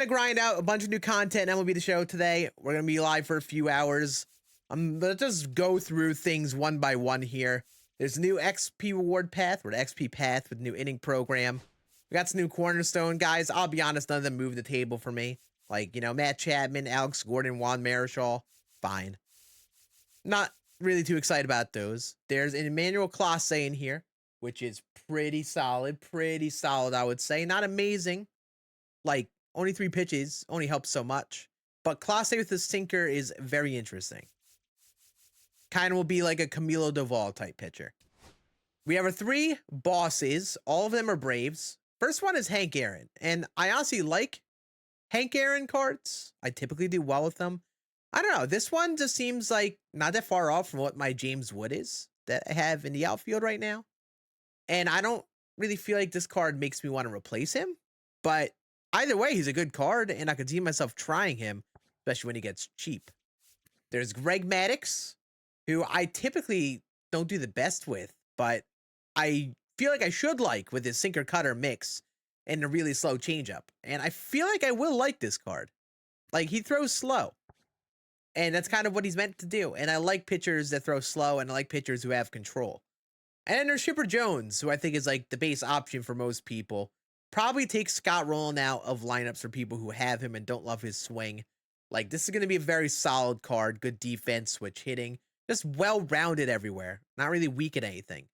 Gonna grind out a bunch of new content in MLB The Show today. We're gonna be live for a few hours. I'm gonna just go through things one by one here. There's a new XP reward path, or the XP path with new inning program. We got some new cornerstone guys. I'll be honest, none of them move the table for me. Like, you know, Matt Chapman, Alex Gordon, Juan Marichal, fine. Not really too excited about those. There's an Emmanuel Clase in here, which is pretty solid, I would say. Not amazing. Like, only 3 pitches, only helps so much. But Clase with his sinker is very interesting. Kind of will be like a Camilo Doval type pitcher. We have our 3 bosses. All of them are Braves. First one is Hank Aaron. And I honestly like Hank Aaron cards. I typically do well with them. I don't know. This one just seems like not that far off from what my James Wood is that I have in the outfield right now. And I don't really feel like this card makes me want to replace him. But either way, he's a good card, and I could see myself trying him, especially when he gets cheap. There's Greg Maddux, who I typically don't do the best with, but I feel like I should like with his sinker cutter mix and a really slow changeup. And I feel like I will like this card. Like, he throws slow. And that's kind of what he's meant to do. And I like pitchers that throw slow, and I like pitchers who have control. And then there's Chipper Jones, who I think is like the base option for most people. Probably take Scott Rowland out of lineups for people who have him and don't love his swing. Like, this is going to be a very solid card. Good defense, switch hitting. Just well-rounded everywhere. Not really weak at anything.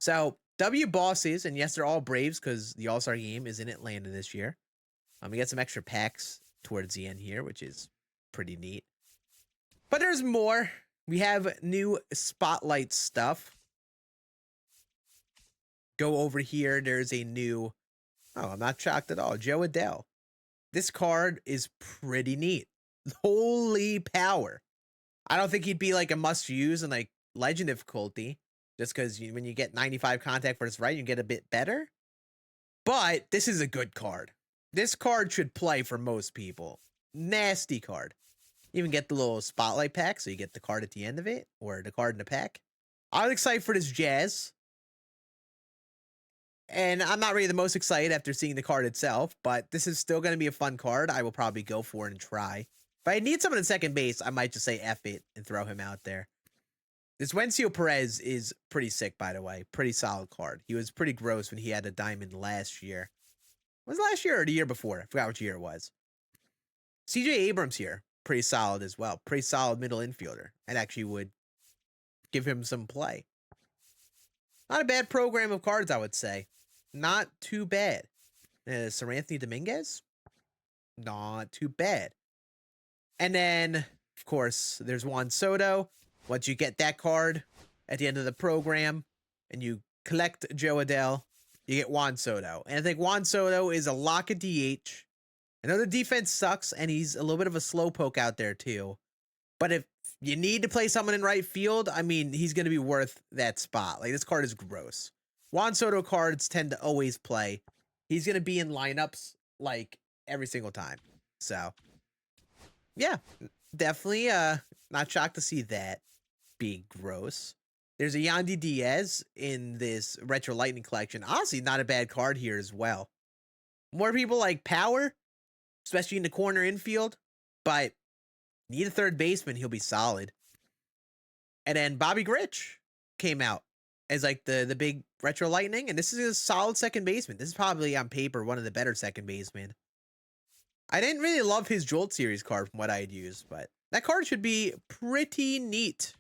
So, W bosses, and yes, they're all Braves because the All-Star game is in Atlanta this year. We got some extra packs towards the end here, which is pretty neat. But there's more. We have new spotlight stuff. Go over here. There's a new... Oh, I'm not shocked at all. Joe Adell. This card is pretty neat. Holy power. I don't think he'd be like a must use in like legend difficulty, just because when you get 95 contact versus right, you get a bit better. But this is a good card. This card should play for most people. Nasty card. You even get the little spotlight pack, so you get the card at the end of it, or the card in the pack. I was excited for this Jazz. And I'm not really the most excited after seeing the card itself, but this is still going to be a fun card. I will probably go for it and try. If I need someone in second base, I might just say F it and throw him out there. This Wencio Perez is pretty sick, by the way. Pretty solid card. He was pretty gross when he had a diamond last year. Was it last year or the year before? I forgot which year it was. CJ Abrams here. Pretty solid as well. Pretty solid middle infielder. And actually would give him some play. Not a bad program of cards, I would say. Not too bad. Sir Anthony Dominguez? Not too bad. And then, of course, there's Juan Soto. Once you get that card at the end of the program and you collect Joe Adell, you get Juan Soto. And I think Juan Soto is a lock at DH. I know the defense sucks, and he's a little bit of a slowpoke out there, too. But if you need to play someone in right field, I mean, he's going to be worth that spot. Like, this card is gross. Juan Soto cards tend to always play. He's going to be in lineups, like, every single time. So, yeah, definitely not shocked to see that be gross. There's a Yandy Diaz in this Retro Lightning collection. Honestly, not a bad card here as well. More people like power, especially in the corner infield, but need a third baseman, he'll be solid. And then Bobby Grich came out as like the big Retro Lightning, and this is a solid second baseman. This is probably on paper one of the better second basemen. I didn't really love his Jolt Series card from what I had used, but that card should be pretty neat.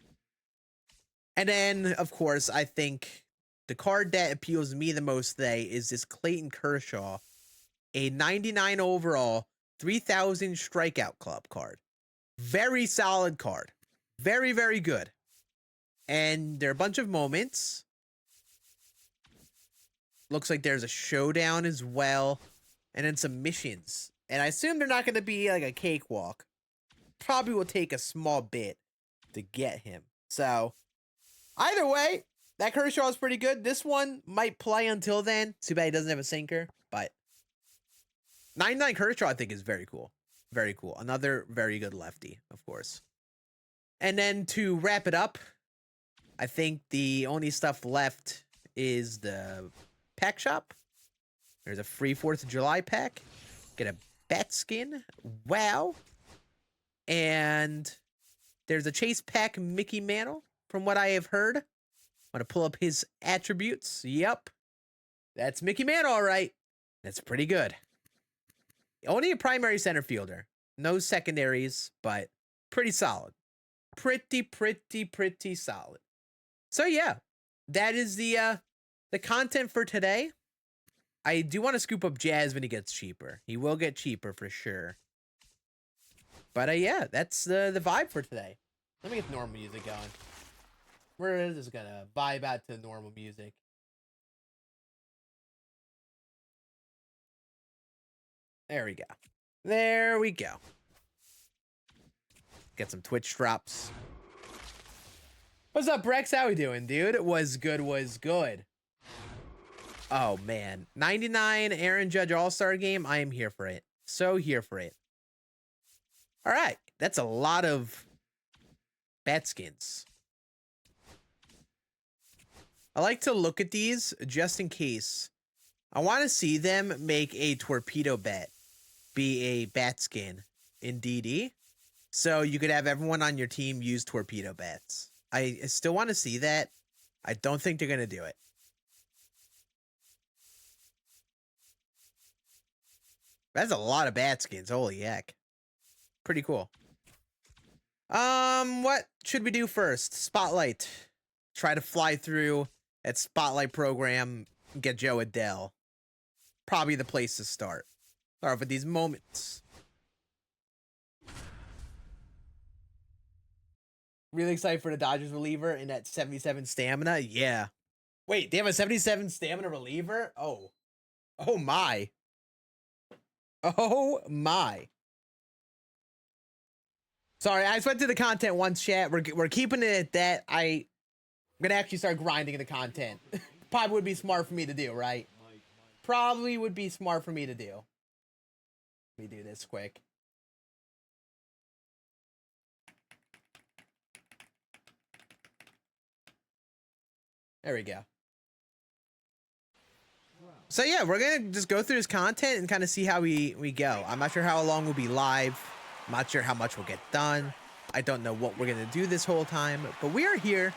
And then, of course, I think the card that appeals to me the most today is this Clayton Kershaw, a 99 overall, 3,000 strikeout club card. Very solid card. Very, very good. And there are a bunch of moments. Looks like there's a showdown as well. And then some missions. And I assume they're not going to be like a cakewalk. Probably will take a small bit to get him. So, either way, that Kershaw is pretty good. This one might play until then. Too bad he doesn't have a sinker. But 99 Kershaw, I think, is very cool. Very cool. Another very good lefty, of course. And then to wrap it up, I think the only stuff left is the pack shop. There's a free 4th of July pack. Get a bat skin. Wow. And there's a Chase Pack Mickey Mantle, from what I have heard. I'm going to pull up his attributes. Yep. That's Mickey Mantle, all right. That's pretty good. Only a primary center fielder. No secondaries, but pretty solid. Pretty solid. So yeah, that is the content for today. I do want to scoop up Jazz when he gets cheaper. He will get cheaper for sure. But yeah, that's the vibe for today. Let me get the normal music going. We're just gonna vibe out to normal music. There we go. There we go. Get some Twitch drops. What's up, Brex? How we doing, dude? Was good. Oh, man. 99 Aaron Judge All-Star game. I am here for it. So here for it. All right. That's a lot of bat skins. I like to look at these just in case. I want to see them make a torpedo bat be a bat skin in DD. So you could have everyone on your team use torpedo bats. I still want to see that. I don't think they're going to do it. That's a lot of bat skins. Holy heck. Pretty cool. What should we do first? Spotlight. Try to fly through that Spotlight program and get Joe Adele. Probably the place to start. Start off with these moments. Really excited for the Dodgers reliever and that 77 stamina. Yeah. Wait, they have a 77 stamina reliever? Oh. Oh my. Oh my. Sorry, I just went to the content once, chat. We're keeping it at that. I'm gonna actually start grinding the content. Probably would be smart for me to do, right? Probably would be smart for me to do. Let me do this quick. There we go. So yeah, we're gonna just go through this content and kind of see how we go. I'm not sure how long we'll be live. I'm not sure how much we'll get done. I don't know what we're gonna do this whole time, but we are here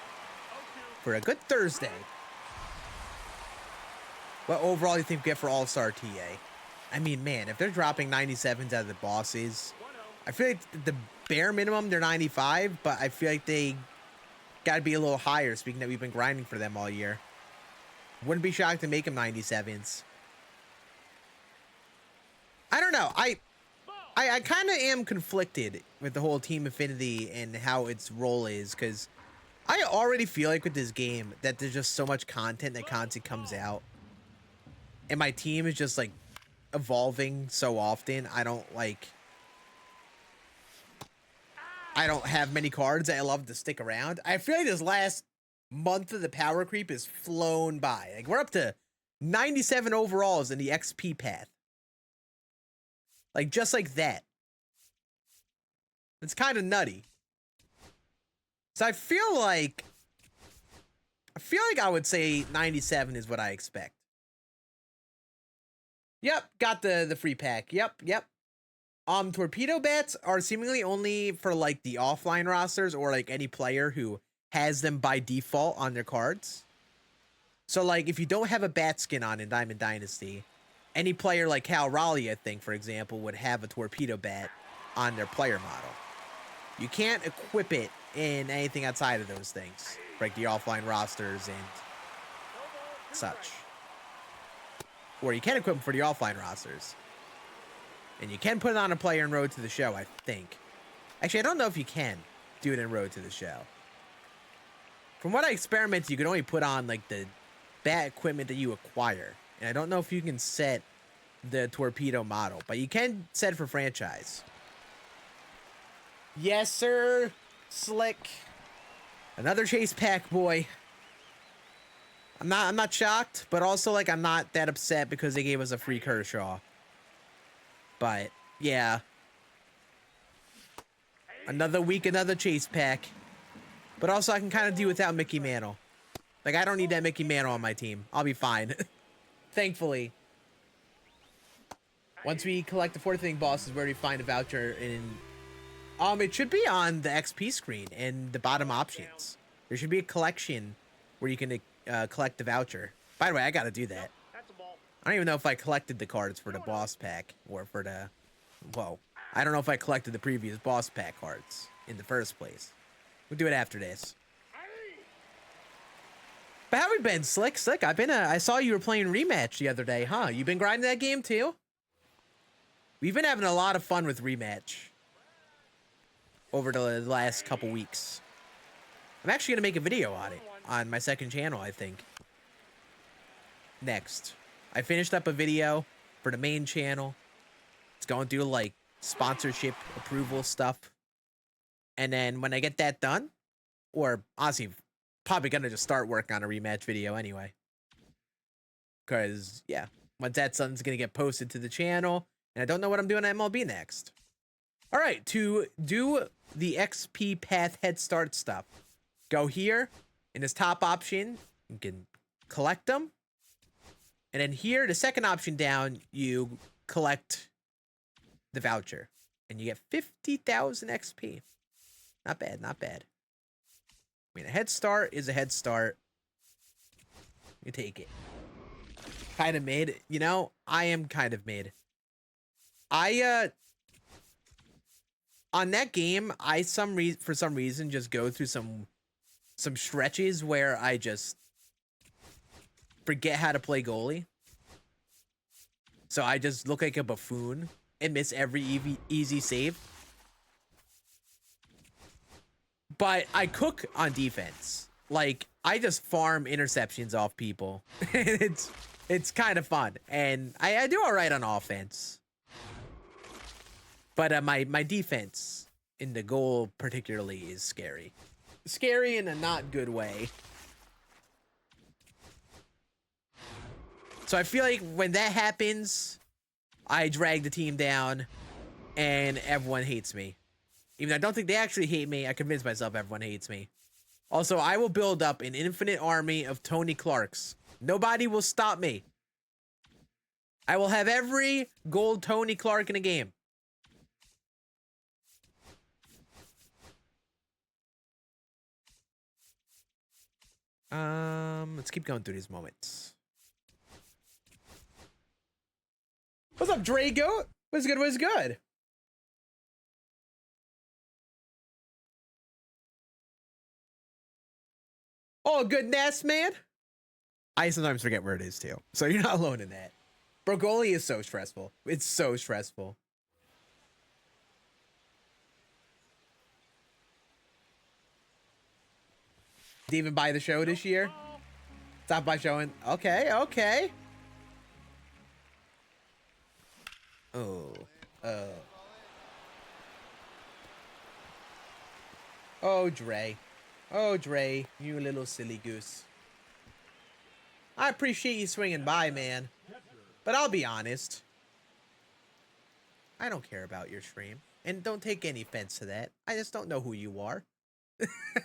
for a good Thursday. What overall do you think we get for All-Star TA? I mean, man, if they're dropping 97s out of the bosses, I feel like the bare minimum they're 95, but I feel like they gotta be a little higher, speaking that we've been grinding for them all year. Wouldn't be shocked to make them 97s. I don't know. I kind of am conflicted with the whole Team Affinity and how its role is, because I already feel like with this game that there's just so much content that constantly comes out. And my team is just like evolving so often. I don't have many cards that I love to stick around. I feel like this last month of the power creep is flown by. Like, we're up to 97 overalls in the XP path. Like, just like that. It's kind of nutty. So I feel like I would say 97 is what I expect. Yep, got the free pack. Yep. Torpedo bats are seemingly only for like the offline rosters or like any player who has them by default on their cards. So like if you don't have a bat skin on in Diamond Dynasty, any player like Cal Raleigh, I think, for example, would have a torpedo bat on their player model. You can't equip it in anything outside of those things, like the offline rosters and such. Or you can equip them for the offline rosters. And you can put it on a player in Road to the Show, I think. Actually, I don't know if you can do it in Road to the Show. From what I experimented, you can only put on like the bat equipment that you acquire. And I don't know if you can set the torpedo model, but you can set it for franchise. Yes, sir. Slick. Another Chase Pack boy. I'm not shocked, but also like I'm not that upset because they gave us a free Kershaw. But yeah. Another week, another Chase Pack. But also I can kind of do without Mickey Mantle. Like, I don't need that Mickey Mantle on my team. I'll be fine. Thankfully. Once we collect the 4th inning boss is where we find a voucher in... it should be on the XP screen in the bottom options. There should be a collection where you can collect the voucher. By the way, I gotta do that. I don't even know if I collected the cards for the boss pack or for the... Whoa. I don't know if I collected the previous boss pack cards in the first place. We'll do it after this. But how have we been, Slick? Slick, I saw you were playing Rematch the other day, huh? You been grinding that game too? We've been having a lot of fun with Rematch over the last couple weeks. I'm actually gonna make a video on it on my second channel, I think. Next. I finished up a video for the main channel. It's going through like sponsorship approval stuff. And then when I get that done, or honestly, probably gonna just start working on a Rematch video anyway. Cause yeah, once that's done, it's gonna get posted to the channel. And I don't know what I'm doing at MLB next. All right, to do the XP path head start stuff, go here in this top option, you can collect them. And then here, the second option down, you collect the voucher. And you get 50,000 XP. Not bad, not bad. I mean, a head start is a head start. You take it. Kind of mid. You know, I am kind of mid. On that game, for some reason just go through some stretches where I just forget how to play goalie. So I just look like a buffoon and miss every easy save. But I cook on defense. Like, I just farm interceptions off people. It's kind of fun. And I do all right on offense. But my defense in the goal particularly is scary. Scary in a not good way. So I feel like when that happens, I drag the team down and everyone hates me. Even though I don't think they actually hate me, I convince myself everyone hates me. Also, I will build up an infinite army of Tony Clarks. Nobody will stop me. I will have every gold Tony Clark in a game. Let's keep going through these moments. What's up, Drago? What's good? What's good? Oh, good Nest, man. I sometimes forget where it is too, so you're not alone in that. Bro, goalie is so stressful. It's so stressful. Did you even buy the show this year? Stop by showing. Okay, okay. Oh. Oh, Dre. Oh, Dre, you little silly goose. I appreciate you swinging by, man. But I'll be honest. I don't care about your stream. And don't take any offense to that. I just don't know who you are.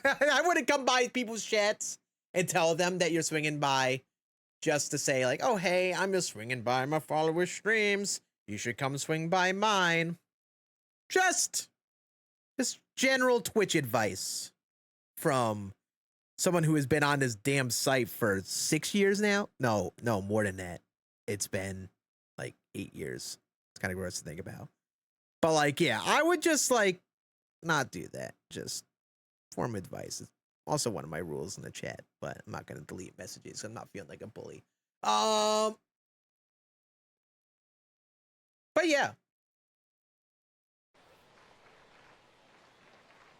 I wouldn't come by people's chats and tell them that you're swinging by just to say like, oh, hey, I'm just swinging by my followers' streams. You should come swing by mine. Just general Twitch advice from someone who has been on this damn site for 6 years now. No, more than that. It's been like 8 years. It's kind of gross to think about. But like, yeah, I would just like not do that. Just form advice. It's also one of my rules in the chat, but I'm not going to delete messages. I'm not feeling like a bully. But yeah.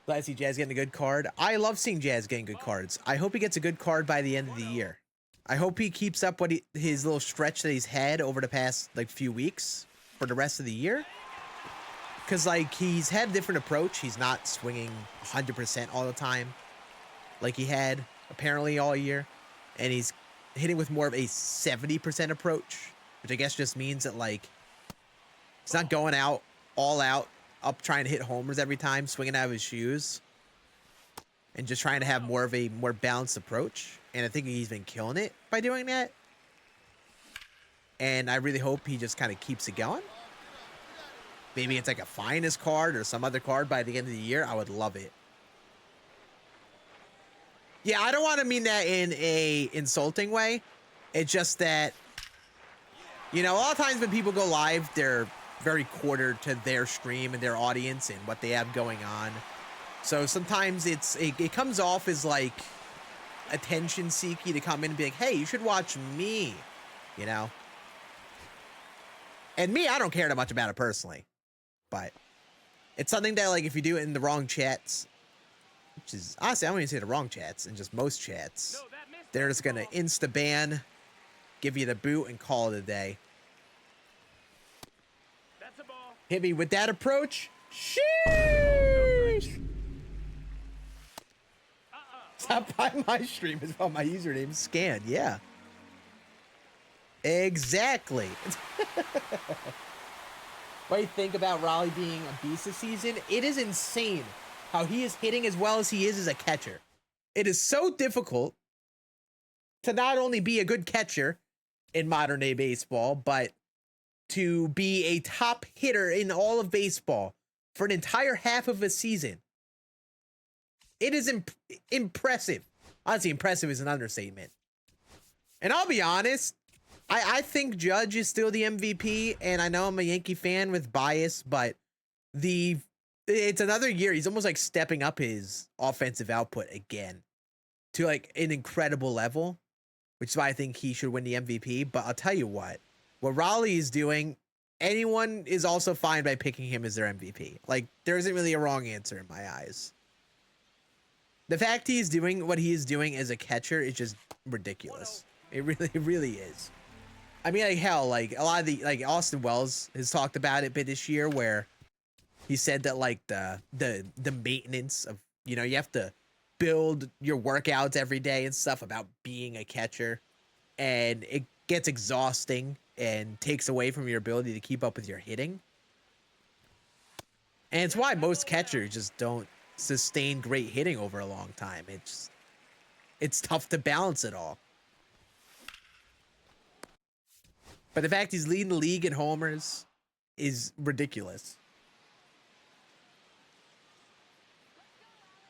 Glad to see Jazz getting a good card. I love seeing Jazz getting good cards. I hope he gets a good card by the end of the year. I hope he keeps up what his little stretch that he's had over the past like few weeks for the rest of the year. Because like he's had a different approach. He's not swinging 100% all the time like he had apparently all year. And he's hitting with more of a 70% approach, which I guess just means that like he's not going out all out up trying to hit homers every time, swinging out of his shoes, and just trying to have more of a more balanced approach. And I think he's been killing it by doing that. And I really hope he just kind of keeps it going. maybe it's like a finest card or some other card by the end of the year, I would love it. Yeah, I don't want to mean that in a insulting way. It's just that, you know, a lot of times when people go live, they're very quartered to their stream and their audience and what they have going on. So sometimes it comes off as like attention seeky to come in and be like, hey, you should watch me, you know? And me, I don't care that much about it personally, but it's something that, like, if you do it in the wrong chats, which is, honestly, I don't even say the wrong chats, and just most chats, they're just gonna insta-ban, give you the boot, and call it a day. Hit me with that approach. Sheesh! Stop by my stream as well. My username is Scann. Yeah. Exactly. What do you think about Raleigh being a beast this season? It is insane how he is hitting as well as he is as a catcher. It is so difficult to not only be a good catcher in modern day baseball, but to be a top hitter in all of baseball for an entire half of a season. It is impressive. Honestly, impressive is an understatement. And I'll be honest, I think Judge is still the MVP, and I know I'm a Yankee fan with bias, but it's another year. He's almost like stepping up his offensive output again to like an incredible level, which is why I think he should win the MVP. But I'll tell you what Raleigh is doing, anyone is also fine by picking him as their MVP. Like, there isn't really a wrong answer in my eyes. The fact he's doing what he is doing as a catcher is just ridiculous. It really is. I mean, like, hell, like, a lot of the, like, Austin Wells has talked about it a bit this year, where he said that, like, the maintenance of, you know, you have to build your workouts every day and stuff about being a catcher, and it gets exhausting and takes away from your ability to keep up with your hitting. And it's why most catchers just don't sustain great hitting over a long time. It's tough to balance it all. But the fact he's leading the league in homers is ridiculous.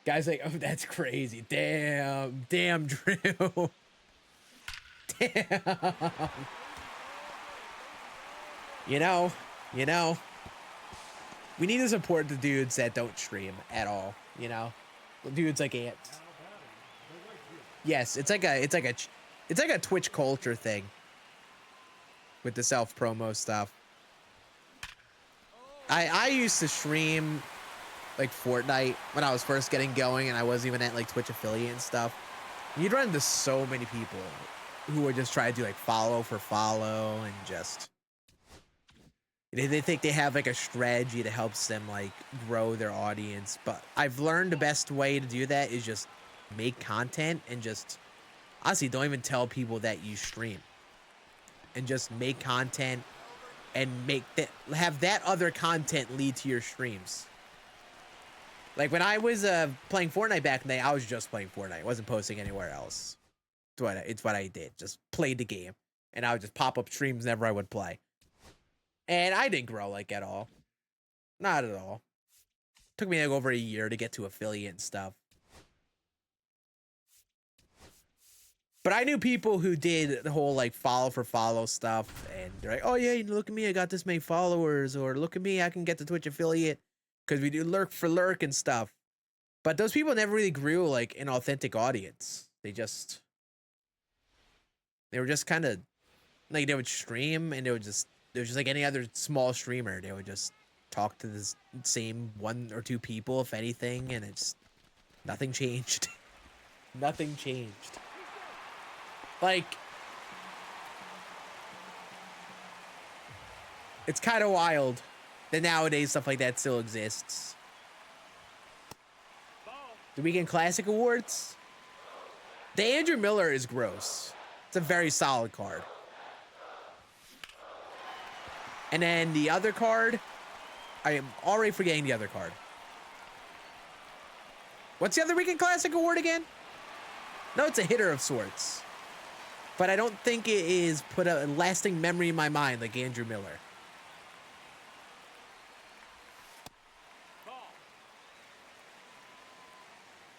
Guys like, oh, that's crazy. Damn, Drew. Damn. You know, we need to support the dudes that don't stream at all, you know? The dudes like Ants. Yes, it's like a Twitch culture thing with the self-promo stuff. I used to stream like Fortnite when I was first getting going, and I wasn't even at like Twitch affiliate and stuff. You'd run into so many people who would just try to do like follow for follow, and just they think they have like a strategy that helps them like grow their audience. But I've learned the best way to do that is just make content, and just honestly don't even tell people that you stream, and just make content and have that other content lead to your streams. Like when I was playing Fortnite back in the day, I was just playing Fortnite. I wasn't posting anywhere else. It's what I did. Just played the game, and I would just pop up streams whenever I would play. And I didn't grow like at all. Not at all. Took me like over a year to get to affiliate and stuff. But I knew people who did the whole like follow for follow stuff, and they're like, oh yeah, look at me, I got this many followers, or look at me, I can get the Twitch affiliate because we do lurk for lurk and stuff. But those people never really grew like an authentic audience. They were just kind of like, they would stream, and they was just like any other small streamer. They would just talk to the same one or two people, if anything, and it's nothing changed. Nothing changed. Like, it's kind of wild that nowadays stuff like that still exists. The Weekend Classic Awards? The Andrew Miller is gross. It's a very solid card. And then the other card, I am already forgetting the other card. What's the other Weekend Classic Award again? No, it's a hitter of sorts. But I don't think it is put a lasting memory in my mind like Andrew Miller.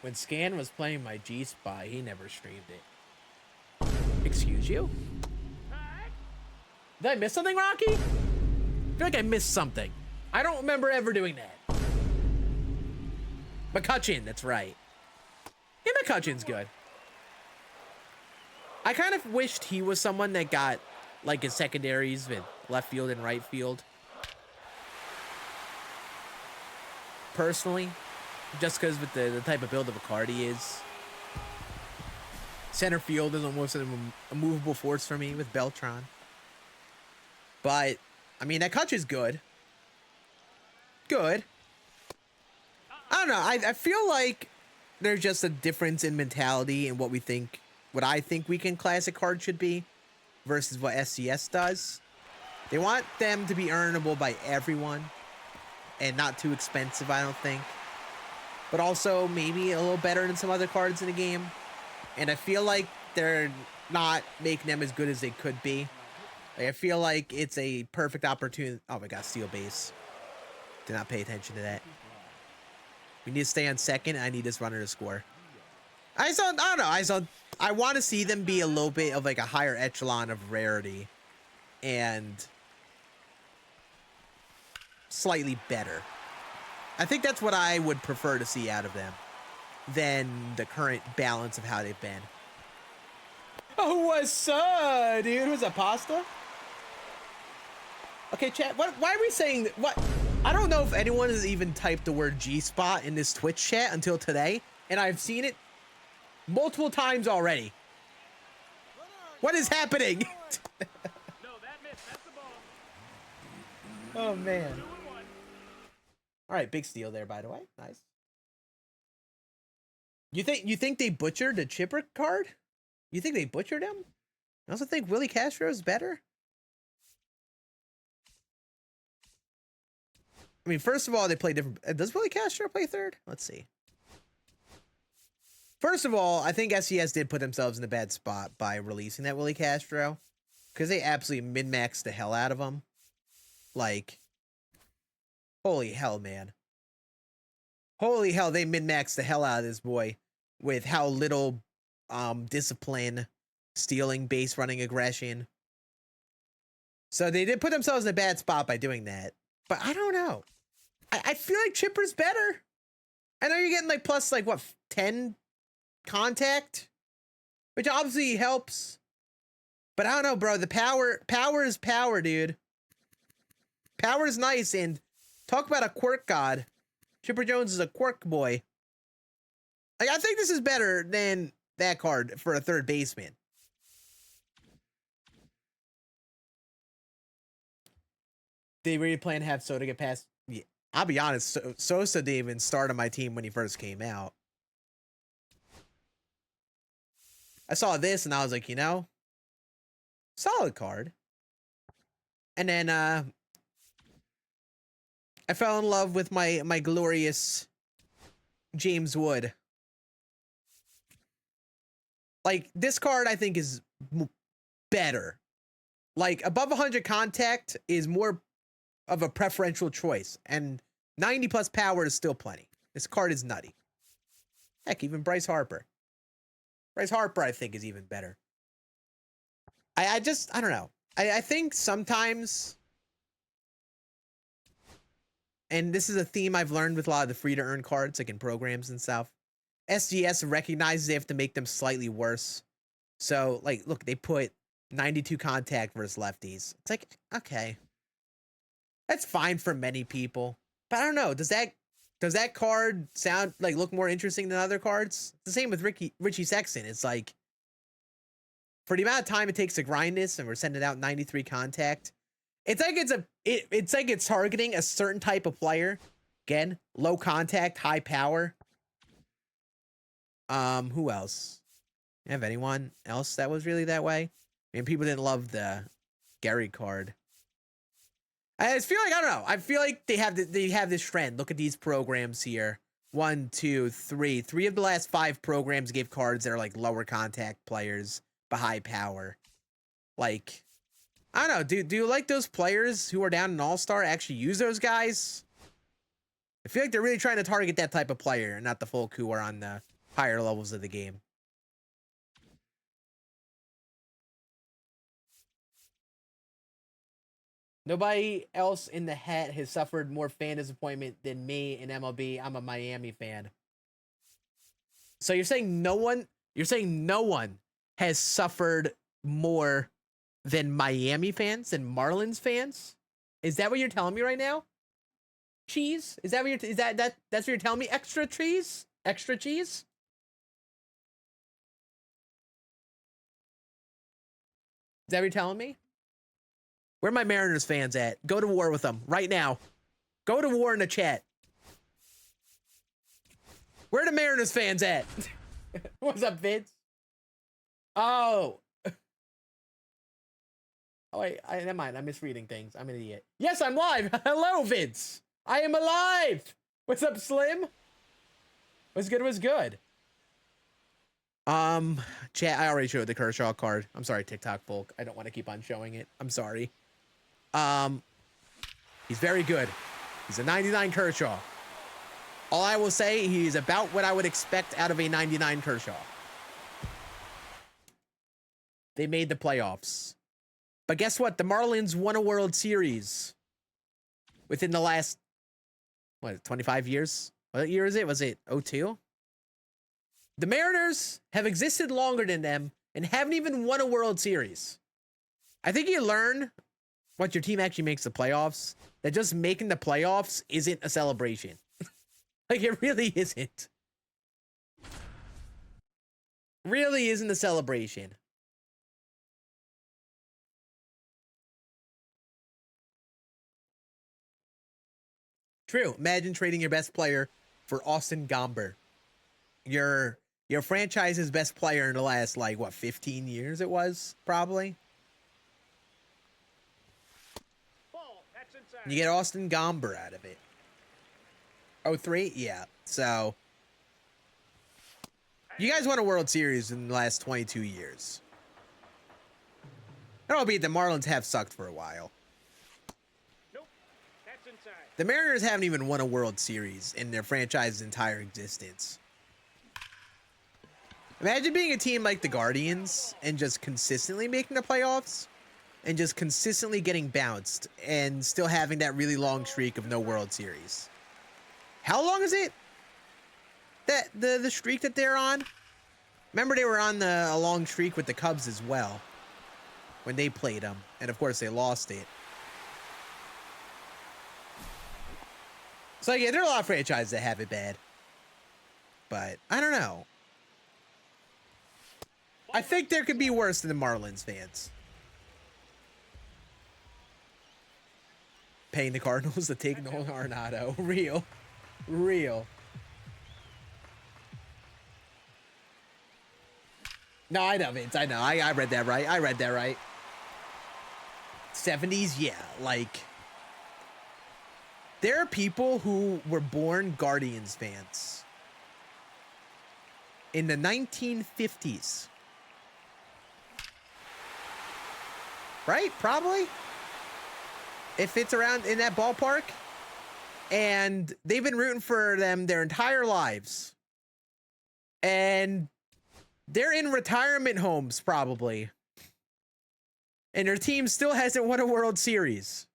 When Scann was playing my G-Spot, he never streamed it. Excuse you? Did I miss something, Rocky? I feel like I missed something. I don't remember ever doing that. McCutcheon, that's right. Yeah, McCutcheon's good. I kind of wished he was someone that got like his secondaries with left field and right field. Personally, just because with the type of build of a card he is. Center field is almost a movable force for me with Beltron. But, I mean, that Kutch is good. Good. I don't know. I feel like there's just a difference in mentality in what I think Weekend Classic card should be versus what SCS does. They want them to be earnable by everyone and not too expensive, I don't think. But also maybe a little better than some other cards in the game. And I feel like they're not making them as good as they could be. Like, I feel like it's a perfect opportunity. Oh my god, steal base. Did not pay attention to that. We need to stay on second. I need this runner to score. I don't know. I want to see them be a little bit of like a higher echelon of rarity and slightly better. I think that's what I would prefer to see out of them than the current balance of how they've been. Oh, what's up, dude? Was that pasta? Okay, chat. Why are we saying that? What? I don't know if anyone has even typed the word G-Spot in this Twitch chat until today, and I've seen it multiple times already. What is happening? No, that missed. That's the ball. Oh man. All right, big steal there, by the way. Nice. You think they butchered the Chipper card? You think they butchered him? I also think Willie Castro is better. I mean, first of all, they play different. Does Willie Castro play third? Let's see. First of all, I think SES did put themselves in a bad spot by releasing that Willie Castro, because they absolutely min-maxed the hell out of him. Like, holy hell, man. Holy hell, they min-maxed the hell out of this boy with how little discipline, stealing, base running aggression. So they did put themselves in a bad spot by doing that. But I don't know. I feel like Chipper's better. I know you're getting like plus like what, 10 contact, which obviously helps. But I don't know, bro. The power is power, dude. Power is nice, and talk about a quirk god. Chipper Jones is a quirk boy. Like, I think this is better than that card for a third baseman. They really plan to have Soto get past? Yeah, I'll be honest. Sosa didn't even start on my team when he first came out. I saw this and I was like, you know, solid card. And then I fell in love with my glorious James Wood. Like, this card I think is better. Like, above 100 contact is more of a preferential choice, and 90 plus power is still plenty. This card is nutty. Heck, even Bryce Harper. Bryce Harper, I think, is even better. I don't know. I think sometimes, and this is a theme I've learned with a lot of the free-to-earn cards, like in programs and stuff, SGS recognizes they have to make them slightly worse. So, like, look, they put 92 contact versus lefties. It's like, okay. That's fine for many people. But I don't know, does that card sound like look more interesting than other cards? It's the same with Richie Sexton. It's like, for the amount of time it takes to grind this, and we're sending out 93 contact, it's like it's targeting a certain type of player. Again, low contact, high power. Who else? You have anyone else that was really that way? I mean, people didn't love the Gary card. I just feel like, I don't know. I feel like they have this trend. Look at these programs here. 1, 2, 3. 3 of the last 5 programs gave cards that are like lower contact players, but high power. Like, I don't know. Do you like those players who are down in All-Star actually use those guys? I feel like they're really trying to target that type of player, and not the folk who are on the higher levels of the game. Nobody else in the hat has suffered more fan disappointment than me in MLB. I'm a Miami fan. So you're saying no one has suffered more than Miami fans, than Marlins fans? Is that what you're telling me right now? Cheese? Is that what that's what you're telling me? Extra cheese? Extra cheese? Is that what you're telling me? Where are my Mariners fans at? Go to war with them right now. Go to war in the chat. Where are the Mariners fans at? What's up, Vince? Oh. Oh, wait. Never mind. I'm misreading things. I'm an idiot. Yes, I'm live. Hello, Vince. I am alive. What's up, Slim? What's good? What's good? Chat, I already showed the Kershaw card. I'm sorry, TikTok folk. I don't want to keep on showing it. I'm sorry. He's very good. He's a 99 Kershaw. All I will say, he's about what I would expect out of a 99 Kershaw. They made the playoffs. But guess what? The Marlins won a World Series within the last, what, 25 years? What year is it? Was it 02? The Mariners have existed longer than them and haven't even won a World Series. I think you learn once your team actually makes the playoffs that just making the playoffs isn't a celebration. Like, it really isn't. Really isn't a celebration. True. Imagine trading your best player for Austin Gomber. Your franchise's best player in the last, like, what, 15 years it was, probably? Ball, that's inside. You get Austin Gomber out of it. 03? Yeah. So, you guys won a World Series in the last 22 years. Albeit the Marlins have sucked for a while. Nope, that's inside. The Mariners haven't even won a World Series in their franchise's entire existence. Imagine being a team like the Guardians and just consistently making the playoffs and just consistently getting bounced and still having that really long streak of no World Series. How long is it? That the streak that they're on? Remember they were on a long streak with the Cubs as well when they played them, and of course they lost it. So yeah, there are a lot of franchises that have it bad, but I don't know. I think there could be worse than the Marlins fans. Paying the Cardinals to take Nolan Arenado. Real. Real. No, I know, Vince. I know. I read that right. I read that right. 70s? Yeah. Like, there are people who were born Guardians fans in the 1950s. Right? Probably. If it's around in that ballpark. And they've been rooting for them their entire lives. And they're in retirement homes, probably. And their team still hasn't won a World Series.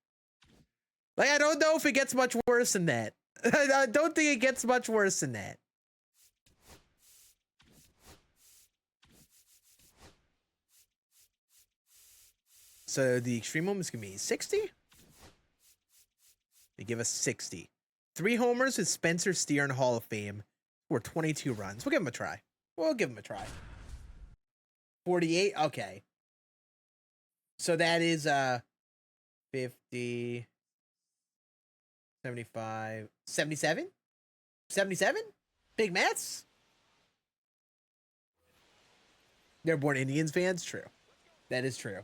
Like, I don't know if it gets much worse than that. I don't think it gets much worse than that. So the extreme home is going to be 60? They give us 60. 3 homers with Spencer Steer in Hall of Fame. Or 22 runs. We'll give him a try. We'll give him a try. 48? Okay. So that is 50, 75, 77? 77? Big Mets? They're born Indians fans? True. That is true.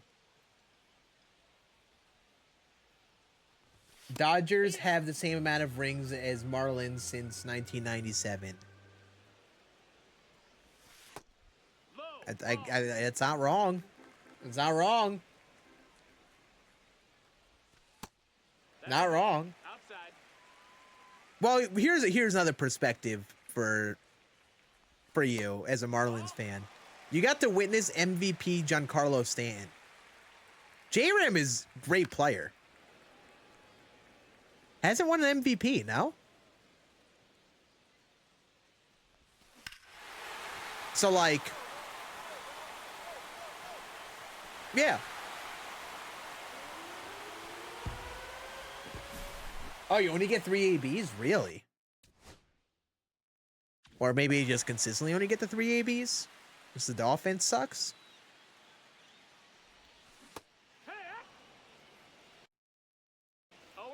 Dodgers have the same amount of rings as Marlins since 1997. It's not wrong. It's not wrong. Not wrong. Outside. Well, here's another perspective for for you as a Marlins fan. You got to witness MVP Giancarlo Stanton. J-Ram is a great player. Hasn't won an MVP, no? So, like, yeah. Oh, you only get 3 ABs? Really? Or maybe you just consistently only get the 3 ABs? Because the offense sucks?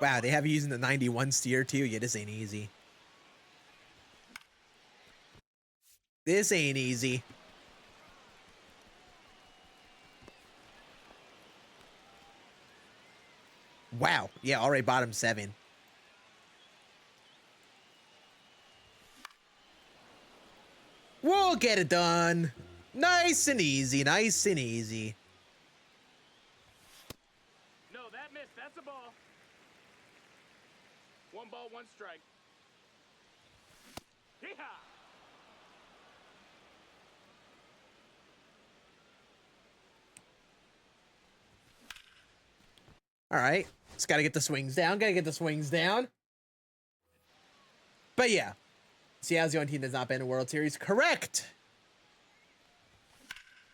Wow, they have you using the 91 steer too? Yeah, this ain't easy. This ain't easy. Wow. Yeah, already bottom 7. We'll get it done. Nice and easy. Nice and easy. No, that missed. That's a ball. 1 ball, 1 strike. Yeehaw! All right. Just got to get the swings down. Got to get the swings down. But yeah. Seattle's the only team that's not been in a World Series. Correct.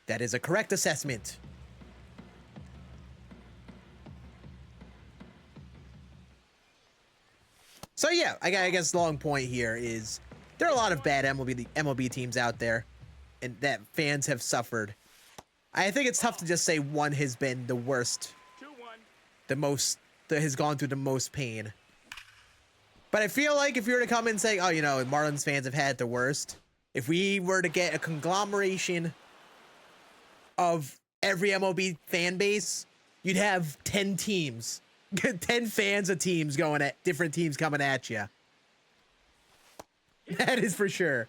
That is a correct assessment. So yeah, I guess the long point here is there are a lot of bad MLB teams out there and that fans have suffered. I think it's tough to just say one has been the worst, 2-1. the most, that has gone through the most pain. But I feel like if you were to come and say, oh, you know, Marlins fans have had the worst, if we were to get a conglomeration of every MLB fan base, you'd have 10 teams. 10 fans of teams going at different teams coming at you. That is for sure.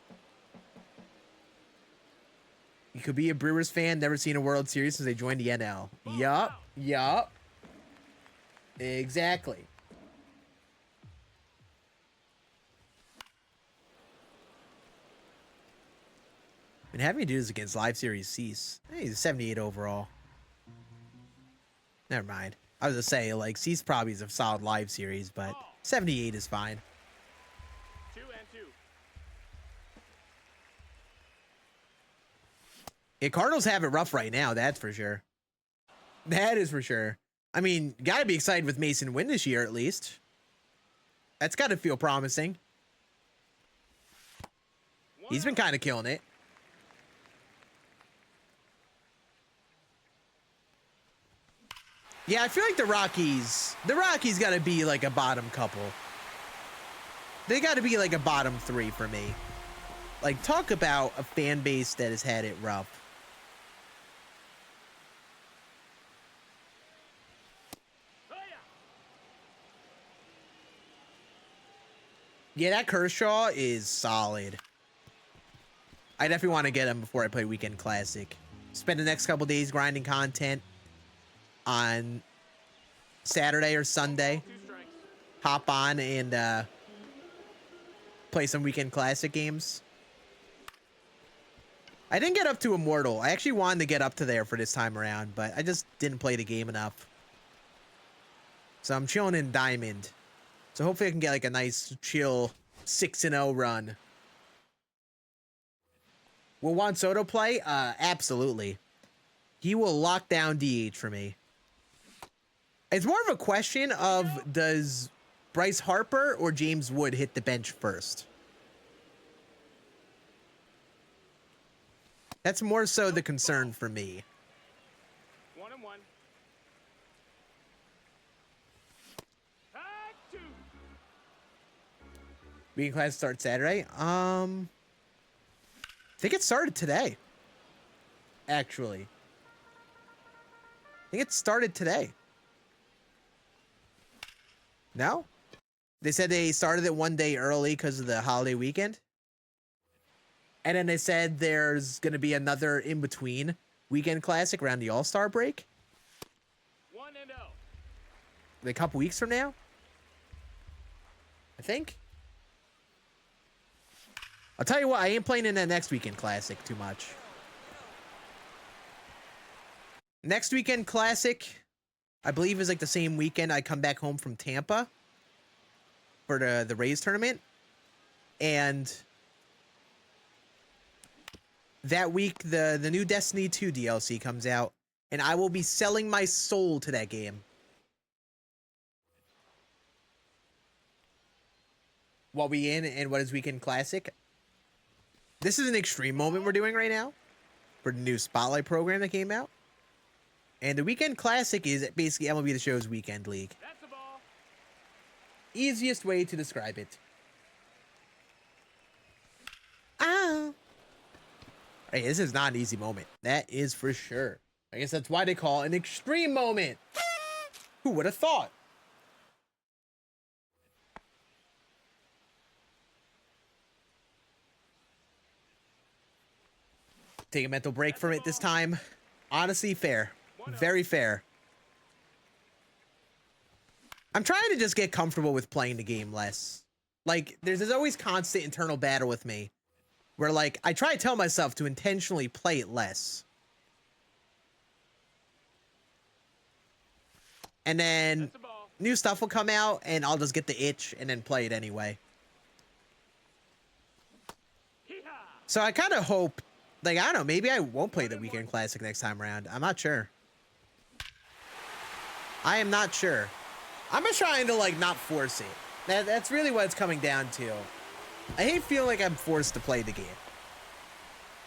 You could be a Brewers fan, never seen a World Series since they joined the NL. Yup. Yup. Exactly. And having to do this against Live Series Cease. Hey, he's a 78 overall. Never mind. I was gonna say, like, Cease probably is a solid Live Series, but 78 is fine. 2-2. Yeah, Cardinals have it rough right now, that's for sure. That is for sure. I mean, gotta be excited with Mason Wynn this year, at least. That's gotta feel promising. He's been kind of killing it. Yeah, I feel like the Rockies got to be like a bottom couple. They got to be like a bottom 3 for me. Like, talk about a fan base that has had it rough. Yeah, that Kershaw is solid. I definitely want to get him before I play Weekend Classic. Spend the next couple days grinding content on Saturday or Sunday. Hop on and play some Weekend Classic games. I didn't get up to Immortal. I actually wanted to get up to there for this time around, but I just didn't play the game enough. So I'm chilling in Diamond. So hopefully I can get like a nice chill 6-0 run. Will Juan Soto play? Absolutely. He will lock down DH for me. It's more of a question of, does Bryce Harper or James Wood hit the bench first? That's more so the concern for me. 1-1. Tag 2. Weekend class starts Saturday. I think it started today. Actually. I think it started today. No? They said they started it one day early because of the holiday weekend. And then they said there's going to be another in-between weekend classic around the All-Star break. 1-0. A couple weeks from now. I think. I'll tell you what, I ain't playing in that next weekend classic too much. Next weekend classic, I believe, is like the same weekend I come back home from Tampa for the Rays tournament. And that week, the new Destiny 2 DLC comes out, and I will be selling my soul to that game. What we in and what is weekend classic? This is an extreme moment we're doing right now for the new Spotlight program that came out. And the weekend classic is basically MLB The Show's weekend league. That's the ball. Easiest way to describe it. Ah. Hey, this is not an easy moment. That is for sure. I guess that's why they call it an extreme moment. Who would have thought? Take a mental break from it this time. Honestly, fair. Very fair. I'm trying to just get comfortable with playing the game less. Like, there's always constant internal battle with me where, like, I try to tell myself to intentionally play it less. And then new stuff will come out and I'll just get the itch and then play it anyway. So I kind of hope, like, I don't know, maybe I won't play the weekend classic next time around. I'm not sure. I am not sure. I'm just trying to, like, not force it. That's really what it's coming down to. I hate feeling like I'm forced to play the game.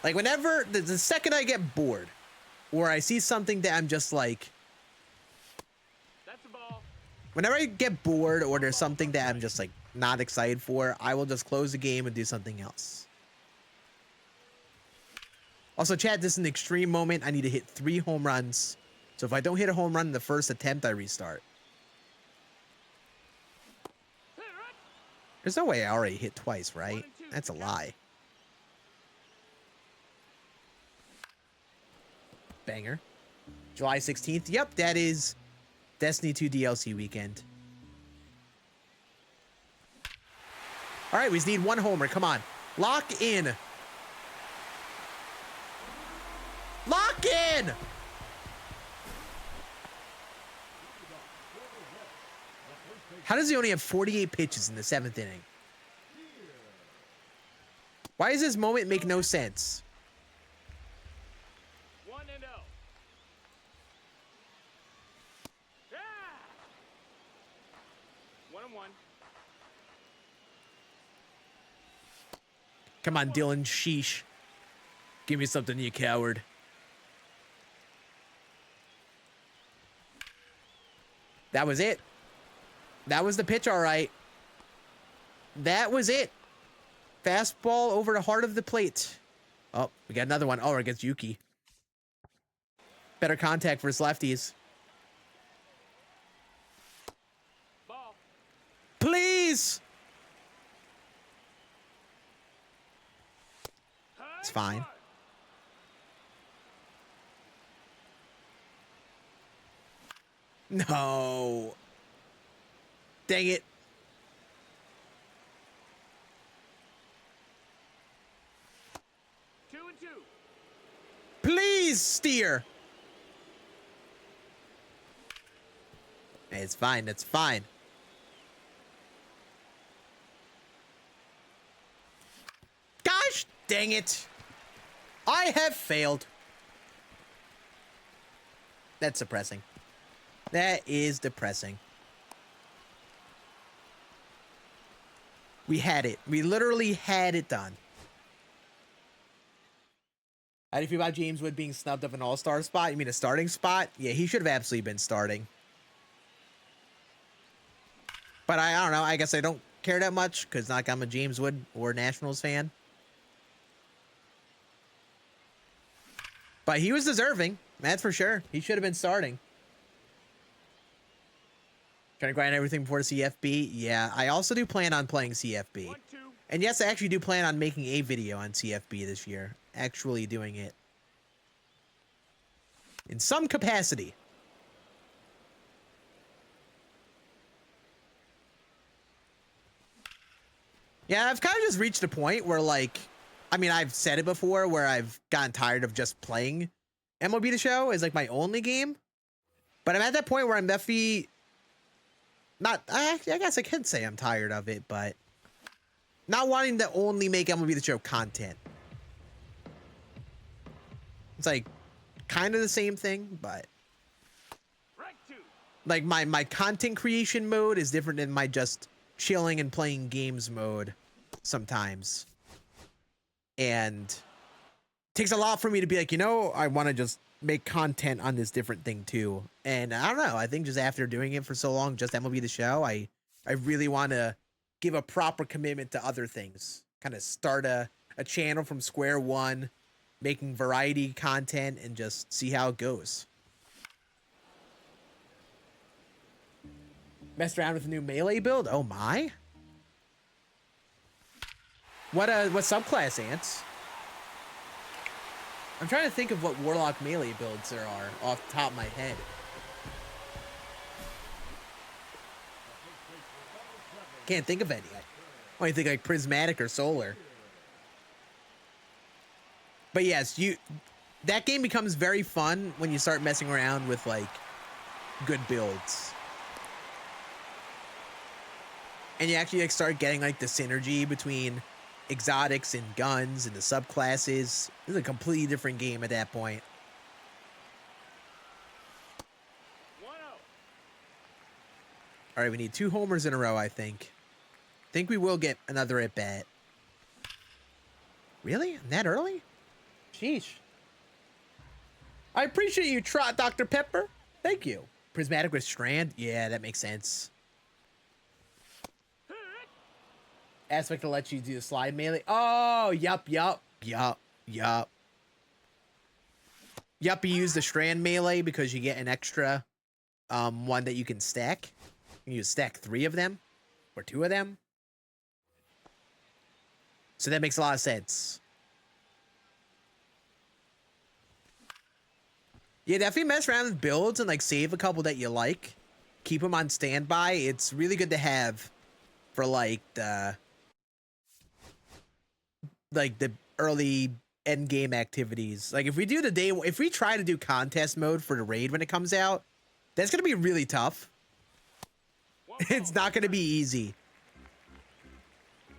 Like, whenever, the second I get bored, or I see something that I'm just like, That's the ball. whenever I get bored or there's something that I'm just, like, not excited for, I will just close the game and do something else. Also, chat, this is an extreme moment. I need to hit 3 home runs. So if I don't hit a home run in the first attempt, I restart. There's no way I already hit twice, right? That's a lie. Banger. July 16th. Yep, that is Destiny 2 DLC weekend. All right, we just need 1 homer. Come on. Lock in. Lock in! How does he only have 48 pitches in the 7th inning? Why does this moment make no sense? 1-0. Yeah. 1-1. Come on, Dylan. Sheesh. Give me something, you coward. That was it. That was the pitch, all right. That was it. Fastball over the heart of the plate. Oh, we got another one. Oh, against Yuki. Better contact for his lefties. Ball. Please. It's fine. No. Dang it. Two and two. Please steer. Hey, it's fine. It's fine. Gosh dang it. I have failed. That's depressing. That is depressing. We had it. We literally had it done. How do you feel about James Wood being snubbed of an all-star spot? You mean a starting spot? Yeah, he should have absolutely been starting. But I don't know. I guess I don't care that much because not like I'm a James Wood or Nationals fan. But he was deserving. That's for sure. He should have been starting. Trying to grind everything before CFB? Yeah, I also do plan on playing CFB. 1-2. And yes, I actually do plan on making a video on CFB this year. Actually doing it. In some capacity. Yeah, I've kind of just reached a point where, like, I mean, I've said it before, where I've gotten tired of just playing MLB The Show as like my only game. But I'm at that point where I'm definitely not. I guess I can say I'm tired of it, but not wanting to only make MLB The Show content. It's like kind of the same thing, but like my content creation mode is different than my just chilling and playing games mode sometimes. And it takes a lot for me to be like, you know, I want to just make content on this different thing too. And I don't know, I think just after doing it for so long, just MLB The Show, I really want to give a proper commitment to other things. Kind of start a channel from square one, making variety content, and just see how it goes. Messed around with a new melee build? Oh my. What subclass, Ants? I'm trying to think of what Warlock melee builds there are off the top of my head. Can't think of any. I only think like Prismatic or Solar. But yes, that game becomes very fun when you start messing around with like good builds. And you actually like start getting like the synergy between exotics and guns and the subclasses. It's a completely different game at that point. 1-0. All right, we need 2 homers in a row, I think. Think we will get another at bat. Really? That early? Sheesh. I appreciate you, Trot Dr. Pepper. Thank you. Prismatic with Strand? Yeah, that makes sense. Aspect to let you do the slide melee. Oh, yup. Yup, you use the Strand melee because you get an extra one that you can stack. You can stack 3 of them or 2 of them. So that makes a lot of sense. Yeah, definitely mess around with builds and like save a couple that you like. Keep them on standby. It's really good to have for like the early end game activities. Like if we try to do contest mode for the raid when it comes out, that's gonna be really tough. It's not gonna be easy.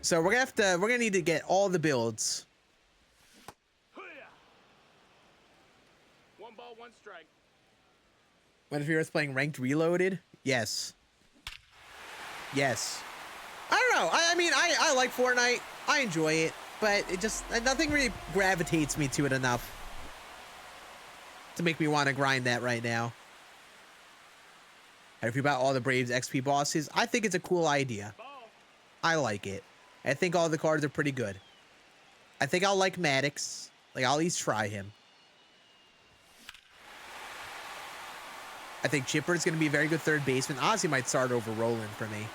So we're gonna need to get all the builds. 1 ball, 1 strike. What if you're playing ranked reloaded? Yes. Yes. I don't know. I mean, I like Fortnite. I enjoy it, but it just nothing really gravitates me to it enough to make me want to grind that right now. And if you about all the Braves XP bosses, I think it's a cool idea. I like it. I think all the cards are pretty good. I think I'll like Maddox. Like, I'll at least try him. I think Chipper's going to be a very good third baseman. Honestly, might start over Roland for me.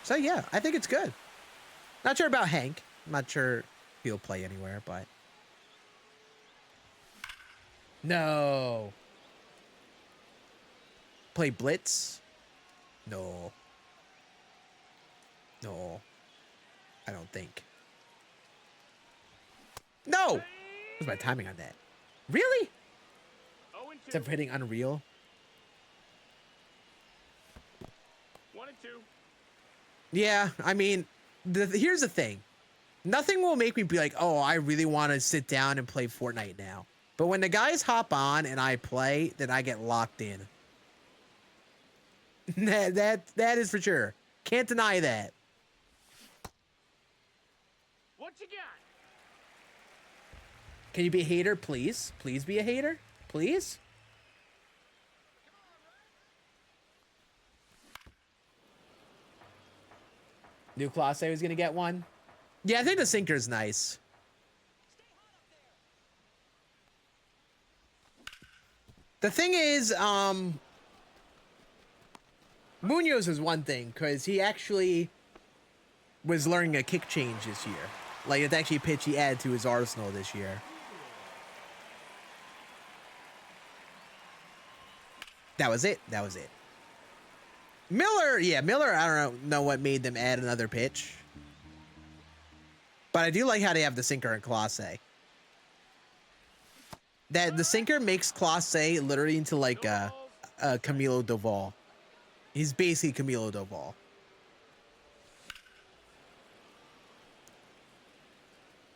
So, yeah, I think it's good. Not sure about Hank. I'm not sure if he'll play anywhere, but... No. Play Blitz? No. No. I don't think. No! What's my timing on that? Really? Except for hitting Unreal. 1 and 2. Yeah, I mean, here's the thing. Nothing will make me be like, oh, I really want to sit down and play Fortnite now. But when the guys hop on and I play, then I get locked in. that is for sure. Can't deny that. What you got? Can you be a hater, please? Please be a hater? Please? New Class I was gonna get one. Yeah, I think the sinker's nice. The thing is, Munoz is one thing, because he actually was learning a kick change this year. Like, it's actually a pitch he added to his arsenal this year. That was it. That was it. Miller, yeah, Miller, I don't know what made them add another pitch. But I do like how they have the sinker and Clase. That the sinker makes Clase literally into like a Camilo Doval. He's basically Camilo Doval.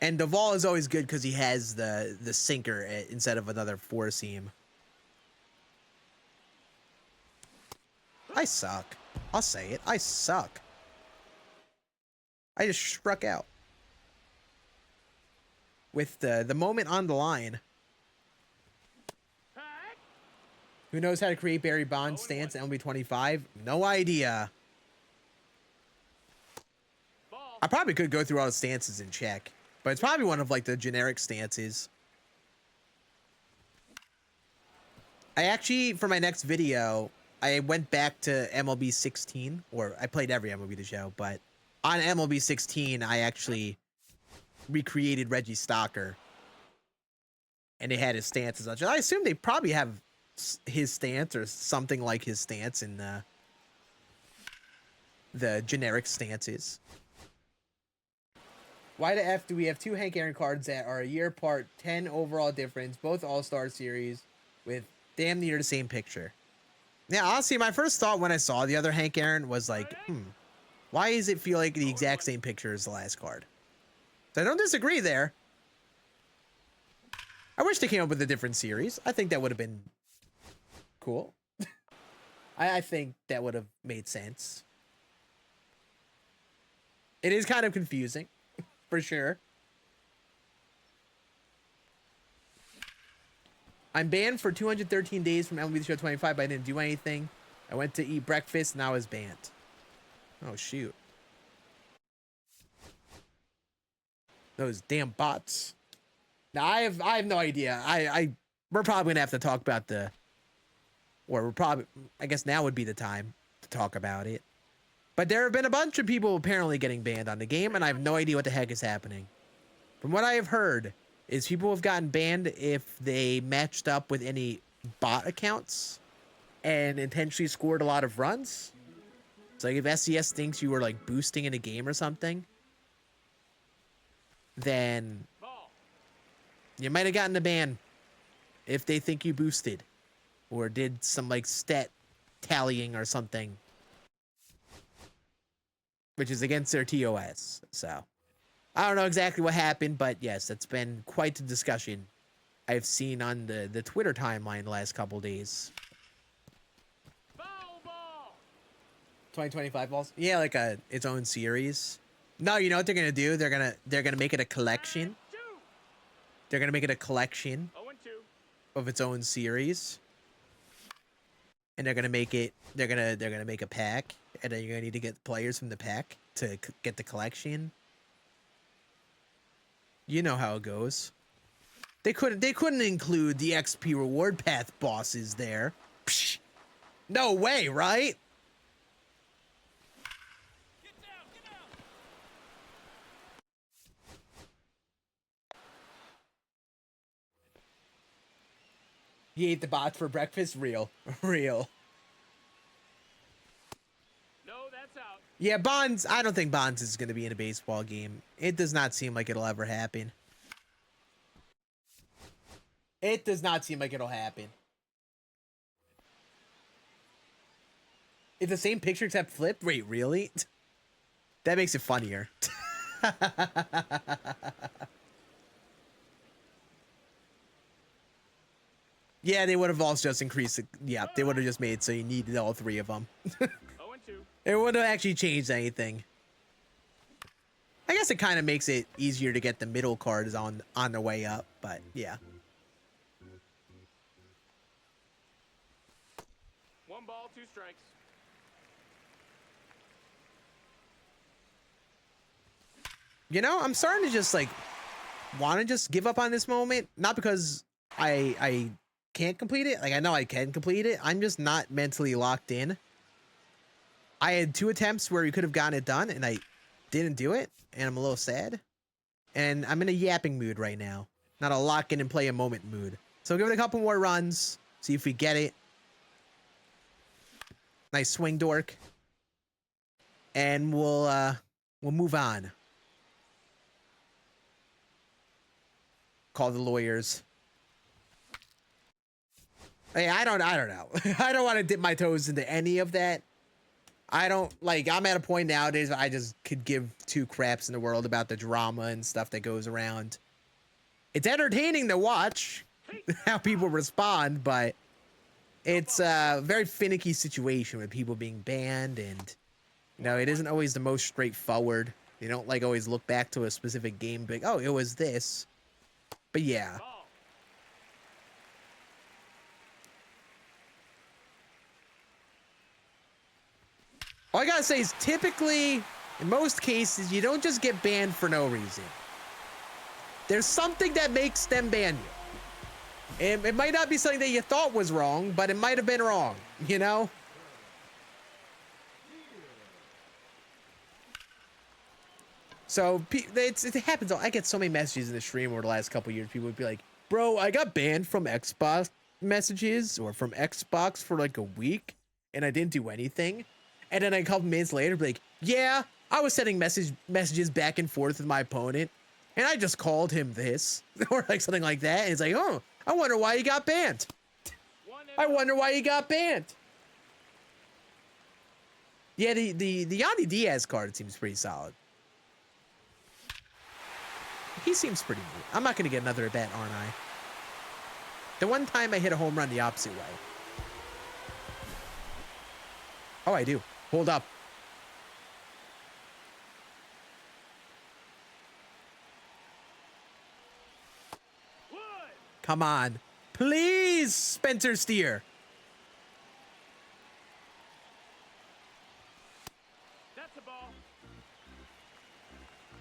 And Doval is always good because he has the sinker instead of another four seam. I suck. I'll say it. I suck. I just struck out. With the moment on the line. Who knows how to create Barry Bonds stance at MLB 25? No idea. I probably could go through all the stances and check. But it's probably one of like the generic stances. I actually, for my next video, I went back to MLB 16. Or I played every MLB The Show. But on MLB 16, I actually recreated Reggie Stocker. And they had his stance and such. I assume they probably have his stance or something like his stance in the generic stances. Why the F do we have two Hank Aaron cards that are a year apart, 10 overall difference, both All-Star series with damn near the same picture? Yeah, honestly, my first thought when I saw the other Hank Aaron was like, why does it feel like the exact same picture as the last card? So I don't disagree there. I wish they came up with a different series. I think that would have been cool. I think that would have made sense. It is kind of confusing, for sure. I'm banned for 213 days from MLB The Show 25, but I didn't do anything. I went to eat breakfast, and I was banned. Oh, shoot. Those damn bots. Now, I have no idea. We're probably gonna have to talk about I guess now would be the time to talk about it. But there have been a bunch of people apparently getting banned on the game, and I have no idea what the heck is happening. From what I have heard, is people have gotten banned if they matched up with any bot accounts and intentionally scored a lot of runs. So like if SCS thinks you were like boosting in a game or something, then you might have gotten a ban if they think you boosted or did some like stat tallying or something, which is against their TOS. So I don't know exactly what happened, but yes, it's been quite the discussion I've seen on the Twitter timeline the last couple days. 2025 balls? Yeah, like its own series. No, you know what they're gonna do? They're gonna make it a collection. They're gonna make it a collection of its own series, and they're gonna make a pack, and then you're gonna need to get players from the pack to get the collection. You know how it goes. They couldn't include the XP reward path bosses there. Psh, no way, right? He ate the bots for breakfast? Real. Real. No, that's out. Yeah, Bonds, I don't think Bonds is going to be in a baseball game. It does not seem like it'll ever happen. It does not seem like it'll happen. It's the same picture except flipped? Wait, really? That makes it funnier. Yeah, they would have also just increased it. Yeah, they would have just made so you needed all three of them. 0-2. It would have actually changed anything. I guess it kind of makes it easier to get the middle cards on the way up, but yeah. 1 ball, 2 strikes. You know, I'm starting to just like want to just give up on this moment. Not because I can't complete it. Like, I know I can complete it. I'm just not mentally locked in. I had 2 attempts where we could have gotten it done, and I didn't do it, and I'm a little sad. And I'm in a yapping mood right now. Not a lock in and play a moment mood. So give it a couple more runs. See if we get it. Nice swing, dork. And we'll move on. Call the lawyers. Hey, I don't know. I don't want to dip my toes into any of that. I don't like. I'm at a point nowadays I just could give two craps in the world about the drama and stuff that goes around. It's entertaining to watch how people respond, but it's a very finicky situation with people being banned, and you know, it isn't always the most straightforward. They don't like always look back to a specific game, like, oh, it was this. But yeah. All I gotta say is typically, in most cases, you don't just get banned for no reason. There's something that makes them ban you. It might not be something that you thought was wrong, but it might have been wrong, you know? So it happens. I get so many messages in the stream over the last couple years. People would be like, bro, I got banned from Xbox messages or from Xbox for like a week and I didn't do anything. And then a couple minutes later, be like, yeah, I was sending messages back and forth with my opponent and I just called him this or like something like that. And it's like, oh, I wonder why he got banned. I wonder why he got banned. Yeah, the Yanni Diaz card seems pretty solid. He seems pretty neat. I'm not going to get another at bat, aren't I? The one time I hit a home run the opposite way. Oh, I do. Hold up. Come on. Please, Spencer Steer. That's a ball.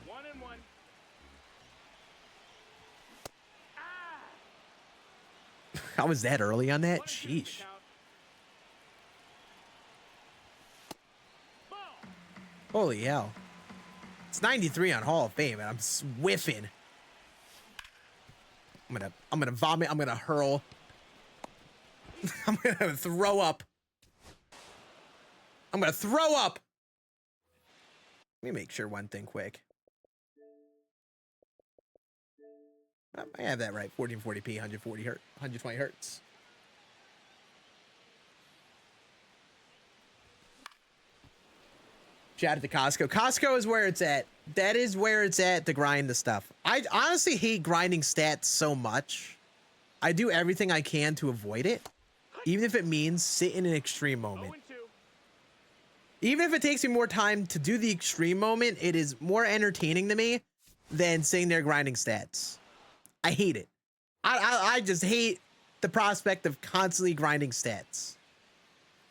1-1. How was that early on that? Sheesh. Holy hell. It's 93 on Hall of Fame, and I'm whiffing. I'm gonna vomit. I'm gonna hurl. I'm gonna throw up. I'm gonna throw up. Let me make sure one thing quick. I have that right. 1440p, 120 hertz. Shout out to Costco. Costco is where it's at. That is where it's at to grind the stuff. I honestly hate grinding stats so much. I do everything I can to avoid it, even if it means sit in an extreme moment. Even if it takes me more time to do the extreme moment, it is more entertaining to me than sitting there grinding stats. I hate it. I just hate the prospect of constantly grinding stats.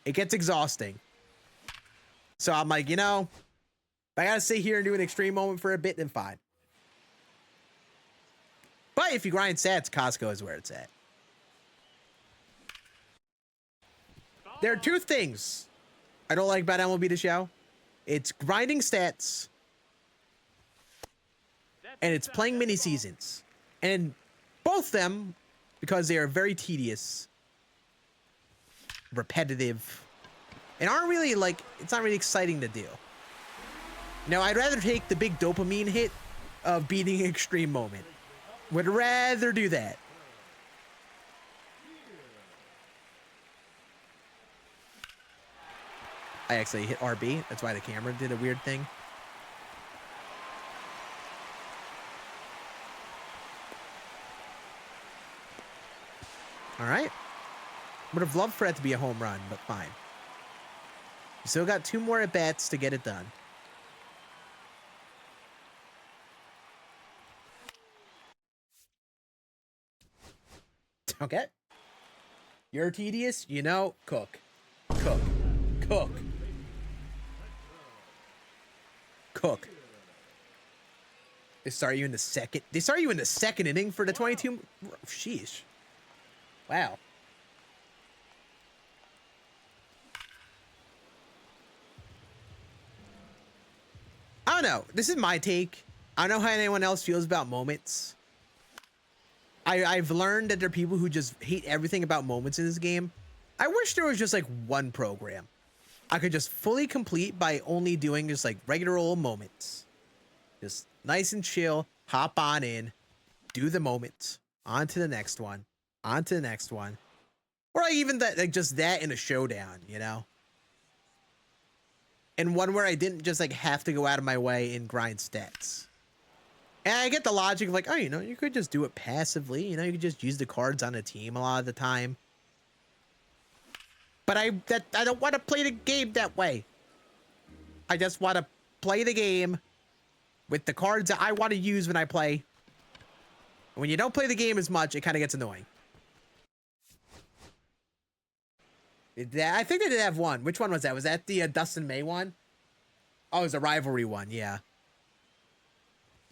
It gets exhausting. So I'm like, you know, if I gotta sit here and do an extreme moment for a bit, then fine. But if you grind stats, Costco is where it's at. There are two things I don't like about MLB The Show. It's grinding stats, and it's playing mini seasons. And both them, because they are very tedious, repetitive, and aren't really like, it's not really exciting to do. Now, I'd rather take the big dopamine hit of beating an extreme moment. Would rather do that. I actually hit RB. That's why the camera did a weird thing. All right. Would have loved for that to be a home run, but fine. You still got 2 more at-bats to get it done. Okay. You're tedious, you know, cook. Cook. Cook. Cook. They start you in the second. They start you in the second inning for the 22. Sheesh. Wow. I don't know. This is my take. I don't know how anyone else feels about moments. I've learned that there are people who just hate everything about moments in this game. I wish there was just like one program I could just fully complete by only doing just like regular old moments. Just nice and chill, hop on in, do the moment, on to the next one, on to the next one. Or like even that, like just that in a showdown, you know? And one where I didn't just like have to go out of my way and grind stats. And I get the logic of like, oh, you know, you could just do it passively. You know, you could just use the cards on a team a lot of the time. But I don't want to play the game that way. I just want to play the game with the cards that I want to use when I play. And when you don't play the game as much, it kind of gets annoying. I think they did have one. Which one was that? Was that the Dustin May one? Oh, it was a rivalry one. Yeah.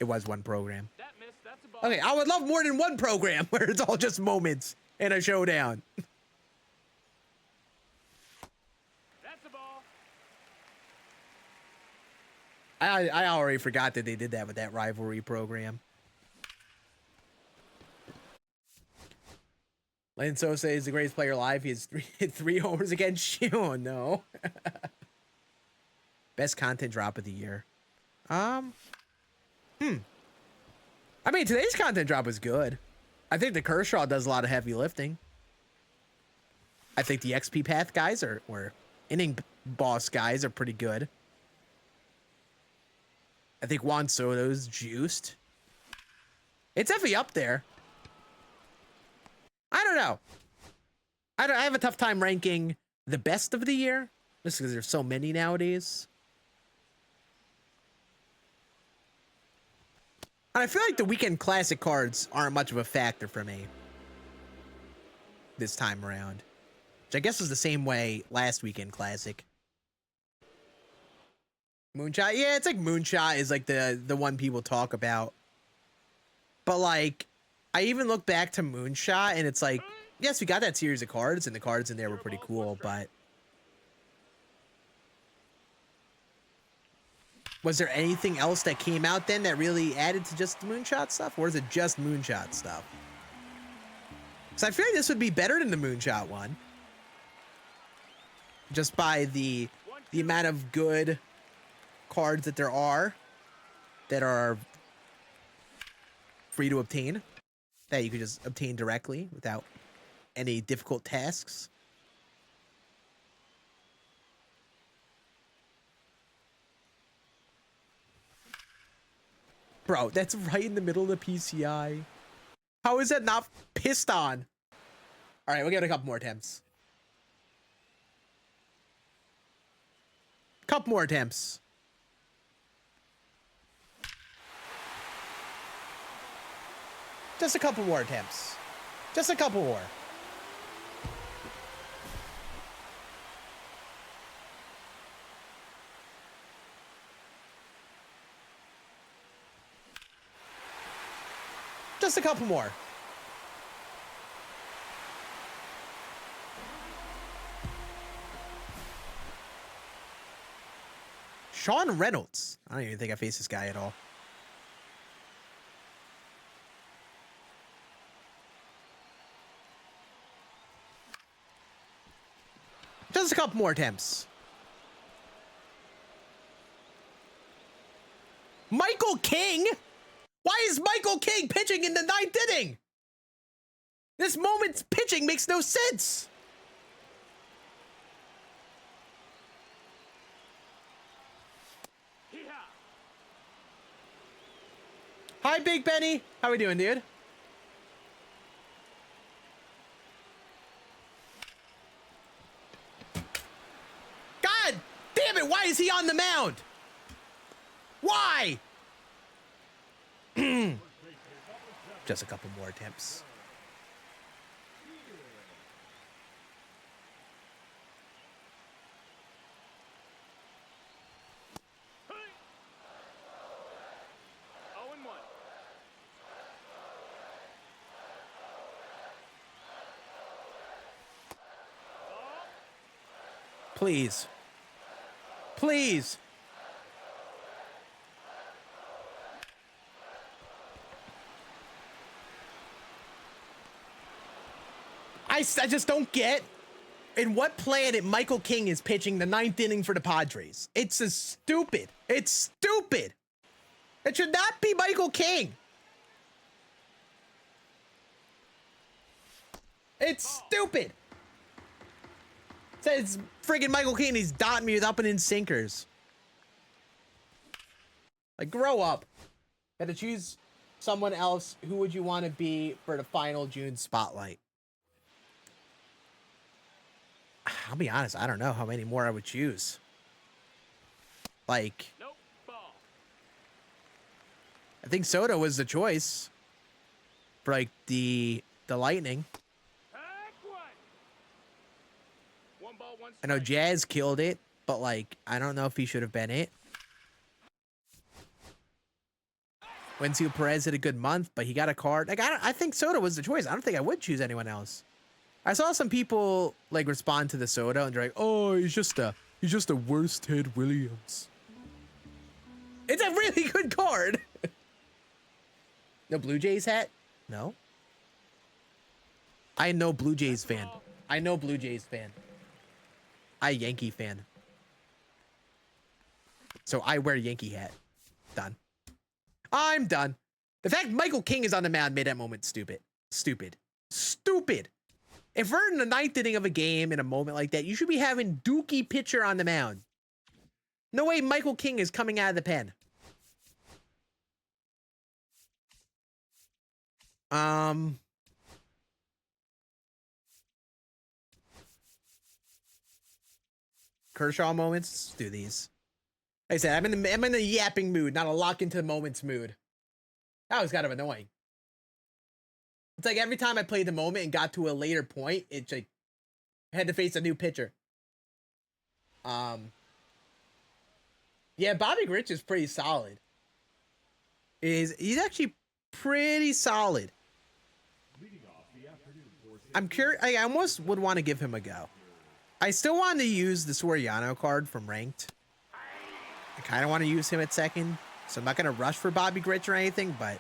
It was one program. That missed. That's a ball. Okay, I would love more than one program where it's all just moments and a showdown. That's a ball. I already forgot that they did that with that rivalry program. Lane Sosa is the greatest player alive. He has three homers against you. Oh, no. Best content drop of the year. I mean, today's content drop was good. I think the Kershaw does a lot of heavy lifting. I think the XP Path guys or inning boss guys are pretty good. I think Juan Soto's juiced. It's definitely up there. I don't know. I have a tough time ranking the best of the year just because there's so many nowadays. And I feel like the weekend classic cards aren't much of a factor for me this time around, which I guess was the same way last weekend classic. Moonshot, yeah, it's like Moonshot is like the one people talk about. But like, I even look back to Moonshot and it's like, yes, we got that series of cards and the cards in there were pretty cool, but was there anything else that came out then that really added to just the Moonshot stuff? Or is it just Moonshot stuff? Because I feel like this would be better than the Moonshot one. Just by the amount of good cards that there are that are free to obtain, that you could just obtain directly without any difficult tasks. Bro, that's right in the middle of the PCI. How is that not pissed on? All right, we'll give it a couple more attempts. Couple more attempts. Just a couple more attempts. Just a couple more. Just a couple more. Sean Reynolds. I don't even think I face this guy at all. Just a couple more attempts. Michael King? Why is Michael King pitching in the 9th inning? This moment's pitching makes no sense. Hi, Big Benny. How we doing, dude? God damn it, why is he on the mound? Why? Just a couple more attempts. Please. Please. I just don't get In what planet Michael King is pitching the 9th inning for the Padres? It's a stupid. It's stupid. It should not be Michael King. It's stupid. It says friggin' Michael King. He's dotting me with up and in sinkers. Like, grow up. Got to choose someone else. Who would you want to be for the final June spotlight? I'll be honest. I don't know how many more I would choose. Like, Nope. Ball. I think Soto was the choice for like the Lightning. Pack one. One ball, one I know strike. Jazz killed it, but like I don't know if he should have been it. Wenzel Perez had a good month, but he got a card. Like I think Soto was the choice. I don't think I would choose anyone else. I saw some people like respond to the Soto and they're like, "Oh, he's just a worst Ted Williams." It's a really good card. No Blue Jays hat? No. I know Blue Jays fan. I know Blue Jays fan. I Yankee fan. So I wear Yankee hat. Done. I'm done. The fact Michael King is on the mound made that moment stupid. Stupid. Stupid. If we're in the 9th inning of a game in a moment like that, you should be having Dookie pitcher on the mound. No way Michael King is coming out of the pen. Kershaw moments. Let's do these. Like I said, I'm in the yapping mood, not a lock into the moments mood. That was kind of annoying. It's like every time I played the moment and got to a later point, it's like I had to face a new pitcher. Yeah, Bobby Grich is pretty solid. He's actually pretty solid. I'm curious. I almost would want to give him a go. I still want to use the Soriano card from Ranked. I kind of want to use him at second, so I'm not going to rush for Bobby Grich or anything, but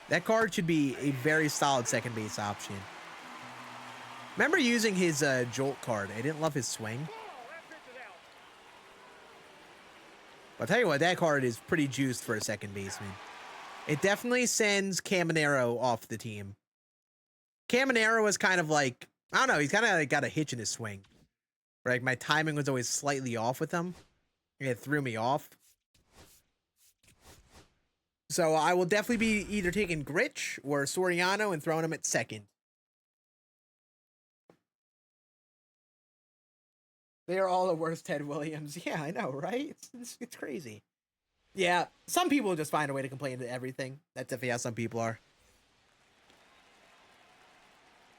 that card should be a very solid second base option. Remember using his Jolt card. I didn't love his swing. I'll tell you what, that card is pretty juiced for a second baseman. It definitely sends Caminero off the team. Caminero was kind of like, I don't know, he's kind of like got a hitch in his swing. Like my timing was always slightly off with him. It threw me off. So I will definitely be either taking Grich or Soriano and throwing him at second. They are all the worst Ted Williams. Yeah, I know, right? It's crazy. Yeah, some people just find a way to complain to everything. That's definitely how some people are.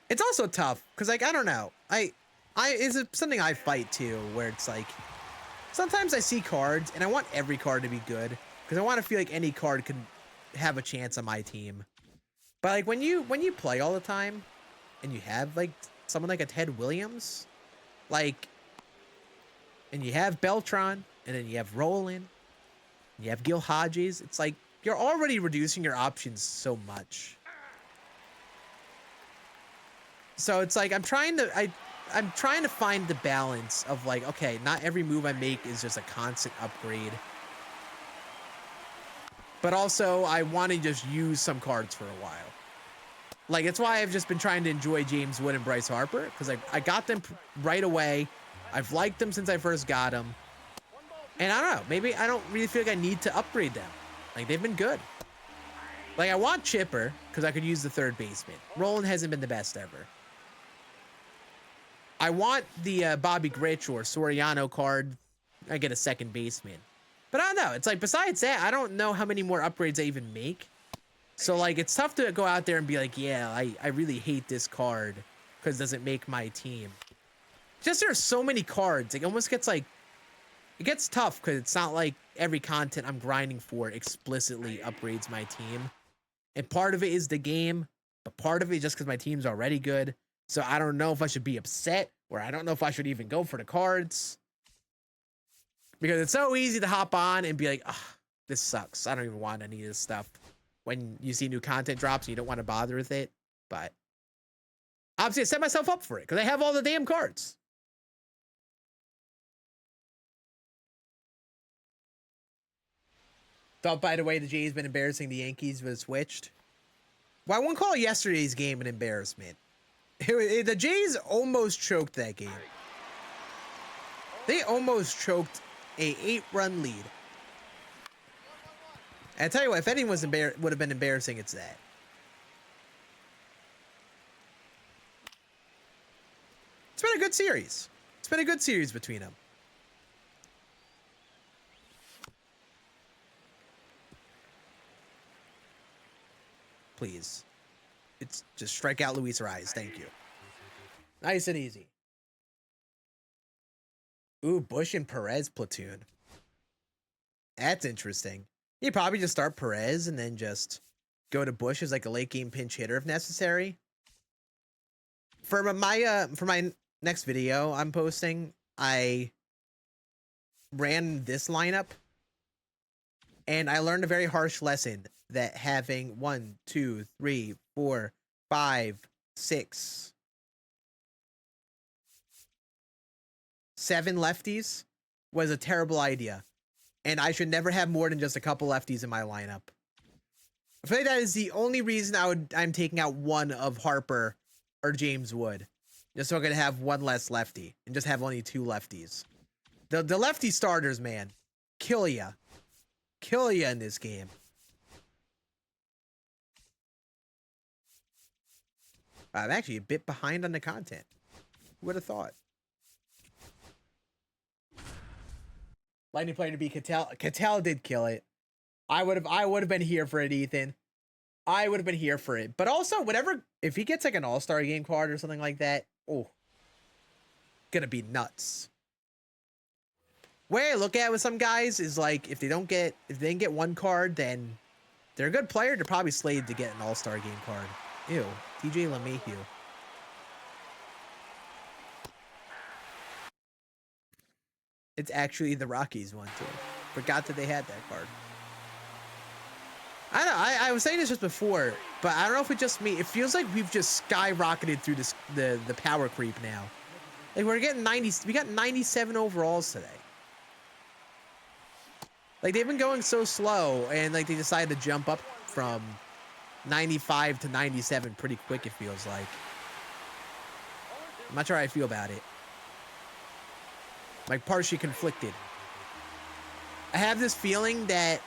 It's also tough because, like, I don't know. It's something I fight too, where it's like sometimes I see cards and I want every card to be good because I want to feel like any card could have a chance on my team. But like when you play all the time and you have like someone like a Ted Williams, like, and you have Beltran and then you have Roland, and you have Gil Hodges, it's like you're already reducing your options so much. So it's like I'm trying to find the balance of like, okay, not every move I make is just a constant upgrade. But also I want to just use some cards for a while. Like it's why I've just been trying to enjoy James Wood and Bryce Harper, because I got them right away. I've liked them since I first got them. And I don't know, maybe I don't really feel like I need to upgrade them. Like they've been good. Like I want Chipper because I could use the third baseman. Roland hasn't been the best ever. I want the Bobby Grich or Soriano card. I get a second baseman. But I don't know. It's like, besides that, I don't know how many more upgrades I even make. So, like, it's tough to go out there and be like, yeah, I really hate this card because it doesn't make my team. Just there's so many cards. It almost gets like, it gets tough because it's not like every content I'm grinding for explicitly upgrades my team. And part of it is the game, but part of it is just because my team's already good. So I don't know if I should be upset, or I don't know if I should even go for the cards. Because it's so easy to hop on and be like, oh, this sucks. I don't even want any of this stuff. When you see new content drops and you don't want to bother with it. But obviously I set myself up for it because I have all the damn cards. Thought, by the way, the Jays been embarrassing the Yankees was switched. Well, I won't call yesterday's game an embarrassment. The Jays almost choked that game. They almost choked a 8-run lead. And I tell you what, if anyone would have been embarrassing, it's that. It's been a good series. It's been a good series between them. Please. It's just strike out Luis Ariz. Thank you. Nice and easy. Ooh, Bush and Perez platoon. That's interesting. You probably just start Perez and then just go to Bush as like a late game pinch hitter if necessary. For my next video I'm posting, I ran this lineup and I learned a very harsh lesson that having 1, 2, 3, 4, 5, 6, 7 lefties was a terrible idea. And I should never have more than just a couple lefties in my lineup. I feel like that is the only reason I'm taking out one of Harper or James Wood. Just so I can have one less lefty and just have only 2 lefties. The lefty starters, man, kill ya. Kill ya in this game. I'm actually a bit behind on the content. Who would have thought? Lightning player to be Cattell. Cattell did kill it. I would have been here for it, Ethan. I would have been here for it. But also, whatever, if he gets like an all-star game card or something like that, oh, gonna be nuts. Way I look at it with some guys is like if they didn't get one card, then they're a good player. They're probably slated to get an all-star game card. Ew, TJ LeMahieu. It's actually the Rockies one too. Forgot that they had that card. I don't know. I was saying this just before, but I don't know if it's just me. It feels like we've just skyrocketed through this the power creep now. Like we're getting 90. We got 97 overalls today. Like they've been going so slow, and like they decided to jump up from 95 to 97 pretty quick. It feels like. I'm not sure how I feel about it. Like partially conflicted. I have this feeling that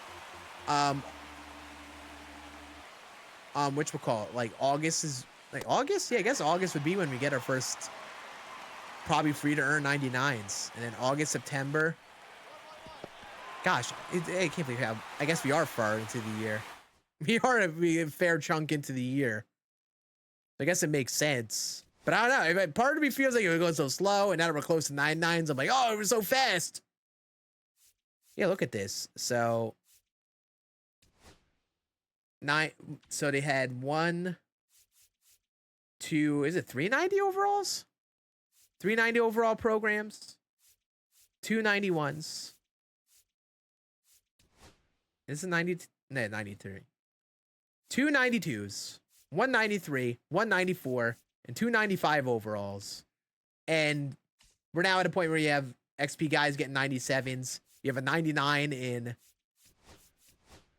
whatchamacallit, like August is like August? Yeah, I guess August would be when we get our first probably free to earn 99s. And then August, September. Gosh, I can't believe how I guess we are far into the year. We are a fair chunk into the year. I guess it makes sense. But I don't know. Part of me feels like it was going so slow, and now that we're close to 99s, I'm like, oh, it was so fast. Yeah, look at this. So they had 1, 2, is it 390 overalls? 390 overall programs, 291s. This is 93. 292s, 193, 194, and 295 overalls. And we're now at a point where you have XP guys getting 97s. You have a 99 in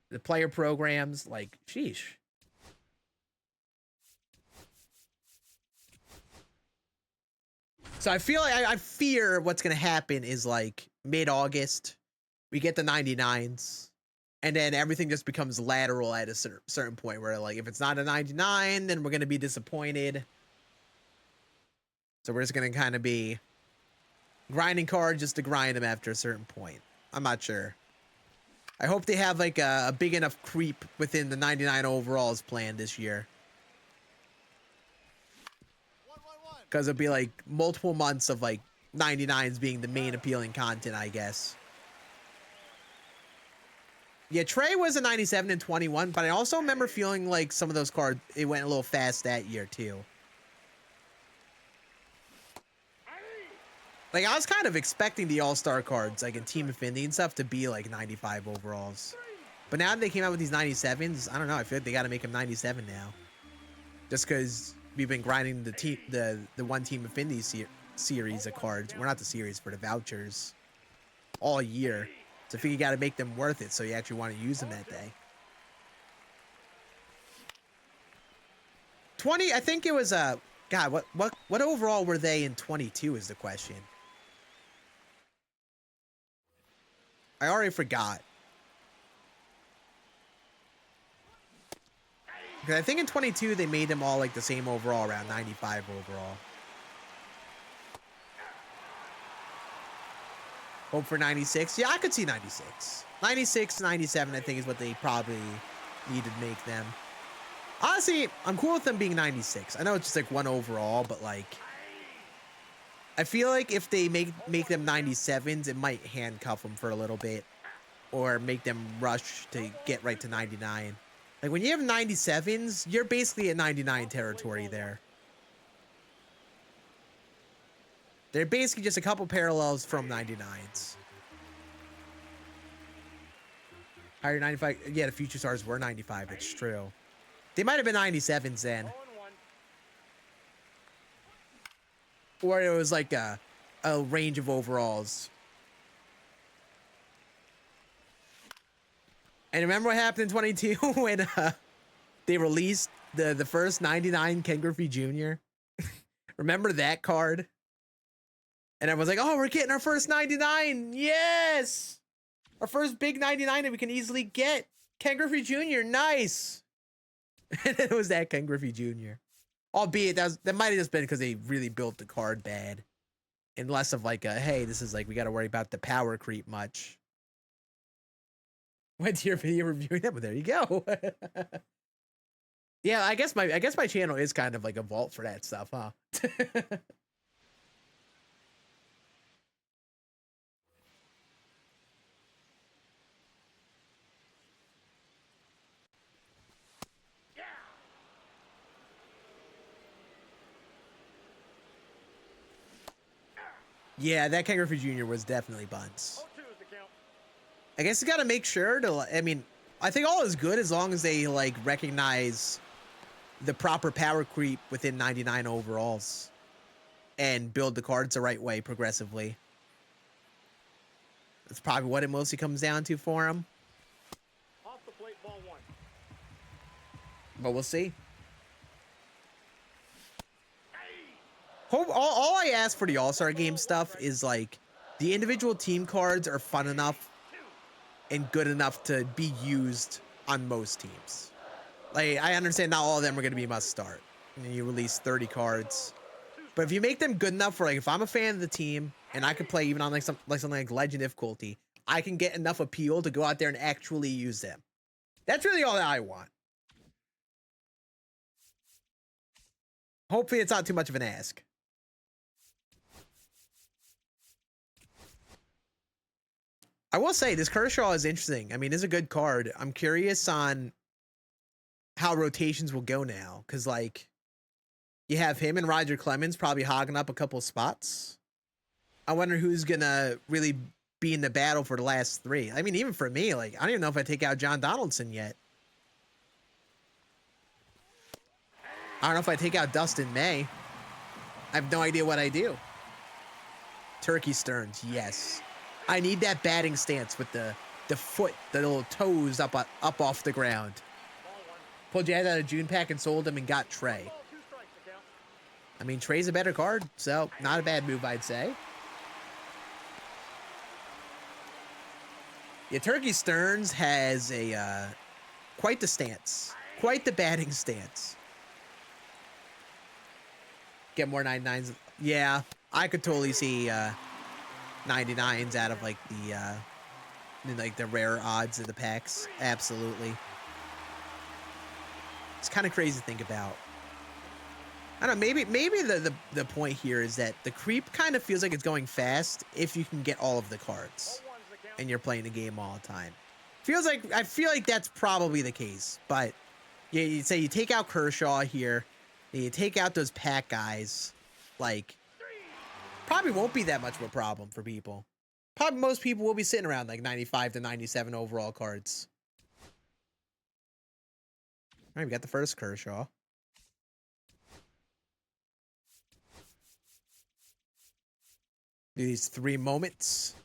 the player programs. Like, sheesh. So I feel like I fear what's going to happen is like mid-August, we get the 99s. And then everything just becomes lateral at a certain point where, like, if it's not a 99, then we're going to be disappointed. So we're just going to kind of be grinding cards just to grind them after a certain point. I'm not sure. I hope they have, like, a big enough creep within the 99 overalls plan this year. Because it'll be, like, multiple months of, like, 99s being the main appealing content, I guess. Yeah, Trey was a 97 and 21, but I also remember feeling like some of those cards, it went a little fast that year, too. Like, I was kind of expecting the all-star cards, like in Team Affinity and stuff, to be like 95 overalls. But now that they came out with these 97s, I don't know, I feel like they got to make them 97 now. Just because we've been grinding the one Team Affinity series of cards. Well, not the series, for the vouchers all year. So I think you got to make them worth it so you actually want to use them that day. 20, I think it was God, what overall were they in 22 is the question. I already forgot. Because I think in 22 they made them all like the same overall, around 95 overall. Hope for 96. Yeah, I could see 96. 96, 97, I think is what they probably need to make them. Honestly, I'm cool with them being 96. I know it's just like one overall, but like, I feel like if they make them 97s, it might handcuff them for a little bit, or make them rush to get right to 99. Like when you have 97s, you're basically at 99 territory there. They're basically just a couple parallels from 99s. Higher 95. Yeah, the future stars were 95. That's true. They might have been 97s then. Or it was like a range of overalls. And remember what happened in 22 when they released the first 99 Ken Griffey Jr.? Remember that card? And everyone's like, oh, we're getting our first 99. Yes! Our first big 99 that we can easily get. Ken Griffey Jr., nice. And it was that Ken Griffey Jr. Albeit, that might have just been because they really built the card bad. And less of like a, hey, this is like, we got to worry about the power creep much. Went to your video reviewing that, but there you go. Yeah, I guess my channel is kind of like a vault for that stuff, huh? Yeah, that Ken Griffey Jr. was definitely buns. I guess you got to make sure to, I mean, I think all is good as long as they like recognize the proper power creep within 99 overalls and build the cards the right way progressively. That's probably what it mostly comes down to for him. Off the plate, ball one. But we'll see. Hope all I ask for the All-Star game stuff is like the individual team cards are fun enough and good enough to be used on most teams. Like, I understand not all of them are going to be must start. And you release 30 cards. But if you make them good enough for, like, if I'm a fan of the team and I could play even on like something like Legend difficulty, I can get enough appeal to go out there and actually use them. That's really all that I want. Hopefully it's not too much of an ask. I will say this Kershaw is interesting. I mean, it's a good card. I'm curious on how rotations will go now, because like you have him and Roger Clemens probably hogging up a couple spots. I wonder who's gonna really be in the battle for the last three. I mean, even for me, like I don't even know if I take out John Donaldson yet. I don't know if I take out Dustin May. I have no idea what I do. Turkey Stearns, yes. I need that batting stance with the foot, the little toes up off the ground. Pulled Jazz out of June pack and sold him and got Trey. I mean, Trey's a better card, so not a bad move, I'd say. Yeah, Turkey Stearns has a quite the stance, quite the batting stance. Get more 99s. Yeah, I could totally see 99s out of like the rare odds of the packs. Absolutely. It's kind of crazy to think about. I don't know, maybe the point here is that the creep kind of feels like it's going fast if you can get all of the cards and you're playing the game all the time. I feel like that's probably the case, but yeah, you say you take out Kershaw here, and you take out those pack guys, like probably won't be that much of a problem for people. Probably most people will be sitting around like 95 to 97 overall cards. All right, we got the first Kershaw. Do these 3 moments.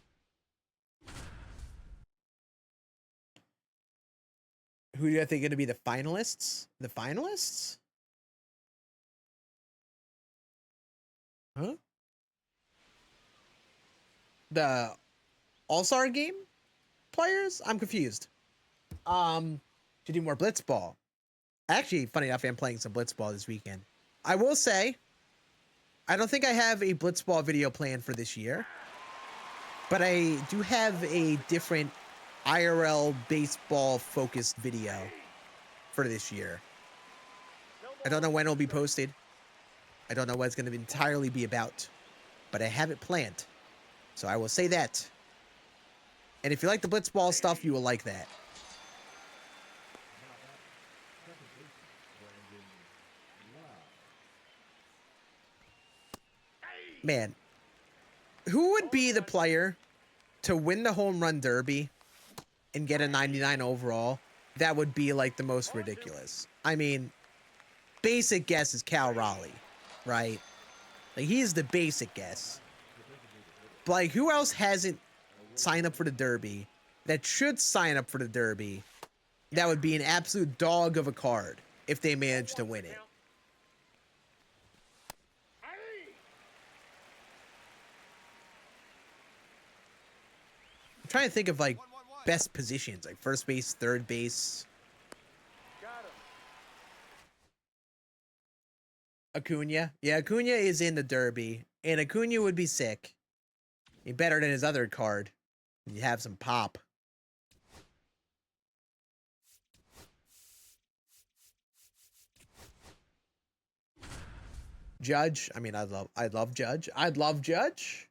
Who do you think are going to be the finalists? The finalists? Huh? The All-Star game players? I'm confused. To do more Blitzball. Actually, funny enough, I'm playing some Blitzball this weekend. I will say, I don't think I have a Blitzball video planned for this year, but I do have a different IRL baseball focused video for this year. I don't know when it'll be posted. I don't know what it's going to entirely be about, but I have it planned. So I will say that. And if you like the Blitzball stuff, you will like that. Man, who would be the player to win the home run derby and get a 99 overall? That would be like the most ridiculous. I mean, basic guess is Cal Raleigh, right? Like, he's the basic guess. But like, who else hasn't signed up for the derby that should sign up for the derby? That would be an absolute dog of a card if they manage to win it. I'm trying to think of like best positions, like first base, third base. Acuna. Yeah, Acuna is in the derby, and Acuna would be sick. Better than his other card. You have some pop. Judge. I mean, I'd love Judge. I'd love Judge.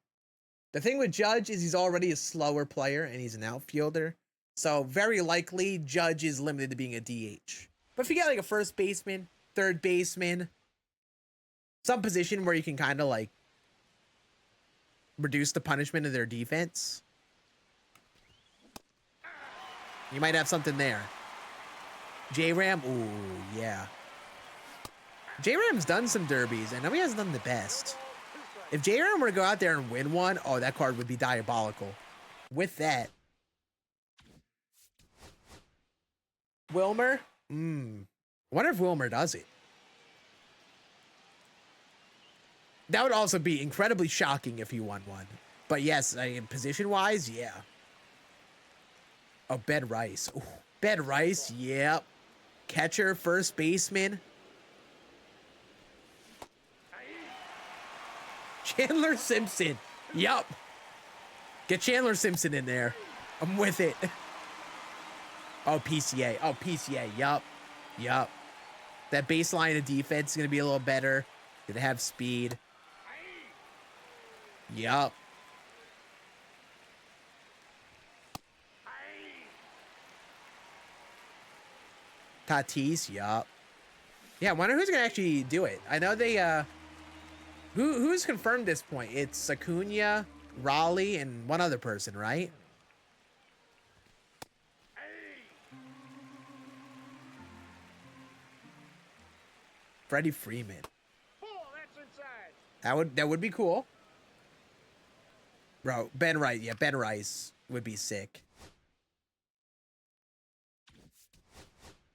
The thing with Judge is he's already a slower player, and he's an outfielder. So very likely Judge is limited to being a DH. But if you get like a first baseman, third baseman, some position where you can kind of like reduce the punishment of their defense, you might have something there. J-Ram, ooh, yeah. J-Ram's done some derbies. I know he hasn't done the best. If J-Ram were to go out there and win one, oh, that card would be diabolical. With that. Wilmer? I wonder if Wilmer does it. That would also be incredibly shocking if he won one. But yes, I mean, position-wise, yeah. Oh, Ben Rice. Ooh, Ben Rice, yep. Catcher, first baseman. Chandler Simpson. Yup. Get Chandler Simpson in there. I'm with it. Oh, PCA. Oh, PCA. Yup. Yup. That baseline of defense is going to be a little better. Going to have speed. Yup. Tatis. Yup. Yeah, I wonder who's going to actually do it. I know they, Who's confirmed at this point? It's Acuna, Raleigh, and one other person, right? Freddie Freeman. That would be cool. Bro, Ben Rice. Yeah, Ben Rice would be sick.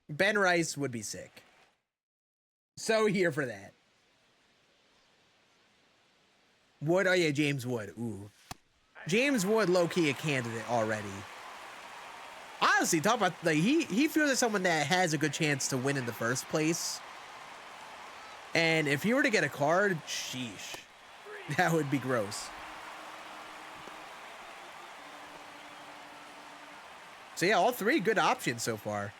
Ben Rice would be sick. So here for that. Wood, oh yeah, James Wood. Ooh. James Wood, low-key a candidate already. Honestly, talk about, like, he feels like someone that has a good chance to win in the first place. And if he were to get a card, sheesh. That would be gross. So yeah, all three good options so far.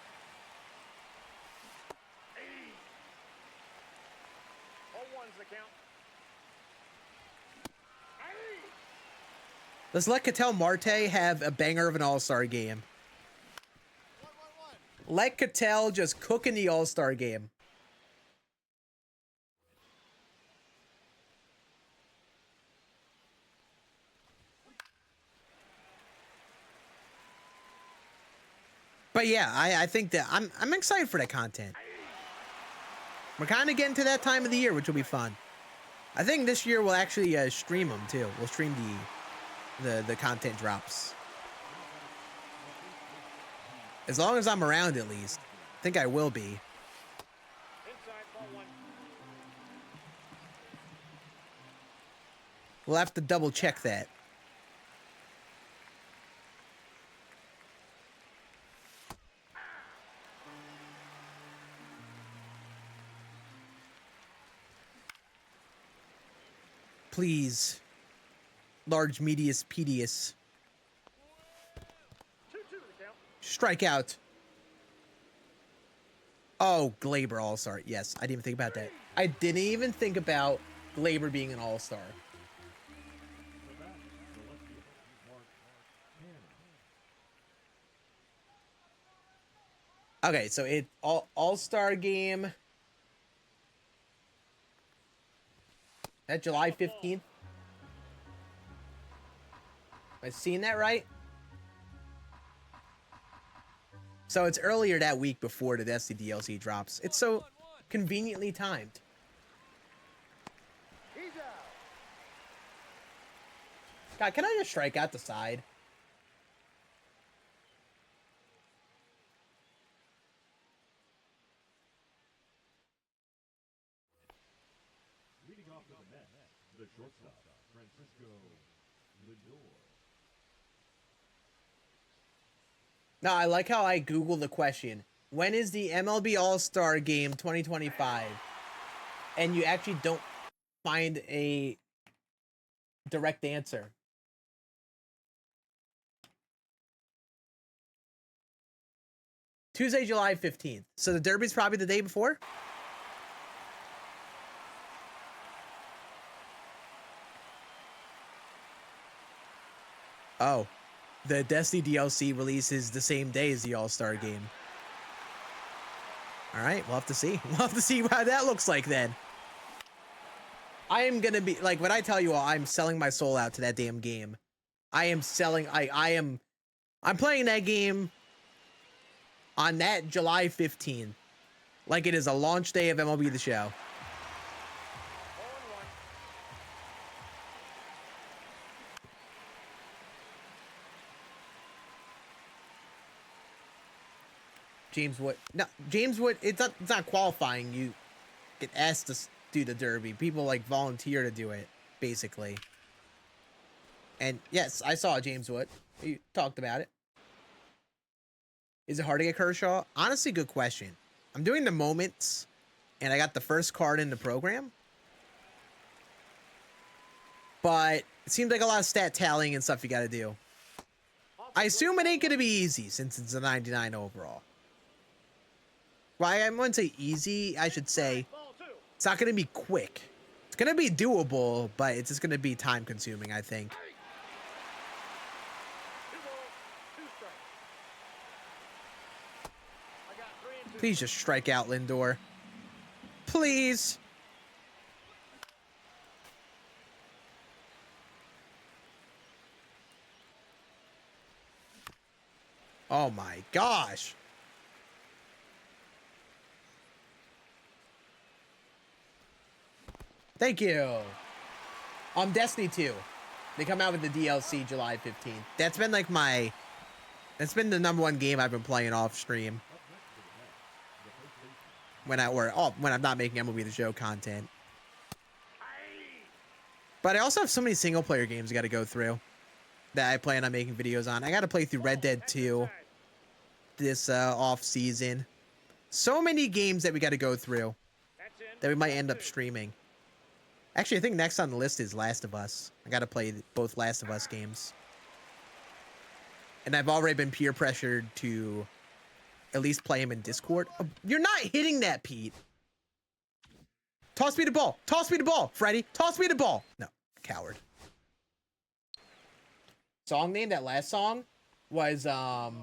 Let's let Ketel Marte have a banger of an all-star game. Let Ketel just cook in the all-star game. But yeah, I think that I'm excited for that content. We're kind of getting to that time of the year, which will be fun. I think this year we'll actually stream them too. We'll stream the content drops. As long as I'm around, at least. I think I will be. Inside ball one. We'll have to double check that. Please. Large medius pedius. 2-2 the count. Strikeout. Oh, Glaber All-Star. Yes, I didn't even think about that. I didn't even think about Glaber being an All-Star. Okay, so it All-Star game. That July 15th. Am I seeing that right? So it's earlier that week before the Destiny DLC drops. It's so conveniently timed. He's out. God, can I just strike out the side? Leading off to the net, the shortstop, Francisco Lindor. No, I like how I Google the question. When is the MLB All-Star Game 2025? And you actually don't find a direct answer. Tuesday, July 15th. So the Derby's probably the day before? Oh. The Destiny DLC releases the same day as the All-Star Game. All right, we'll have to see. We'll have to see how that looks like then. I am going to be, like, when I tell you all, I'm selling my soul out to that damn game. I am selling, I'm playing that game on that July 15th. Like it is a launch day of MLB The Show. Ball and one. James Wood. No, James Wood, it's not qualifying. You get asked to do the Derby. People like volunteer to do it, basically. And yes, I saw James Wood. You talked about it. Is it hard to get Kershaw? Honestly, good question. I'm doing the moments, and I got the first card in the program. But it seems like a lot of stat tallying and stuff you got to do. I assume it ain't going to be easy since it's a 99 overall. Well, I wouldn't say easy. I should say Ball two. it's not going to be quick. It's going to be doable, but it's just going to be time consuming, I think. 2 balls, 2 strikes. I got 3 and 2. Please just strike out Lindor. Please. Oh my gosh. Thank you. Destiny 2. They come out with the DLC July 15th. That's been like that's been the #1 game I've been playing off stream. When I'm not making MLB The Show content. But I also have so many single player games I got to go through that I plan on making videos on. I got to play through Red Dead 2 this off season. So many games that we got to go through That's in. that we might end up streaming. Actually, I think next on the list is Last of Us. I got to play both Last of Us games. And I've already been peer pressured to at least play him in Discord. Oh, you're not hitting that, Pete. Toss me the ball. Toss me the ball, Freddy. Toss me the ball. No, coward. Song name, that last song was, I'll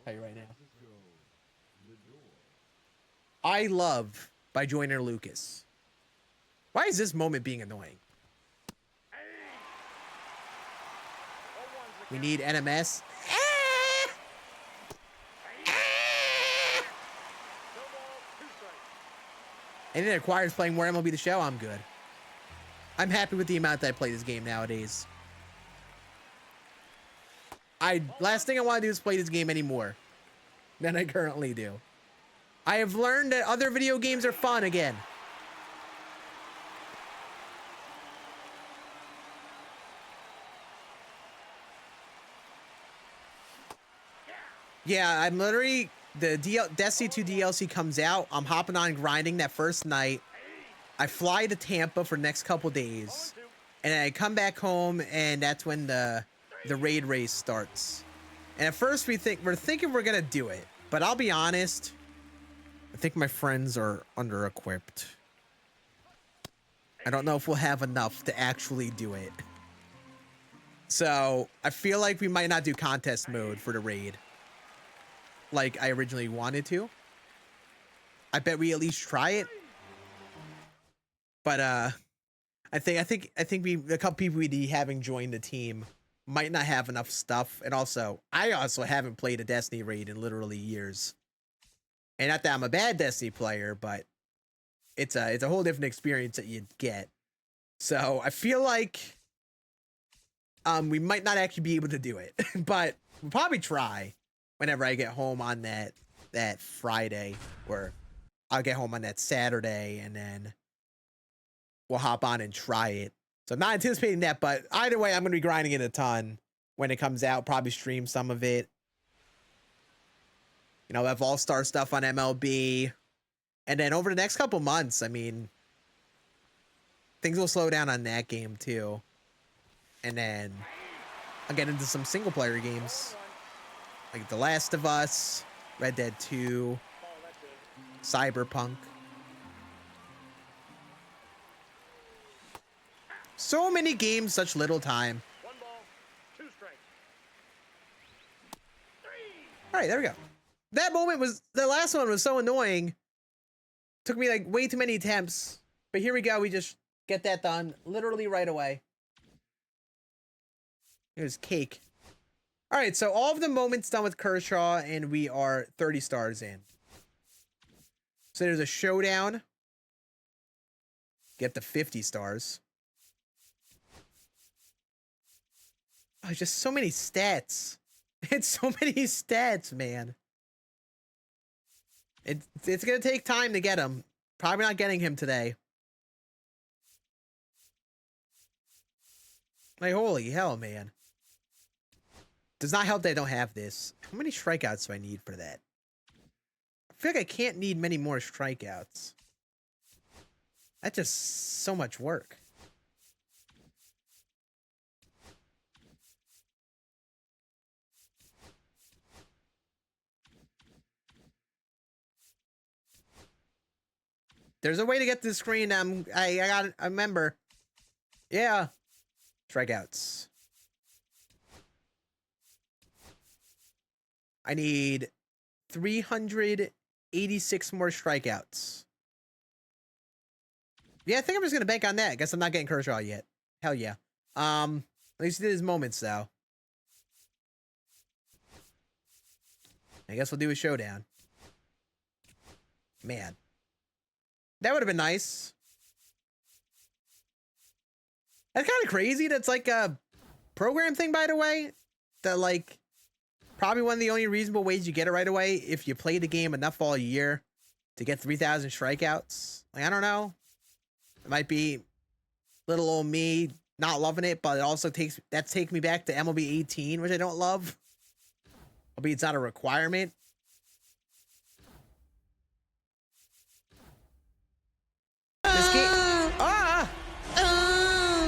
tell you right now. I Love by Joyner Lucas. Why is this moment being annoying? We need NMS. Anything that requires playing more MLB The Show, I'm good. I'm happy with the amount that I play this game nowadays. Last thing I want to do is play this game anymore than I currently do. I have learned that other video games are fun again. Yeah, I'm literally, Destiny 2 DLC comes out. I'm hopping on grinding that first night. I fly to Tampa for the next couple days. And I come back home, and that's when the raid race starts. And at first we're thinking we're gonna do it. But I'll be honest, I think my friends are under-equipped. I don't know if we'll have enough to actually do it. So I feel like we might not do contest mode for the raid like I originally wanted to. I bet we at least try it. But I think a couple people we having joined the team might not have enough stuff. And also, I also haven't played a Destiny raid in literally years. And not that I'm a bad Destiny player, but it's a whole different experience that you'd get. So I feel like we might not actually be able to do it, but we'll probably try whenever I get home on that Friday, or I'll get home on that Saturday, and then we'll hop on and try it. So I'm not anticipating that, but either way, I'm going to be grinding it a ton when it comes out. Probably stream some of it. You know, have all-star stuff on MLB. And then over the next couple months, I mean, things will slow down on that game too. And then I'll get into some single-player games, like The Last of Us, Red Dead 2, Cyberpunk. So many games, such little time. 1 ball, 2 strikes. 3. All right, there we go. That moment was, the last one was so annoying. Took me like way too many attempts. But here we go. We just get that done literally right away. Here's cake. All right, so all of the moments done with Kershaw, and we are 30 stars in. So there's a showdown. Get the 50 stars. Oh, just so many stats. It's so many stats, man. It's gonna take time to get him. Probably not getting him today. Like, holy hell, man. Does not help that I don't have this. How many strikeouts do I need for that? I feel like I can't need many more strikeouts. That's just so much work. There's a way to get to the screen. I remember. Yeah. Strikeouts. I need 386 more strikeouts. Yeah, I think I'm just gonna bank on that. I guess I'm not getting Kershaw yet. Hell yeah. At least he did his moments though. I guess we'll do a showdown. Man. That would have been nice. That's kind of crazy. That's like a program thing, by the way. That, like, probably one of the only reasonable ways you get it right away if you play the game enough all year to get 3,000 strikeouts. Like, I don't know. It might be little old me not loving it, but it also takes me back to MLB 18, which I don't love. Albeit it's not a requirement. This game.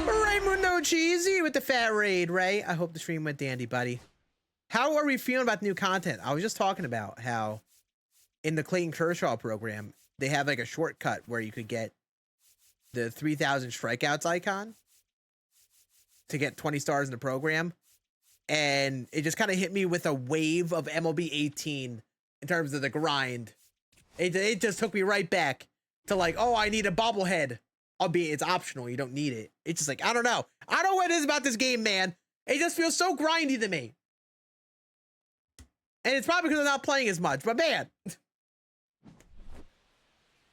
Raymundo Cheesy with the fat raid, Ray. I hope the stream went dandy, buddy. How are we feeling about new content? I was just talking about how in the Clayton Kershaw program, they have like a shortcut where you could get the 3,000 strikeouts icon to get 20 stars in the program. And it just kind of hit me with a wave of MLB 18 in terms of the grind. It just took me right back to like, oh, I need a bobblehead. Albeit it's optional. You don't need it. It's just like, I don't know. I don't know what it is about this game, man. It just feels so grindy to me. And it's probably because I'm not playing as much, but man.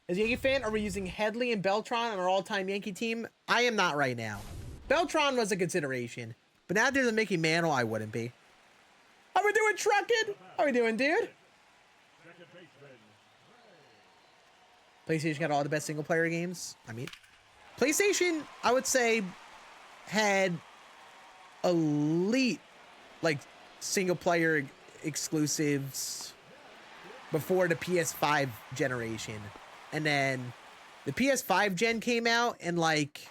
As a Yankee fan, are we using Headley and Beltran on our all-time Yankee team? I am not right now. Beltran was a consideration, but now there's a Mickey Mantle, I wouldn't be. How we doing, trucking? How we doing, dude? Second baseman. PlayStation got all the best single player games. I mean, PlayStation, I would say, had elite, like, single player exclusives before the PS5 generation. And then the PS5 gen came out and, like,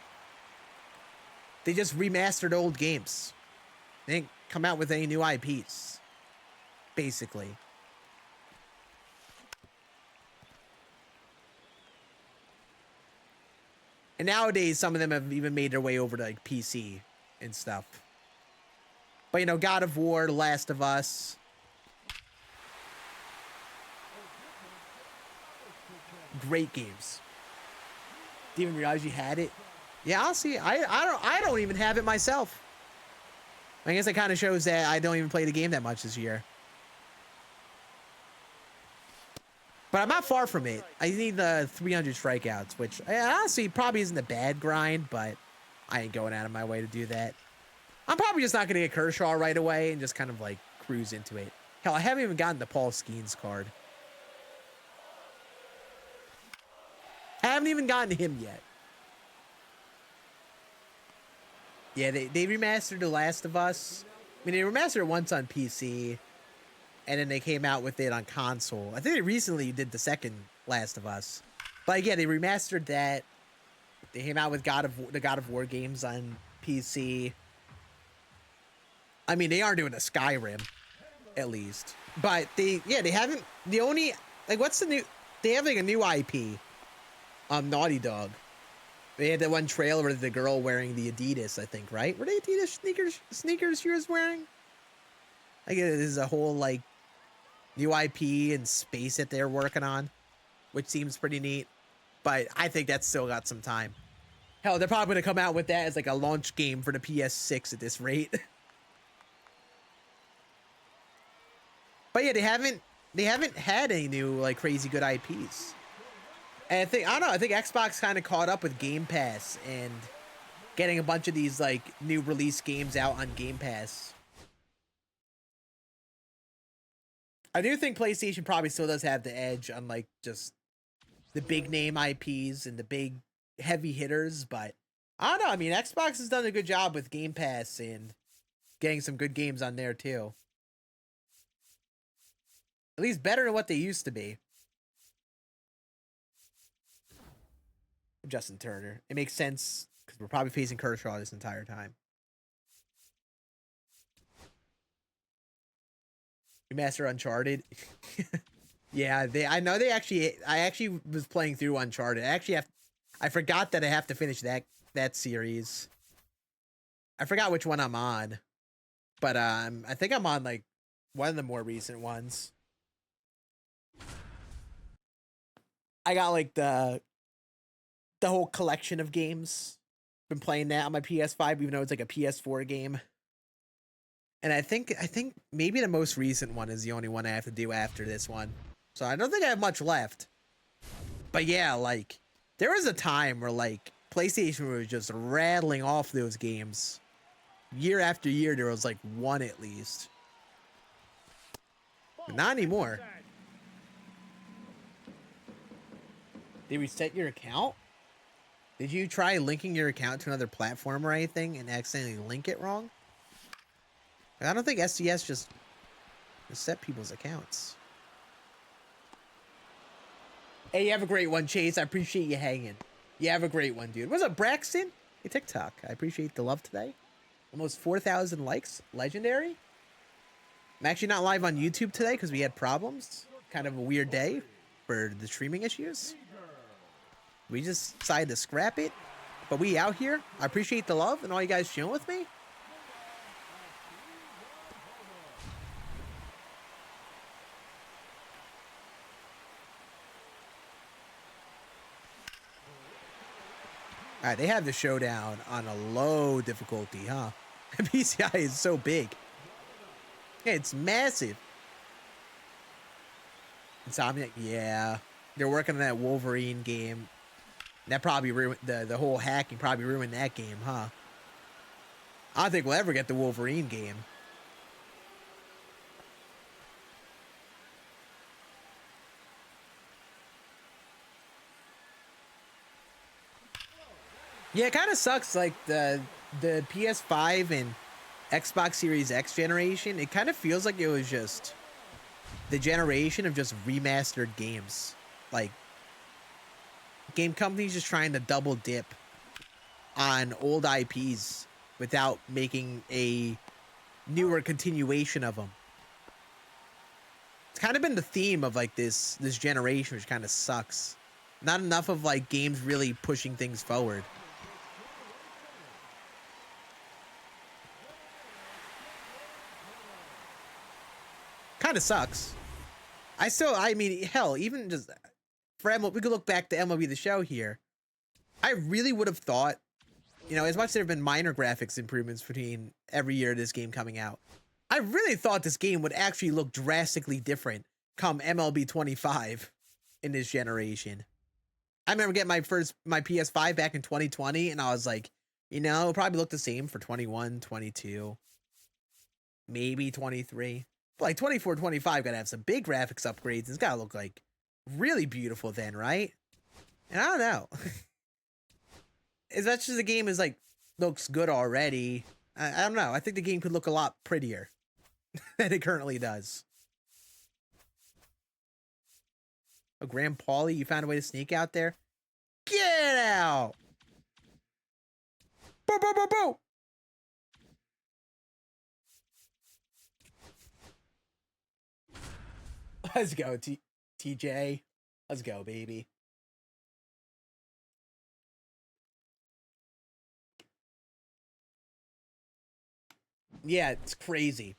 they just remastered old games. They didn't come out with any new IPs, basically. And nowadays, some of them have even made their way over to, like, PC and stuff. But, you know, God of War, The Last of Us. Great games. Didn't even realize you had it. Yeah, I'll see. I don't even have it myself. I guess it kind of shows that I don't even play the game that much this year. But I'm not far from it. I need the 300 strikeouts, which honestly probably isn't a bad grind, but I ain't going out of my way to do that. I'm probably just not going to get Kershaw right away and just kind of like cruise into it. Hell, I haven't even gotten the Paul Skeens card. I haven't even gotten him yet. Yeah, they remastered The Last of Us. I mean, they remastered it once on PC, and then they came out with it on console. I think they recently did the second Last of Us. But yeah, they remastered that. They came out with the God of War games on PC. I mean, they are doing a Skyrim, at least. But they haven't, the only, like, what's the new, they have like a new IP, Naughty Dog. They had that one trailer with the girl wearing the Adidas, I think, right? Were they Adidas sneakers she was wearing? I guess this is a whole, like, new IP and space that they're working on, which seems pretty neat. But I think that's still got some time. Hell, they're probably going to come out with that as, like, a launch game for the PS6 at this rate. But yeah, they haven't had any new, like, crazy good IPs. And I don't know, I think Xbox kind of caught up with Game Pass and getting a bunch of these, like, new release games out on Game Pass. I do think PlayStation probably still does have the edge on, like, just the big name IPs and the big heavy hitters, but I don't know. I mean, Xbox has done a good job with Game Pass and getting some good games on there too. At least better than what they used to be. Justin Turner. It makes sense because we're probably facing Kershaw this entire time. Remaster Uncharted. Yeah, I actually was playing through Uncharted. I forgot that I have to finish that series. I forgot which one I'm on. But I think I'm on, like, one of the more recent ones. I got, like, the whole collection of games. Been playing that on my PS5, even though it's like a PS4 game. And I think maybe the most recent one is the only one I have to do after this one. So I don't think I have much left. But yeah, like, there was a time where, like, PlayStation was just rattling off those games. Year after year, there was, like, one at least. But not anymore. They reset your account? Did you try linking your account to another platform or anything and accidentally link it wrong? I don't think SCS just reset people's accounts. Hey, you have a great one, Chase. I appreciate you hanging. You have a great one, dude. What's up, Braxton? Hey, TikTok. I appreciate the love today. Almost 4,000 likes. Legendary. I'm actually not live on YouTube today because we had problems. Kind of a weird day for the streaming issues. We just decided to scrap it. But we out here. I appreciate the love and all you guys chilling with me. All right, they have the showdown on a low difficulty, huh? PCI is so big. It's massive. Insomniac, yeah. They're working on that Wolverine game. That probably ruined the whole hacking probably ruined that game, huh? I don't think we'll ever get the Wolverine game. Yeah, it kind of sucks. Like the PS5 and Xbox Series X generation, it kind of feels like it was just the generation of just remastered games. Like game companies just trying to double dip on old IPs without making a newer continuation of them. It's kind of been the theme of like this generation, which kind of sucks. Not enough of like games really pushing things forward. Kind of sucks. I mean, hell, even just for MLB, we could look back to MLB The Show here. I really would have thought, you know, as much as there have been minor graphics improvements between every year of this game coming out, I really thought this game would actually look drastically different come MLB 25 in this generation. I remember getting my PS5 back in 2020, and I was like, you know, it'll probably look the same for 21, 22, maybe 23. But like 24, 25 gotta have some big graphics upgrades. It's gotta look like really beautiful then, right? And I don't know. As much as the game is like looks good already, I don't know. I think the game could look a lot prettier than it currently does. Oh, Graham Pauly, you found a way to sneak out there? Get out! Boo, boo, boo, boo! Let's go, TJ. Let's go, baby. Yeah, it's crazy.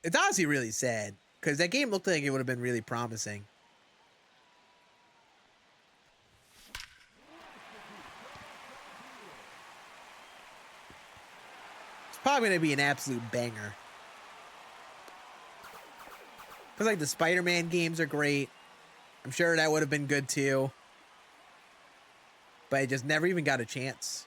It's honestly really sad, because that game looked like it would have been really promising. It's probably going to be an absolute banger. Because, like, the Spider-Man games are great. I'm sure that would have been good, too. But it just never even got a chance.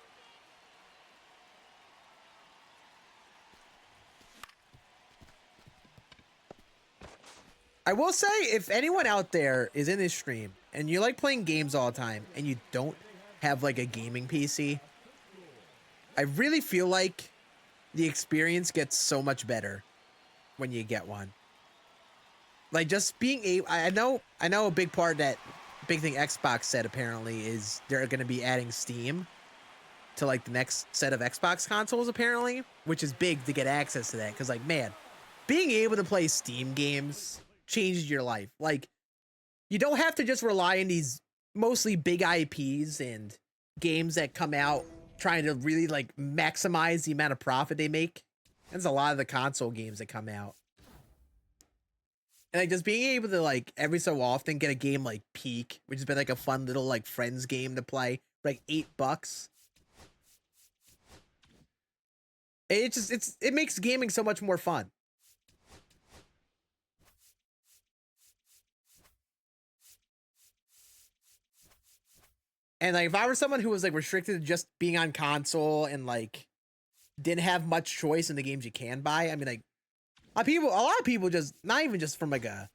I will say, if anyone out there is in this stream and you like playing games all the time and you don't have like a gaming PC, I really feel like the experience gets so much better when you get one. Like just being I know a big part that big thing Xbox said apparently is they're going to be adding Steam to like the next set of Xbox consoles apparently, which is big to get access to that. Cause like, man, being able to play Steam games changes your life. Like you don't have to just rely on these mostly big IPs and games that come out trying to really like maximize the amount of profit they make. That's a lot of the console games that come out. And like just being able to like every so often get a game like Peak, which has been like a fun little like friends game to play for like $8. It makes gaming so much more fun. And like if I were someone who was like restricted to just being on console and like didn't have much choice in the games you can buy, I mean like a lot of people just not even just from like a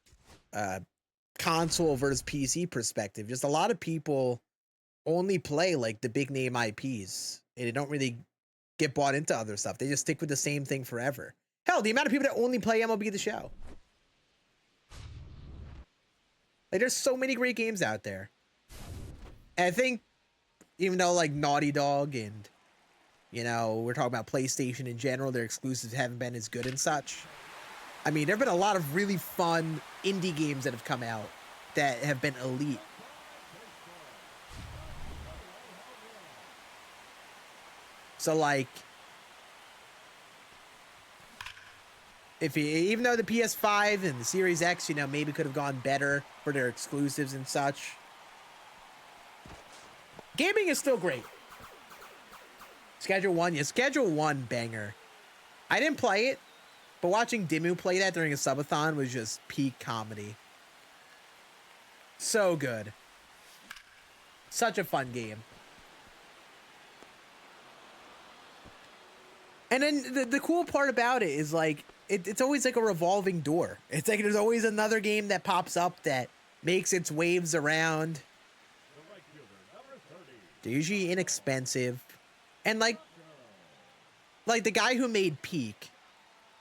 console versus PC perspective, just a lot of people only play like the big name IPs and they don't really get bought into other stuff. They just stick with the same thing forever. Hell, the amount of people that only play MLB The Show. Like there's so many great games out there. And I think even though like Naughty Dog and, you know, we're talking about PlayStation in general, their exclusives haven't been as good and such. I mean, there have been a lot of really fun indie games that have come out that have been elite. So like, even though the PS5 and the Series X, you know, maybe could have gone better for their exclusives and such, gaming is still great. Schedule 1, yeah, Schedule 1 banger. I didn't play it, but watching Dimmu play that during a subathon was just peak comedy. So good. Such a fun game. And then the cool part about it is like, it's always like a revolving door. It's like there's always another game that pops up that makes its waves around. They're usually inexpensive. And like the guy who made Peak,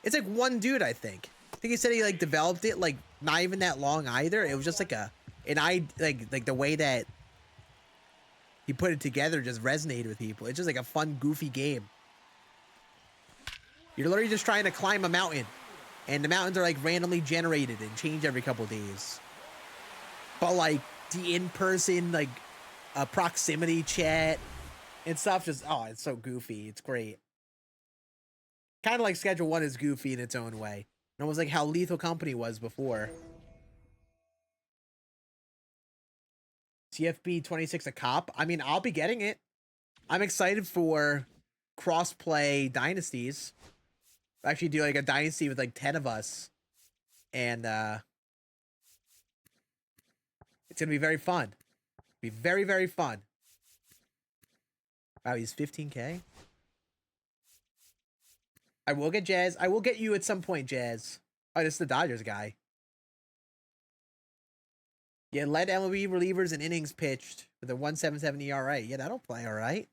it's like one dude, I think. I think he said he like developed it like not even that long either. It was just like like the way that he put it together just resonated with people. It's just like a fun, goofy game. You're literally just trying to climb a mountain, and the mountains are like randomly generated and change every couple days. But like the in-person like proximity chat and stuff, just it's so goofy. It's great. Kind of like Schedule 1 is goofy in its own way. And almost like how Lethal Company was before. CFB 26 a cop. I mean, I'll be getting it. I'm excited for cross-play dynasties. Actually do like a dynasty with like 10 of us. And it's going to be very fun. Be very, very fun. Wow, he's 15K. I will get Jazz. I will get you at some point, Jazz. Oh, this is the Dodgers guy. Yeah, led MLB relievers and innings pitched with a 1.77 ERA. Yeah, that'll play all right.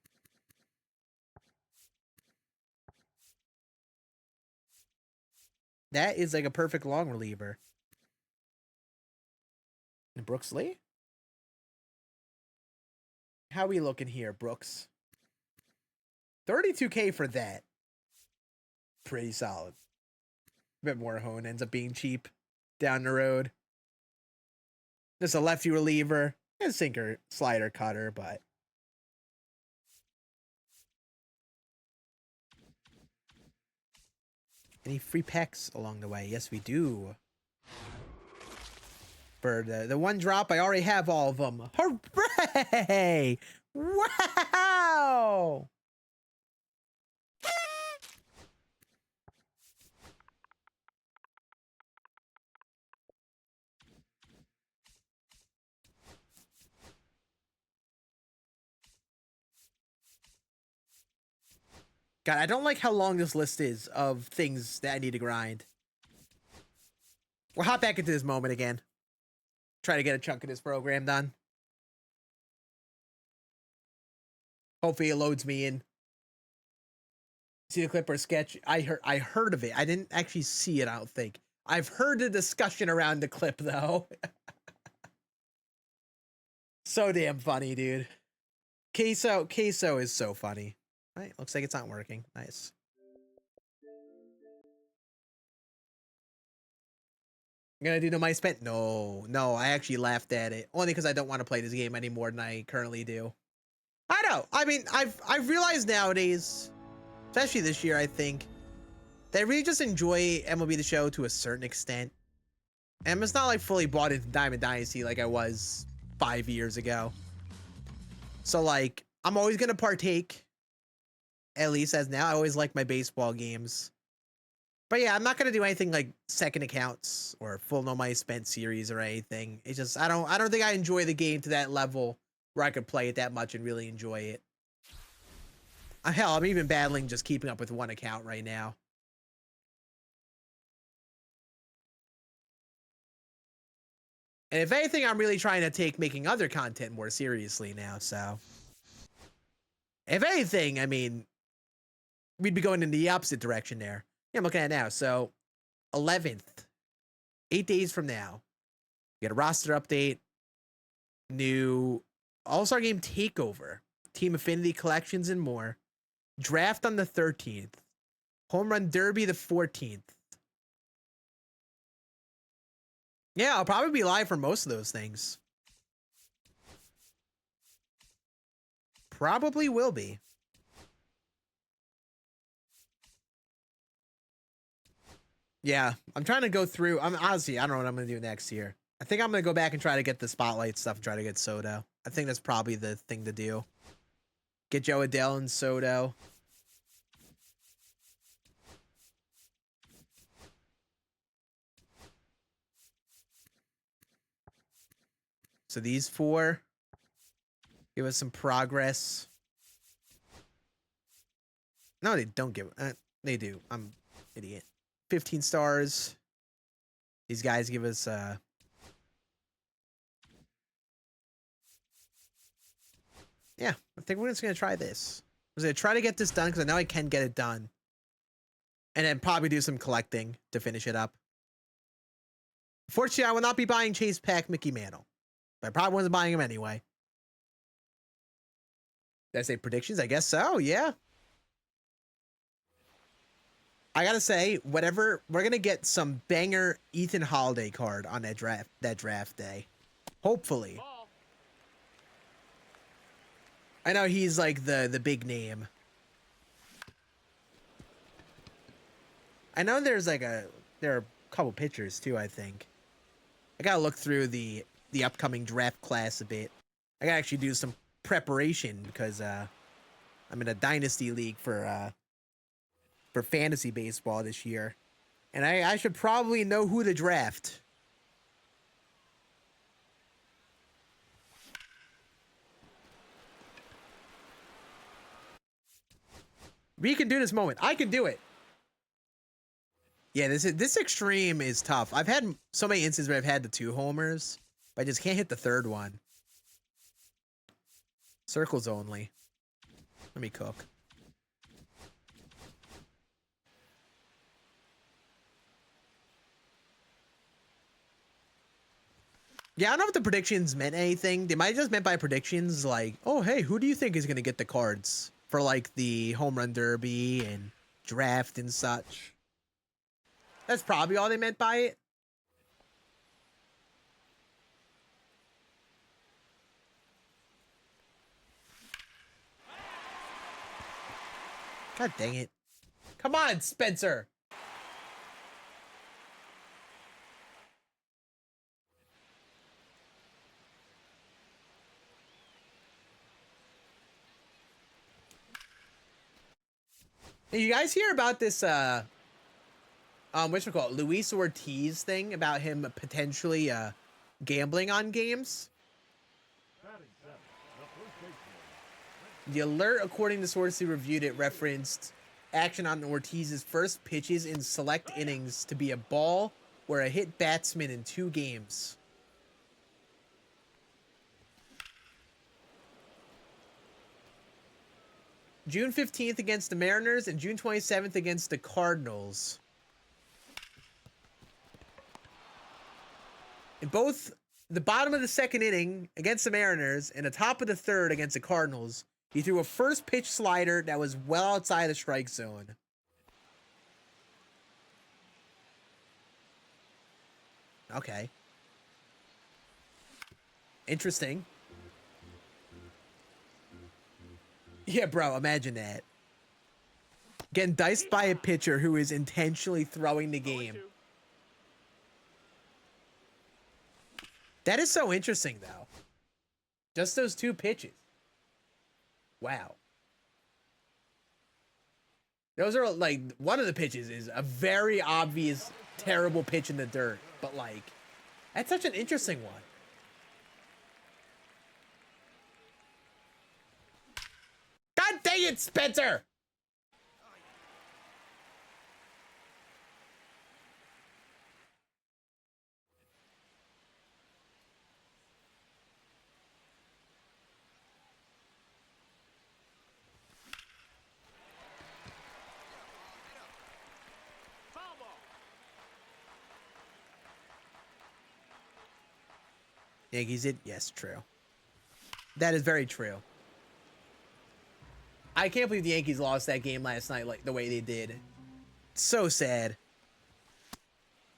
That is like a perfect long reliever. And Brooks Lee? How we looking here, Brooks? 32K for that. Pretty solid. A bit more hone ends up being cheap down the road. Just a lefty reliever. And sinker, slider, cutter, but any free packs along the way? Yes, we do. For the one drop, I already have all of them. Hooray! Wow! God, I don't like how long this list is of things that I need to grind. We'll hop back into this moment again. Try to get a chunk of this program done. Hopefully it loads me in. See the clip or sketch? I heard of it. I didn't actually see it, I don't think. I've heard the discussion around the clip though. So damn funny, dude. Queso is so funny. All right, looks like it's not working. Nice. I'm gonna do no my spent. No, I actually laughed at it. Only because I don't want to play this game any more than I currently do. I know. I mean, I've realized nowadays, especially this year, I think, that I really just enjoy MLB The Show to a certain extent. And it's not like fully bought into Diamond Dynasty like I was 5 years ago. So like, I'm always gonna partake. At least as now, I always like my baseball games. But yeah, I'm not gonna do anything like second accounts or full no money spent series or anything. It's just I don't think I enjoy the game to that level where I could play it that much and really enjoy it. Hell, I'm even battling just keeping up with one account right now. And if anything, I'm really trying to take making other content more seriously now. So if anything, I mean, we'd be going in the opposite direction there. Yeah, I'm looking at it now. So 11th, 8 days from now, we get a roster update, new All-Star Game takeover, team affinity collections and more, draft on the 13th, home run derby the 14th. Yeah, I'll probably be live for most of those things. Probably will be. Yeah, I'm trying to go through. Honestly, I don't know what I'm going to do next year. I think I'm going to go back and try to get the spotlight stuff and try to get Soto. I think that's probably the thing to do. Get Joe Adele and Soto. So these four give us some progress. No, they don't give. They do. I'm an idiot. 15 stars. These guys give us Yeah, I think we're just gonna try this. I'm gonna try to get this done because I know I can get it done, and then probably do some collecting to finish it up. Fortunately, I will not be buying Chase Pack Mickey Mantle, but I probably wasn't buying him anyway. Did I say predictions? I guess so. Yeah. I gotta say, whatever, we're gonna get some banger Ethan Holiday card on that draft day. Hopefully. Ball. I know he's like the big name. I know there are a couple pitchers too, I think. I gotta look through the upcoming draft class a bit. I gotta actually do some preparation because I'm in a dynasty league for fantasy baseball this year. And I should probably know who to draft. We can do this moment. I can do it. Yeah, this extreme is tough. I've had so many instances where I've had the 2 homers, but I just can't hit the 3rd one. Circles only. Let me cook. Yeah, I don't know if the predictions meant anything. They might have just meant by predictions like, oh, hey, who do you think is going to get the cards for like the home run derby and draft and such? That's probably all they meant by it. God dang it. Come on, Spencer. Hey, you guys hear about this Luis Ortiz thing about him potentially gambling on games? Batting seventh, the first baseman. The alert, according to sources who reviewed it, referenced action on Ortiz's first pitches in select innings to be a ball or a hit batsman in 2 games. June 15th against the Mariners and June 27th against the Cardinals. In both the bottom of the 2nd inning against the Mariners and the top of the 3rd against the Cardinals, he threw a first pitch slider that was well outside the strike zone. Okay. Interesting. Yeah, bro, imagine that. Getting diced by a pitcher who is intentionally throwing the game. 0-2. That is so interesting, though. Just those 2 pitches. Wow. Those are like, one of the pitches is a very obvious, terrible pitch in the dirt. But like, that's such an interesting one. God dang it, Spencer! Foul ball. Yankees did? Yes, true. That is very true. I can't believe the Yankees lost that game last night like the way they did. So sad.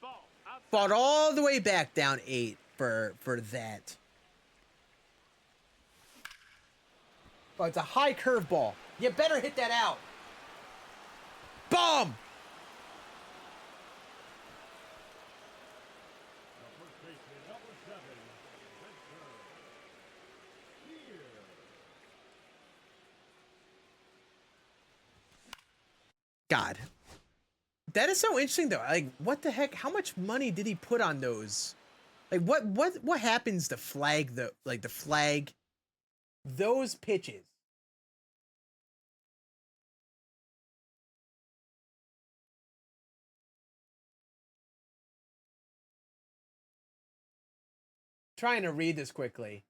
Ball. Outside. Fought all the way back down 8 for that. Oh, it's a high curveball. You better hit that out. Bomb! The first baseman, number 7, Spencer. Here. God. That is so interesting though. Like, what the heck? How much money did he put on those? Like, what happens to flag the flag those pitches? Trying to read this quickly.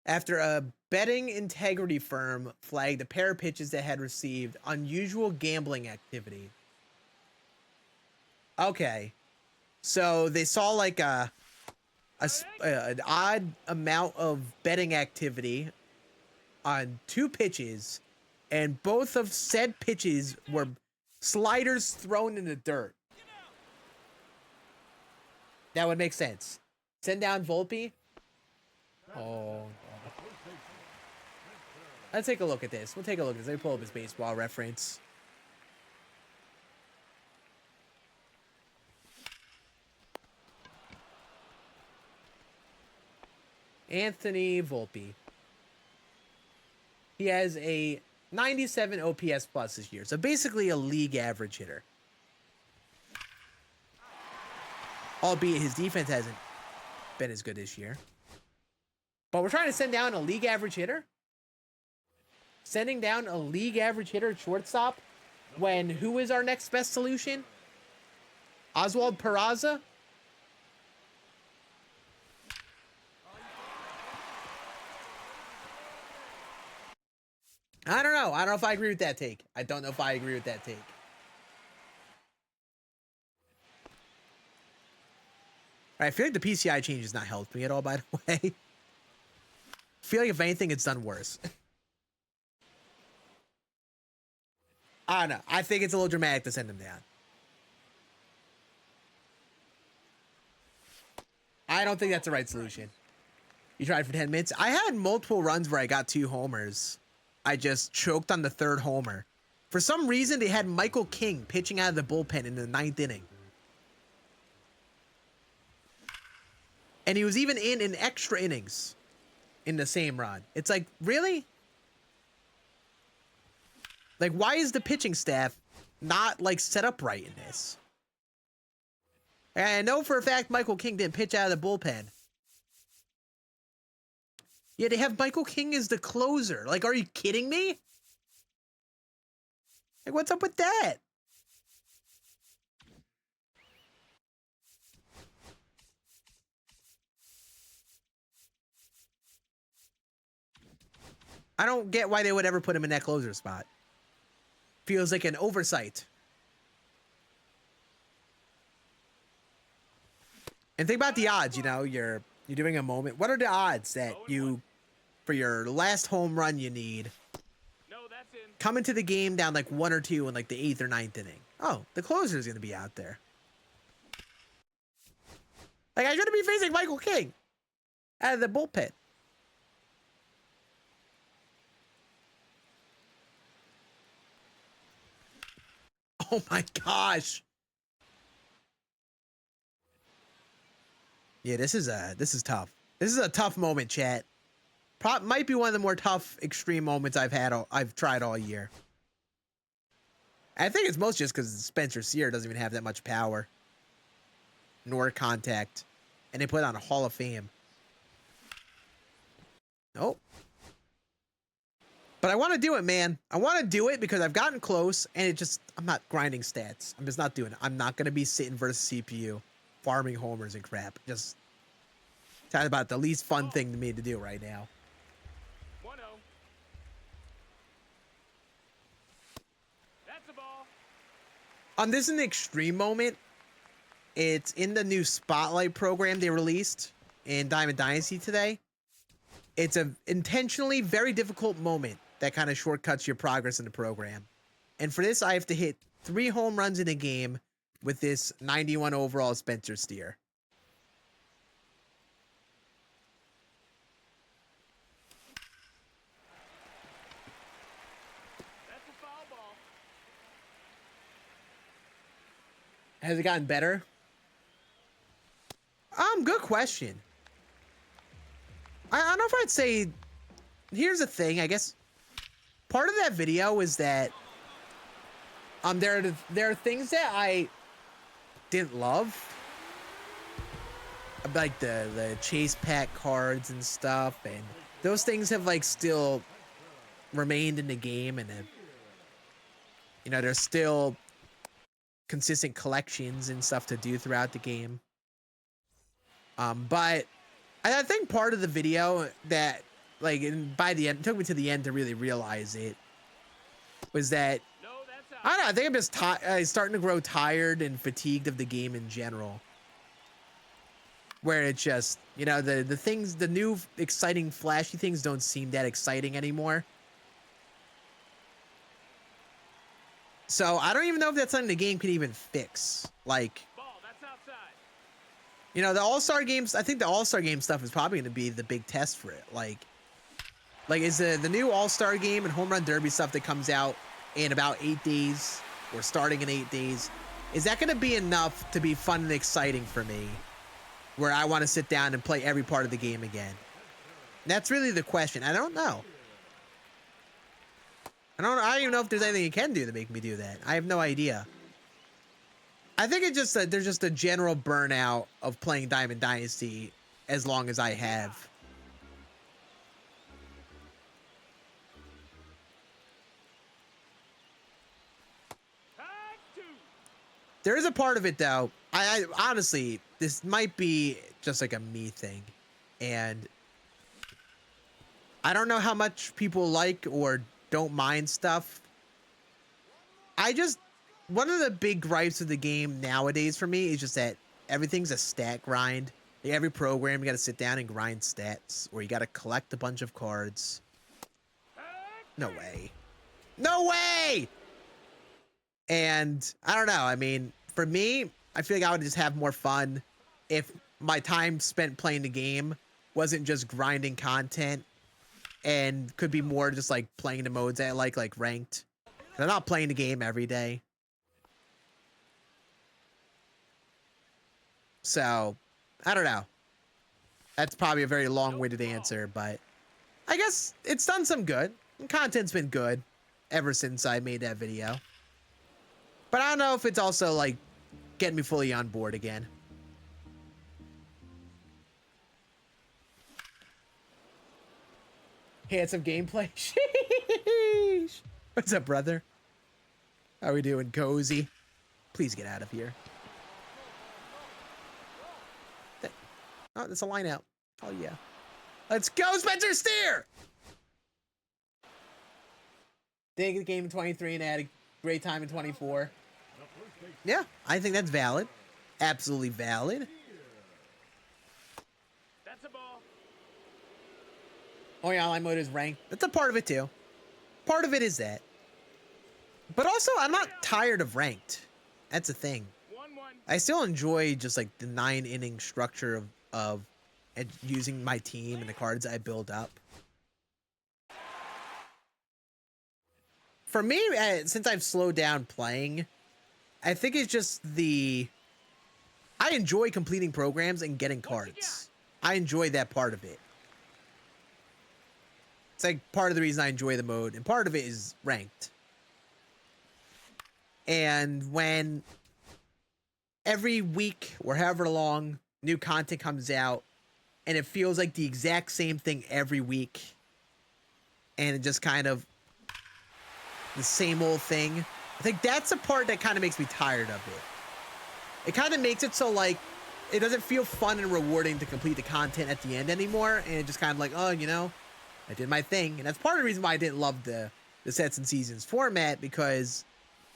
After a betting integrity firm flagged a pair of pitches that had received unusual gambling activity. Okay. So they saw like an odd amount of betting activity on 2 pitches, and both of said pitches were sliders thrown in the dirt. That would make sense. Send down Volpe. Oh. Let's take a look at this. We'll take a look at this. Let me pull up his baseball reference. Anthony Volpe. He has a 97 OPS plus this year. So basically a league average hitter. Albeit his defense hasn't been as good this year. But we're trying to send down a league average hitter? Sending down a league average hitter at shortstop when who is our next best solution? Oswald Peraza? I don't know. I don't know if I agree with that take. I don't know if I agree with that take. I feel like the PCI change has not helped me at all, by the way. I feel like if anything, it's done worse. I don't know. I think it's a little dramatic to send him down. I don't think that's the right solution. You tried for 10 minutes. I had multiple runs where I got 2 homers. I just choked on the 3rd homer. For some reason, they had Michael King pitching out of the bullpen in the 9th inning. And he was even in extra innings in the same run. It's like, really? Like, why is the pitching staff not, like, set up right in this? And I know for a fact Michael King didn't pitch out of the bullpen. Yeah, they have Michael King as the closer. Like, are you kidding me? Like, what's up with that? I don't get why they would ever put him in that closer spot. Feels like an oversight. And think about the odds, you know, you're doing a moment. What are the odds that you, for your last home run you need, come into the game down like 1 or 2 in like the 8th or 9th inning? Oh, the closer is going to be out there. Like, I should be facing Michael King out of the bullpen. Oh my gosh. Yeah, this is tough. This is a tough moment, chat. Might be one of the more tough extreme moments I've tried all year. I think it's most just because Spencer Sear doesn't even have that much power nor contact, and they put on a Hall of Fame. Nope. But I want to do it, man. I want to do it because I've gotten close, and I'm not grinding stats. I'm just not doing it. I'm not going to be sitting versus CPU, farming homers and crap. Just talking about the least fun thing to me to do right now. 1-0. That's the ball. This is an extreme moment. It's in the new Spotlight program they released in Diamond Dynasty today. It's an intentionally very difficult moment that kind of shortcuts your progress in the program. And for this, I have to hit 3 home runs in a game with this 91 overall Spencer Steer. That's a foul ball. Has it gotten better? Good question. I don't know if I'd say. Here's the thing, I guess. Part of that video is that there are things that I didn't love, like the chase pack cards and stuff, and those things have like still remained in the game, and you know, there's still consistent collections and stuff to do throughout the game. But I think part of the video that like, and by the end, it took me to the end to really realize it, was that, No, that's out. I don't know, I think I'm just starting to grow tired and fatigued of the game in general. Where it's just, you know, the things, the new exciting flashy things don't seem that exciting anymore. So I don't even know if that's something the game can even fix. Like, Ball, that's outside. you know, the All-Star games, I think the All-Star game stuff is probably going to be the big test for it. Like is the new All-Star game and Home Run Derby stuff that comes out in about 8 days, or starting in 8 days, is that going to be enough to be fun and exciting for me, where I want to sit down and play every part of the game again? That's really the question. I don't know. I don't even know if there's anything you can do to make me do that. I have no idea. I think it's just that there's just a general burnout of playing Diamond Dynasty as long as I have. Tag 2. There is a part of it though. I honestly, this might be just like a me thing, and I don't know how much people like or don't mind stuff. One of the big gripes of the game nowadays for me is just that everything's a stat grind. Like every program, you got to sit down and grind stats, or you got to collect a bunch of cards. No way. No way! And I don't know. I mean, for me, I feel like I would just have more fun if my time spent playing the game wasn't just grinding content, and could be more just like playing the modes I like ranked. I'm not playing the game every day. So, I don't know. That's probably a very long-winded answer, but I guess it's done some good. And content's been good ever since I made that video. But I don't know if it's also like getting me fully on board again. Handsome gameplay. Sheesh. What's up, brother? How we doing, Cozy? Please get out of here. Oh, that's a line out. Oh, yeah. Let's go, Spencer Steer! Dig the game in 23 and had a great time in 24. Yeah, I think that's valid. Absolutely valid. That's a ball. Oh, yeah, online mode is ranked. That's a part of it, too. Part of it is that. But also, I'm not tired of ranked. That's the thing. 1-1. I still enjoy just like the 9-inning structure of using my team and the cards I build up. For me, since I've slowed down playing, I think it's just I enjoy completing programs and getting cards. I enjoy that part of it. It's like part of the reason I enjoy the mode, and part of it is ranked. And when every week or however long new content comes out, and it feels like the exact same thing every week, and it just kind of the same old thing, I think that's the part that kind of makes me tired of it. It kind of makes it so like it doesn't feel fun and rewarding to complete the content at the end anymore, and it just kind of like, oh, you know, I did my thing. And that's part of the reason why I didn't love the sets and seasons format, because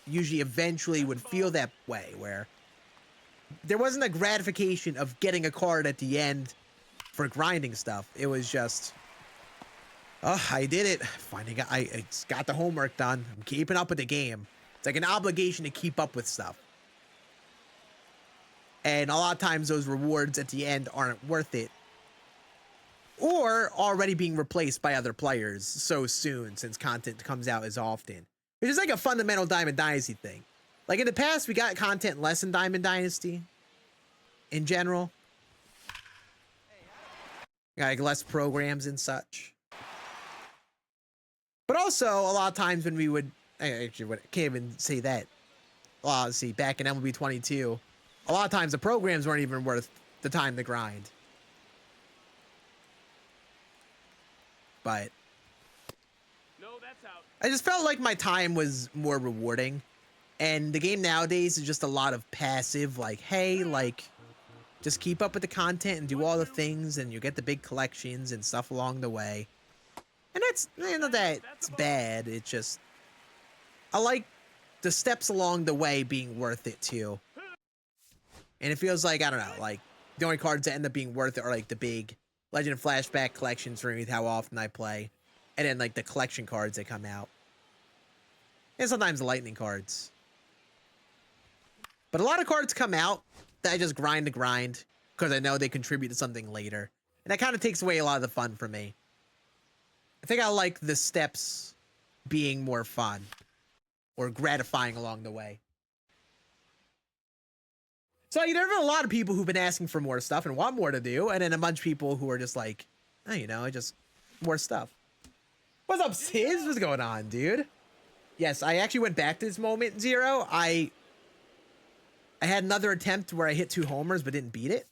usually eventually would feel that way, where there wasn't a gratification of getting a card at the end for grinding stuff. It was just, oh, I did it. Finally, I got the homework done. I'm keeping up with the game. It's like an obligation to keep up with stuff. And a lot of times those rewards at the end aren't worth it, or already being replaced by other players so soon, since content comes out as often. Which is like a fundamental Diamond Dynasty thing. Like in the past, we got content less in Diamond Dynasty in general. Like less programs and such. But also, a lot of times when we would, I can't even say that. Well, let's see, back in MLB 22, a lot of times the programs weren't even worth the time to grind. But No, that's out. I just felt like my time was more rewarding. And the game nowadays is just a lot of passive, like, hey, like, just keep up with the content and do all the things, and you get the big collections and stuff along the way. it's not that it's bad. It's just I like the steps along the way being worth it too. And it feels like, I don't know, like the only cards that end up being worth it are like the big Legend of Flashback collections for me with how often I play. And then like the collection cards that come out. And sometimes the lightning cards. But a lot of cards come out that I just grind to grind because I know they contribute to something later. And that kind of takes away a lot of the fun for me. I think I like the steps being more fun or gratifying along the way. So, there have been a lot of people who've been asking for more stuff and want more to do, and then a bunch of people who are just like, oh, just more stuff. What's up, Sis? What's going on, dude? Yes, I actually went back to this moment, Zero. I had another attempt where I hit 2 homers but didn't beat it.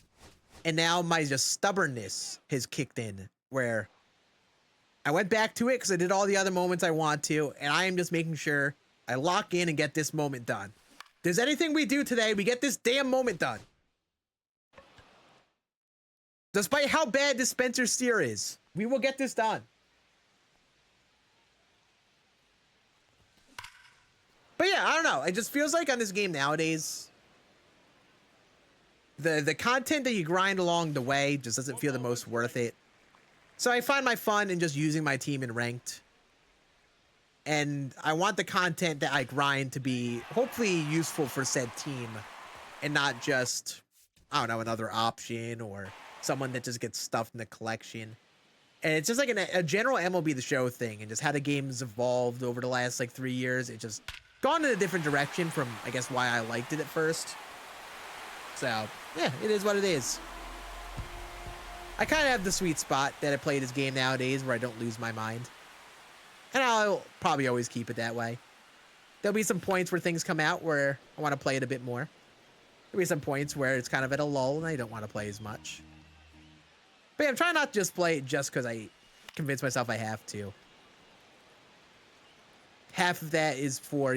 And now my just stubbornness has kicked in, where I went back to it because I did all the other moments I want to, and I am just making sure I lock in and get this moment done. If there's anything we do today, we get this damn moment done. Despite how bad this Spencer Steer is, we will get this done. But yeah, I don't know. It just feels like on this game nowadays, the content that you grind along the way just doesn't feel the most worth it. So I find my fun in just using my team in ranked. And I want the content that I grind to be hopefully useful for said team and not just, I don't know, another option or someone that just gets stuffed in the collection. And it's just like a general MLB The Show thing, and just how the game's evolved over the last like 3 years. It just gone in a different direction from, I guess, why I liked it at first. So yeah, it is what it is. I kind of have the sweet spot that I play this game nowadays where I don't lose my mind. And I'll probably always keep it that way. There'll be some points where things come out where I want to play it a bit more. There'll be some points where it's kind of at a lull and I don't want to play as much. But yeah, I'm trying not to just play it just because I convince myself I have to. Half of that is for,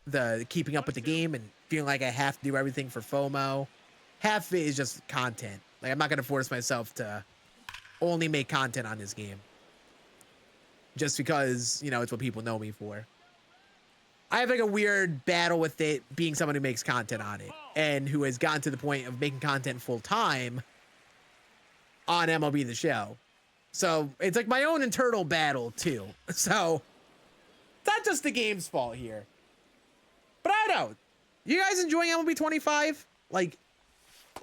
the keeping up with the game and feeling like I have to do everything for FOMO. Half of it is just content. Like, I'm not going to force myself to only make content on this game just because, it's what people know me for. I have like a weird battle with it being someone who makes content on it and who has gotten to the point of making content full time on MLB The Show. So it's like my own internal battle too. So it's not just the game's fault here. But I don't. You guys enjoying MLB 25? Like,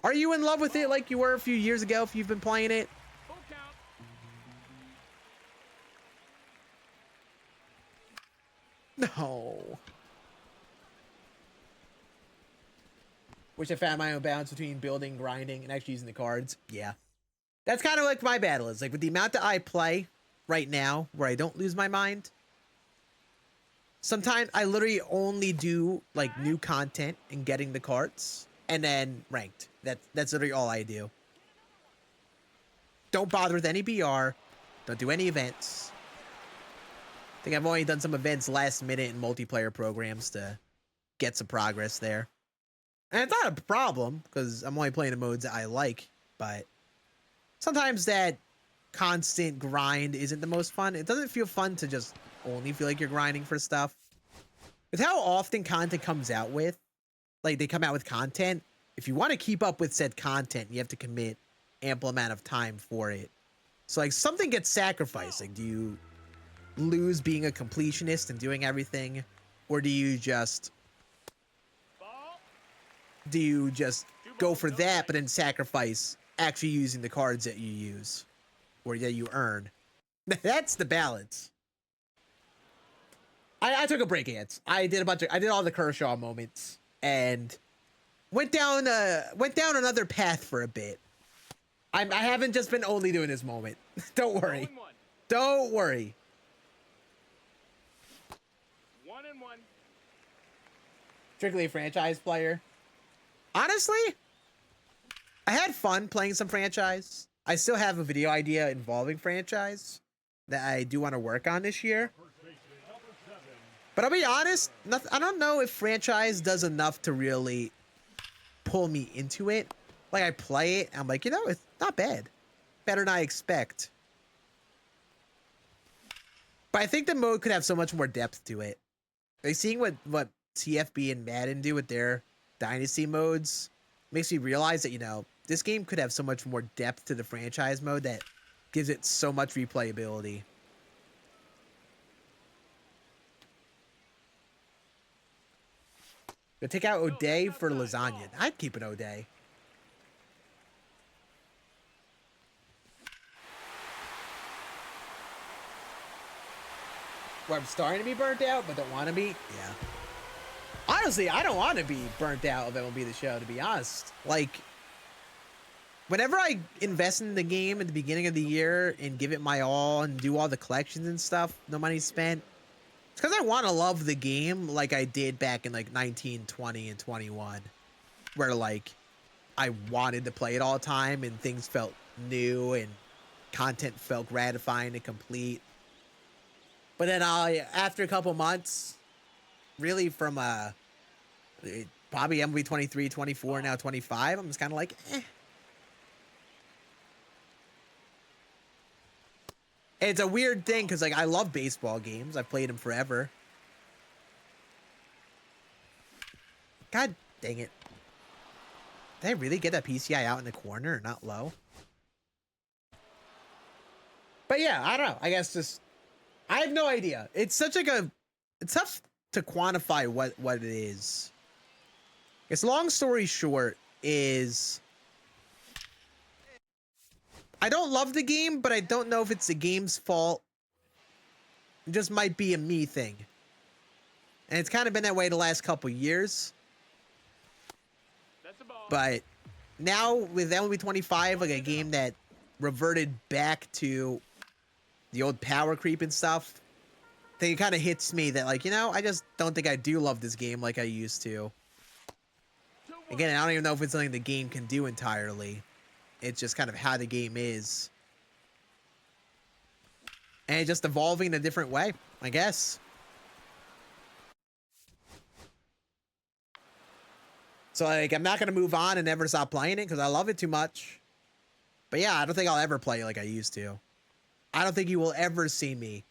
are you in love with it like you were a few years ago if you've been playing it? Full count. No. Wish I found my own balance between building, grinding, and actually using the cards. Yeah. That's kind of like my battle is. Like, with the amount that I play right now, where I don't lose my mind, sometimes I literally only do, like, new content and getting the cards, and then ranked. That's literally all I do. Don't bother with any BR. Don't do any events. I think I've only done some events last minute in multiplayer programs to get some progress there. And it's not a problem, because I'm only playing the modes that I like, but sometimes that constant grind isn't the most fun. It doesn't feel fun to just only feel like you're grinding for stuff. With how often content comes out with, like they come out with content, if you want to keep up with said content, you have to commit ample amount of time for it. So like something gets sacrificed. Like, do you lose being a completionist and doing everything? Or do you just go for that but then sacrifice actually using the cards that you use or that you earn? That's the balance. I took a break, Ants. I did all the Kershaw moments and went down another path for a bit. I haven't just been only doing this moment. Don't worry. 0-1. Don't worry. 1-1. Strictly a franchise player. Honestly, I had fun playing some franchise. I still have a video idea involving franchise that I do want to work on this year. But I'll be honest, I don't know if franchise does enough to really pull me into it. Like, I play it, and I'm like, it's not bad. better than I expect. But I think the mode could have so much more depth to it. Like seeing what TFB and Madden do with their Dynasty modes makes me realize that, you know, this game could have so much more depth to the franchise mode that gives it so much replayability. But take out O'Day for lasagna. I'd keep an O'Day. Where I'm starting to be burnt out, but don't want to be? Yeah. Honestly, I don't want to be burnt out of MLB The Show, to be honest. Like, whenever I invest in the game at the beginning of the year and give it my all and do all the collections and stuff, no money spent, it's because I want to love the game like I did back in like 19, 20, and 21. Where like, I wanted to play it all the time and things felt new and content felt gratifying and complete. But then after a couple months, really from probably MLB 23, 24, now 25, I'm just kind of like, eh. It's a weird thing because like I love baseball games. I've played them forever. God dang it. Did I really get that PCI out in the corner, not low? But yeah, I don't know. I guess just I have no idea. It's such like it's tough to quantify what it is. I guess long story short is I don't love the game, but I don't know if it's the game's fault. It just might be a me thing. And it's kind of been that way the last couple years. But now with MLB 25, like a game that reverted back to the old power creep and stuff, I think it kind of hits me that like, you know, I just don't think I do love this game like I used to. Again, I don't even know if it's something the game can do entirely. It's just kind of how the game is. And it's just evolving in a different way, I guess. So, like, I'm not going to move on and never stop playing it because I love it too much. But yeah, I don't think I'll ever play it like I used to. I don't think you will ever see me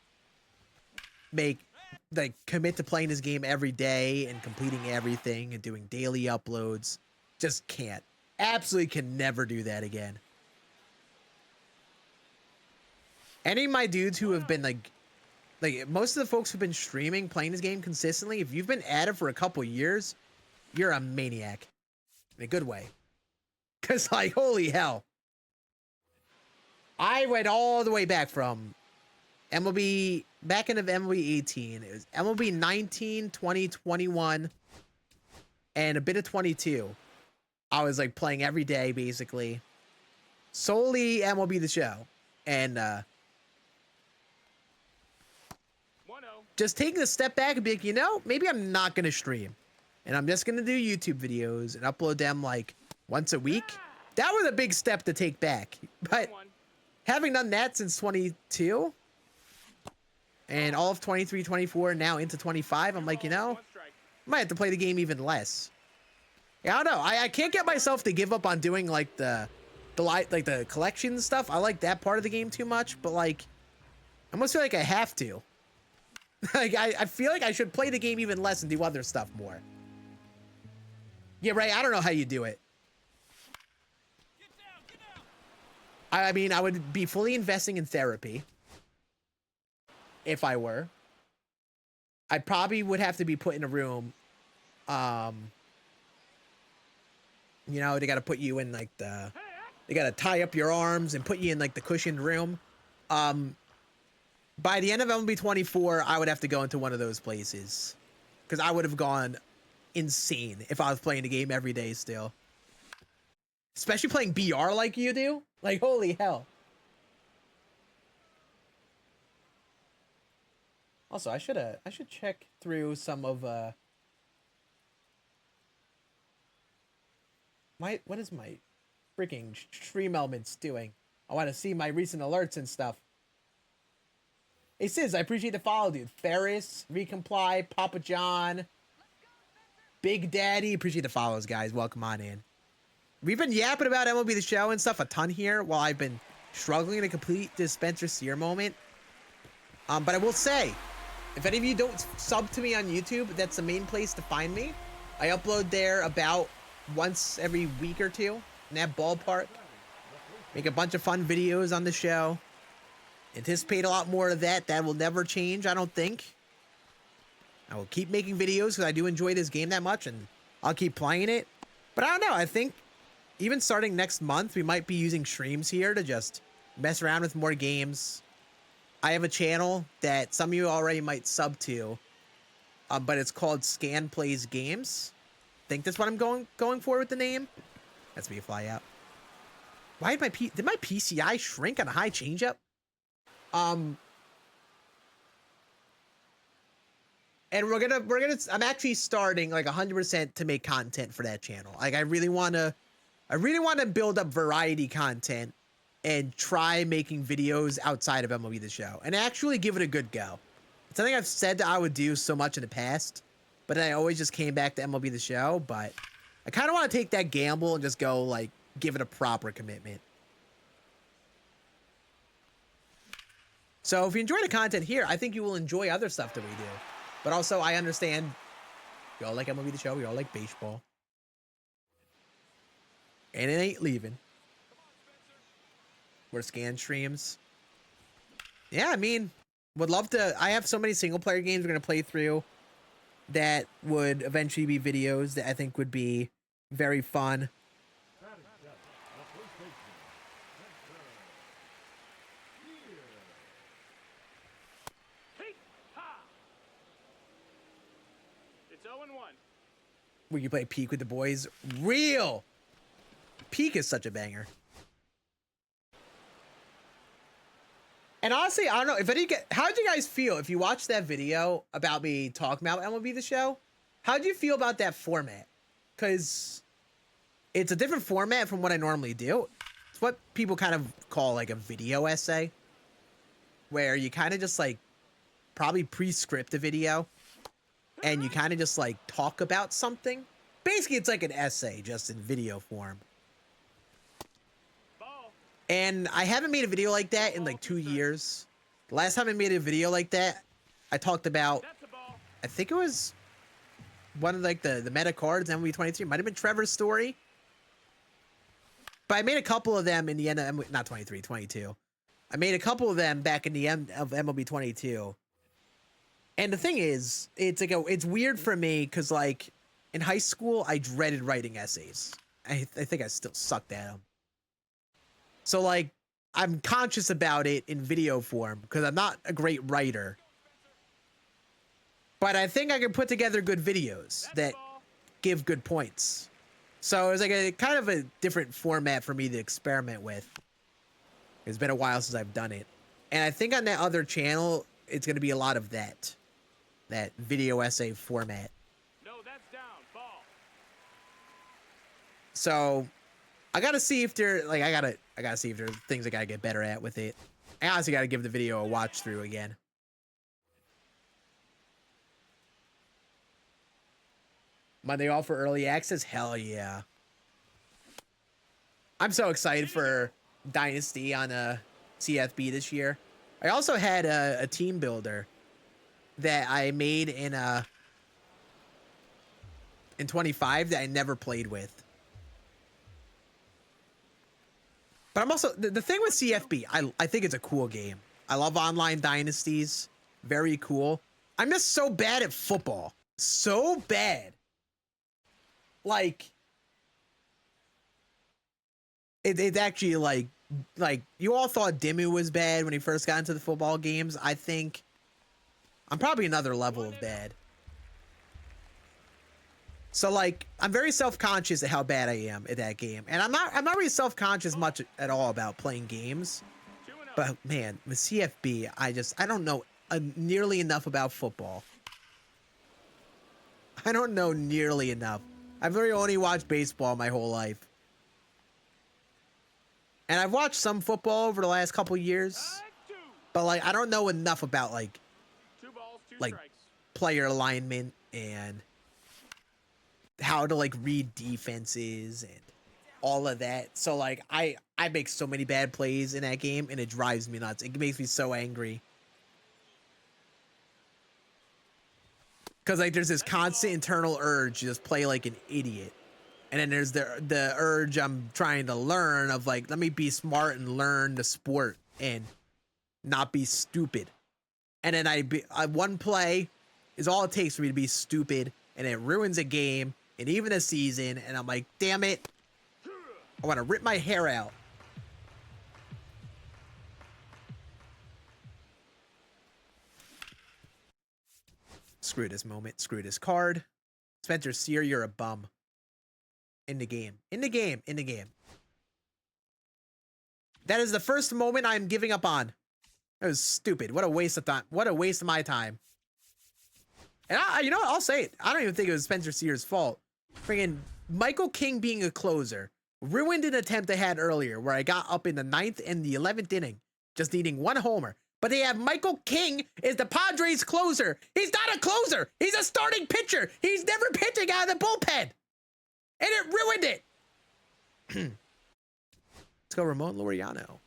commit to playing this game every day and completing everything and doing daily uploads. Just can't. Absolutely can never do that again. Any of my dudes who have been like most of the folks who've been streaming, playing this game consistently, if you've been at it for a couple years, you're a maniac. In a good way. Because, like, holy hell. I went all the way back from MLB, back into MLB 18. It was MLB 19, 20, 21, and a bit of 22. I was, like, playing every day, basically. Solely MLB The Show. And, just taking a step back and be like, you know, maybe I'm not going to stream. And I'm just going to do YouTube videos and upload them, like, once a week. That was a big step to take back. But having done that since 22 and all of 23, 24, now into 25, I'm like, you know, I might have to play the game even less. Yeah, I don't know. I can't get myself to give up on doing like the collection stuff. I like that part of the game too much, but like, I almost feel like I have to. Like, I feel like I should play the game even less and do other stuff more. Yeah, right. I don't know how you do it. I mean, I would be fully investing in therapy. If I were. I probably would have to be put in a room. You know, they got to put you in like they got to tie up your arms and put you in like the cushioned room. By the end of MLB 24, I would have to go into one of those places. Because I would have gone insane if I was playing the game every day still. Especially playing BR like you do. Like, holy hell. Also, I should check through some of what is my freaking stream elements doing? I want to see my recent alerts and stuff. Hey Sis, I appreciate the follow, dude. Ferris, Recomply, Papa John, Big Daddy, appreciate the follows, guys. Welcome on in. We've been yapping about MLB The Show and stuff a ton here while I've been struggling to complete this Spencer Sear moment. But I will say, if any of you don't sub to me on YouTube, that's the main place to find me. I upload there about once every week or two in that ballpark. Make a bunch of fun videos on the show. Anticipate a lot more of that. That will never change, I don't think. I will keep making videos because I do enjoy this game that much, and I'll keep playing it. But I don't know. I think even starting next month, we might be using streams here to just mess around with more games. I have a channel that some of you already might sub to, but it's called Scann Plays Games. I think that's what I'm going for with the name. That's me fly out. Why did my PCI shrink on a high changeup? And I'm actually starting like 100% to make content for that channel. Like I really want to build up variety content and try making videos outside of MLB The Show and actually give it a good go. It's something I've said that I would do so much in the past, but I always just came back to MLB The Show. But I kind of want to take that gamble and just go like give it a proper commitment. So if you enjoy the content here, I think you will enjoy other stuff that we do. But also, I understand we all like MLB The Show. We all like baseball. And it ain't leaving. We're Scann streams. Yeah, I mean, would love to. I have so many single player games we're going to play through that would eventually be videos that I think would be very fun. It's 0-1. We can play Peak with the boys. Real! Peak is such a banger. And honestly, I don't know if any. How'd you guys feel if you watched that video about me talking about MLB The Show? How'd you feel about that format? Because it's a different format from what I normally do. It's what people kind of call like a video essay, where you kind of just like probably pre-script a video and you kind of just like talk about something. Basically, it's like an essay just in video form. And I haven't made a video like that in like 2 years. The last time I made a video like that, I talked about, I think it was one of like the meta cards, MLB 23. Might have been Trevor's story. But I made a couple of them in the end of, not 23, 22. I made a couple of them back in the end of MLB 22. And the thing is, it's like it's weird for me because like in high school, I dreaded writing essays. I think I still sucked at them. So like, I'm conscious about it in video form because I'm not a great writer. But I think I can put together good videos that give good points. So it's like a kind of a different format for me to experiment with. It's been a while since I've done it. And I think on that other channel, it's going to be a lot of that video essay format. No, that's down. Ball. So I gotta see if there, like, I gotta see if there's things I gotta get better at with it. I honestly gotta give the video a watch through again. Monday off for early access? Hell yeah. I'm so excited for Dynasty on CFB this year. I also had a team builder that I made in 25 that I never played with. But I'm also, the thing with CFB, I think it's a cool game. I love online dynasties. Very cool. I'm just so bad at football. So bad. Like, it's actually like you all thought Dimmu was bad when he first got into the football games. I think I'm probably another level of bad. So like, I'm very self-conscious of how bad I am at that game. And I'm not really self-conscious much at all about playing games. But man, with CFB, I don't know nearly enough about football. I don't know nearly enough. I've really only watched baseball my whole life. And I've watched some football over the last couple years. But like, I don't know enough about like player alignment and how to like read defenses and all of that. So like I make so many bad plays in that game and it drives me nuts. It makes me so angry. Cause like there's this constant internal urge to just play like an idiot. And then there's the urge I'm trying to learn of like, let me be smart and learn the sport and not be stupid. And then one play is all it takes for me to be stupid, and it ruins a game and even a season. And I'm like, damn it. I want to rip my hair out. Screw this moment. Screw this card. Spencer Sear, you're a bum. In the game. In the game. In the game. That is the first moment I'm giving up on. That was stupid. What a waste of time. What a waste of my time. And you know what? I'll say it. I don't even think it was Spencer Sear's fault. Friggin' Michael King being a closer ruined an attempt I had earlier where I got up in the 9th and the 11th inning, just needing one homer. But they have Michael King is the Padres closer. He's not a closer. He's a starting pitcher. He's never pitching out of the bullpen. And it ruined it. Let's go Ramon Laureano.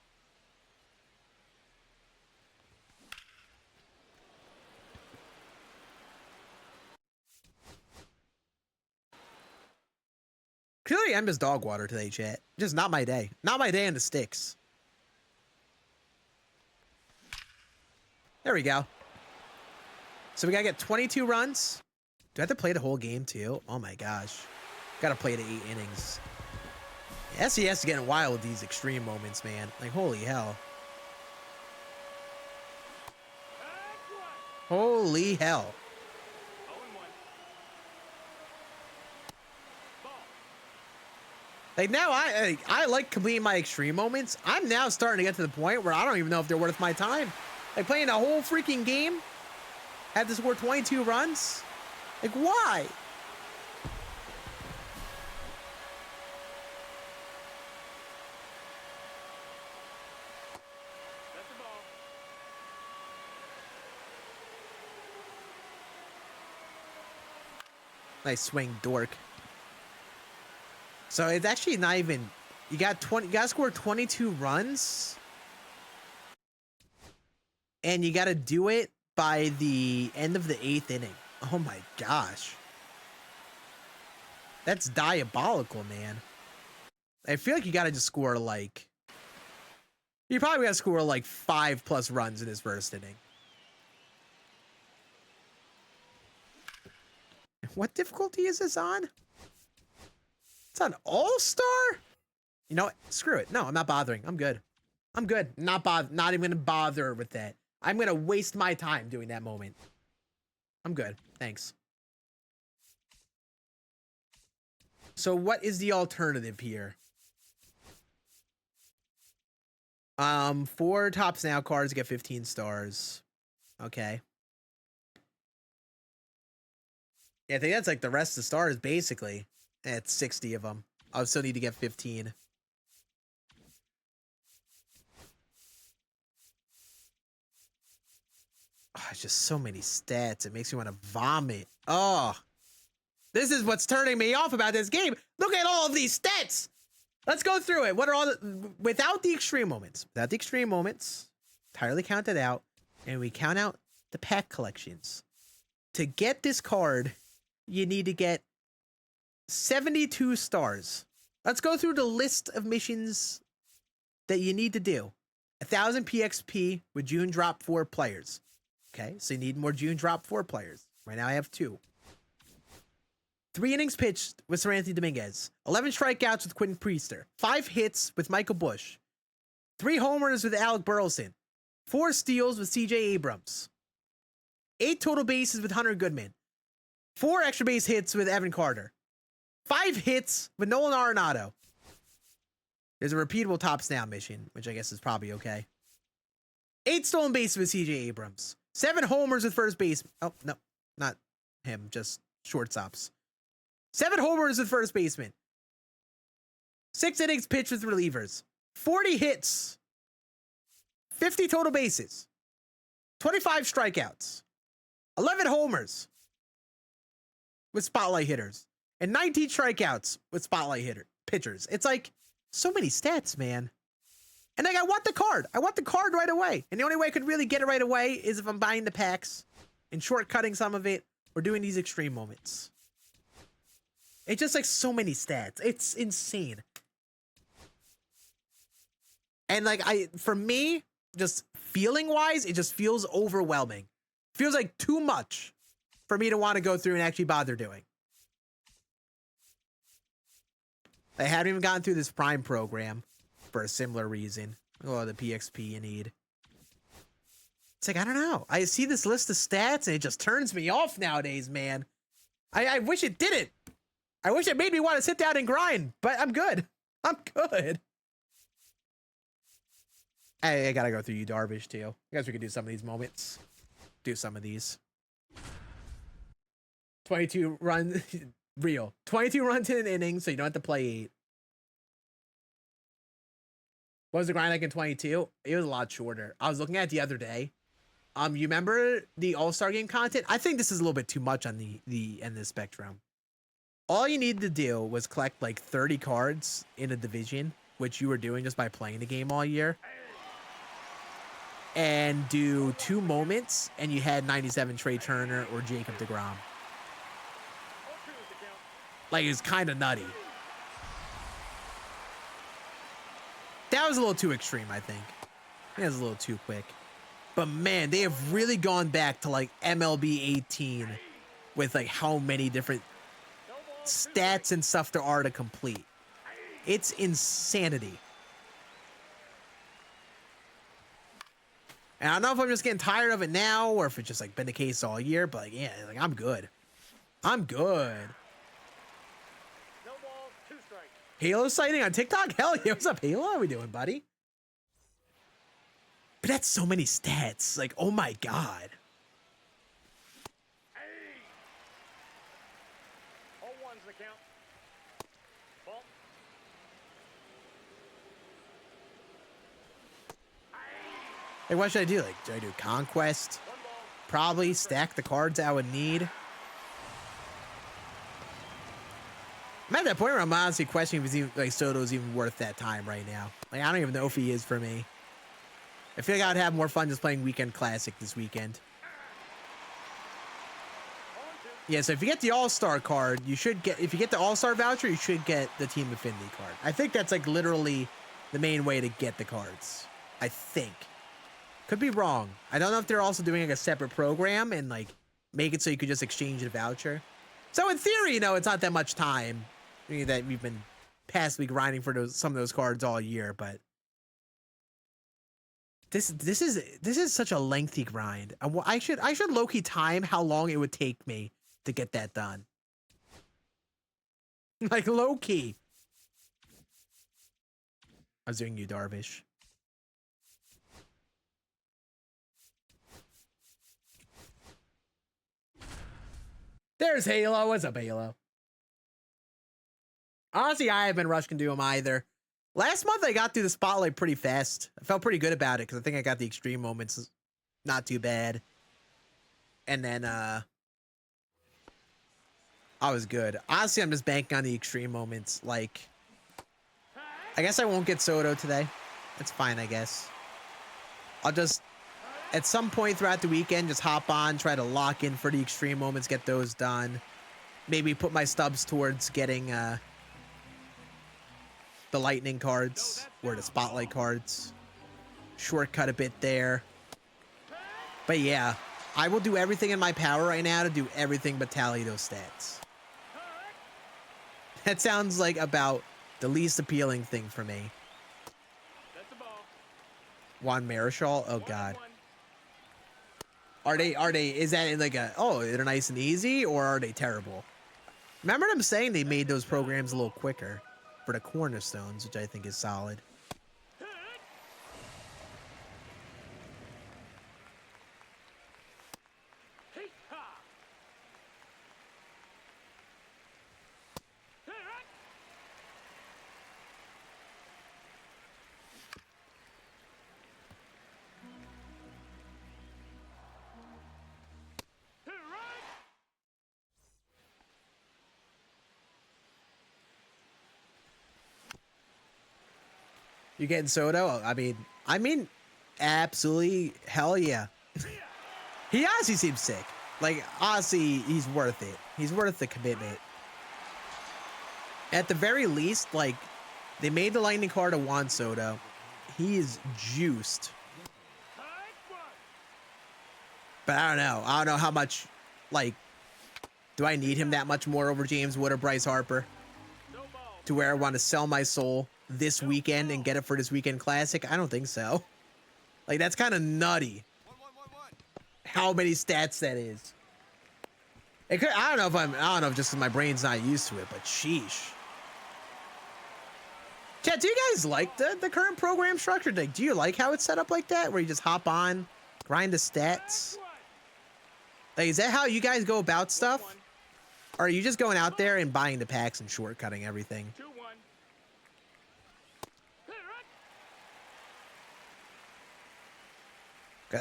Clearly, I'm just dog water today, chat. Just not my day. Not my day in the sticks. There we go. So we gotta get 22 runs. Do I have to play the whole game too? Oh my gosh. Gotta play the 8 innings. SES is getting wild with these extreme moments, man. Like, holy hell. Holy hell. Like now I like completing my extreme moments. I'm now starting to get to the point where I don't even know if they're worth my time. Like playing a whole freaking game, had to score 22 runs. Like why? That's the ball. Nice swing, dork. So it's actually not even, you gotta score 22 runs. And you gotta do it by the end of the 8th inning. Oh my gosh. That's diabolical, man. I feel like you gotta just score like, you probably gotta score like 5+ runs in his first inning. What difficulty is this on? It's on All-Star? You know what? Screw it. No, I'm not bothering. I'm good. I'm good. Not even gonna bother with that. I'm gonna waste my time doing that moment. I'm good. Thanks. So what is the alternative here? 4 tops now cards get 15 stars. Okay. Yeah, I think that's like the rest of the stars, basically. It's 60 of them. I'll still need to get 15. Oh, it's just so many stats. It makes me want to vomit. Oh, this is what's turning me off about this game. Look at all of these stats. Let's go through it. What are all without the extreme moments? Without the extreme moments, entirely counted out, and we count out the pack collections. To get this card, you need to get 72 stars. Let's go through the list of missions that you need to do. 1,000 PXP with June drop 4 players. Okay, so you need more June drop 4 players. Right now I have 2. 3 innings pitched with Sir Anthony Dominguez. 11 strikeouts with Quentin Priester. 5 hits with Michael Busch. 3 homers with Alec Burleson. 4 steals with CJ Abrams. 8 total bases with Hunter Goodman. 4 extra base hits with Evan Carter. 5 hits with Nolan Arenado. There's a repeatable tops now mission, which I guess is probably okay. 8 stolen bases with CJ Abrams. 7 homers with first base. Oh, no, not him, just shortstops. 7 homers with first baseman. 6 innings pitched with relievers. 40 hits. 50 total bases. 25 strikeouts. 11 homers with spotlight hitters. And 19 strikeouts with spotlight hitter. pitchers. It's like so many stats, man. And like, I want the card. I want the card right away. And the only way I could really get it right away is if I'm buying the packs and shortcutting some of it or doing these extreme moments. It's just like so many stats. It's insane. And like, for me, just feeling wise, it just feels overwhelming. Feels like too much for me to want to go through and actually bother doing. I haven't even gotten through this Prime program for a similar reason. Oh, the PXP you need. It's like, I don't know. I see this list of stats and it just turns me off nowadays, man. I wish it didn't. I wish it made me want to sit down and grind, but I'm good. I'm good. I gotta go through you, Darvish, too. I guess we could do some of these moments. Do some of these. 22 runs. Real. 22 runs in an inning, so you don't have to play 8. What was the grind like in 22? It was a lot shorter. I was looking at it the other day. You remember the All-Star Game content? I think this is a little bit too much on the end of the spectrum. All you needed to do was collect like 30 cards in a division, which you were doing just by playing the game all year. And do 2 moments, and you had 97 Trey Turner or Jacob deGrom. Like, it's kind of nutty. That was a little too extreme, I think. That was a little too quick. But man, they have really gone back to like MLB 18 with like how many different stats and stuff there are to complete. It's insanity. And I don't know if I'm just getting tired of it now or if it's just like been the case all year, but like, yeah, like I'm good. I'm good. No balls, 2 strikes. Halo sighting on TikTok? Hell yeah. What's up, Halo? How we doing, buddy? But that's so many stats. Like, oh my God. Hey! 0-1's the count. Ball. Like, what should I do? Like, do I do Conquest? Probably stack the cards I would need. I'm at that point where I'm honestly questioning if he's even, like, Soto's even worth that time right now. Like, I don't even know if he is for me. I feel like I'd have more fun just playing Weekend Classic this weekend. Yeah, so if you get the All-Star card, you should get... If you get the All-Star voucher, you should get the Team Affinity card. I think that's, like, literally the main way to get the cards. I think. Could be wrong. I don't know if they're also doing, like, a separate program and, like, make it so you could just exchange the voucher. So, in theory, you know, it's not that much time. I mean, that we've been passively grinding for some of those cards all year, but... This is such a lengthy grind. I should low-key time how long it would take me to get that done. Like low-key. I was doing you, Darvish. There's Halo. What's up, Halo? Honestly, I haven't rushed into him either. Last month, I got through the spotlight pretty fast. I felt pretty good about it because I think I got the extreme moments not too bad. And then, I was good. Honestly, I'm just banking on the extreme moments. Like, I guess I won't get Soto today. That's fine, I guess. I'll just, at some point throughout the weekend, just hop on, try to lock in for the extreme moments, get those done. Maybe put my stubs towards getting, the lightning cards or the spotlight cards. Shortcut a bit there. But yeah, I will do everything in my power right now to do everything but tally those stats. That sounds like about the least appealing thing for me. That's the ball. Juan Marichal? Oh God. Are they, is that in like a, oh, they're nice and easy, or are they terrible? Remember them saying they made those programs a little quicker for the cornerstones, which I think is solid. You getting Soto? I mean, absolutely, hell yeah. He honestly seems sick. Like, honestly, he's worth it. He's worth the commitment. At the very least, like, they made the Lightning card a Juan Soto. He is juiced. But I don't know. I don't know how much, like, do I need him that much more over James Wood or Bryce Harper? To where I want to sell my soul this weekend and get it for this weekend classic? I don't think so. Like, that's kind of nutty. How many stats that is. It could, I don't know if just 'cause my brain's not used to it, but sheesh. Chat, do you guys like the current program structure? Like, do you like how it's set up like that? Where you just hop on, grind the stats? Like, is that how you guys go about stuff? Or are you just going out there and buying the packs and shortcutting everything? 2-1.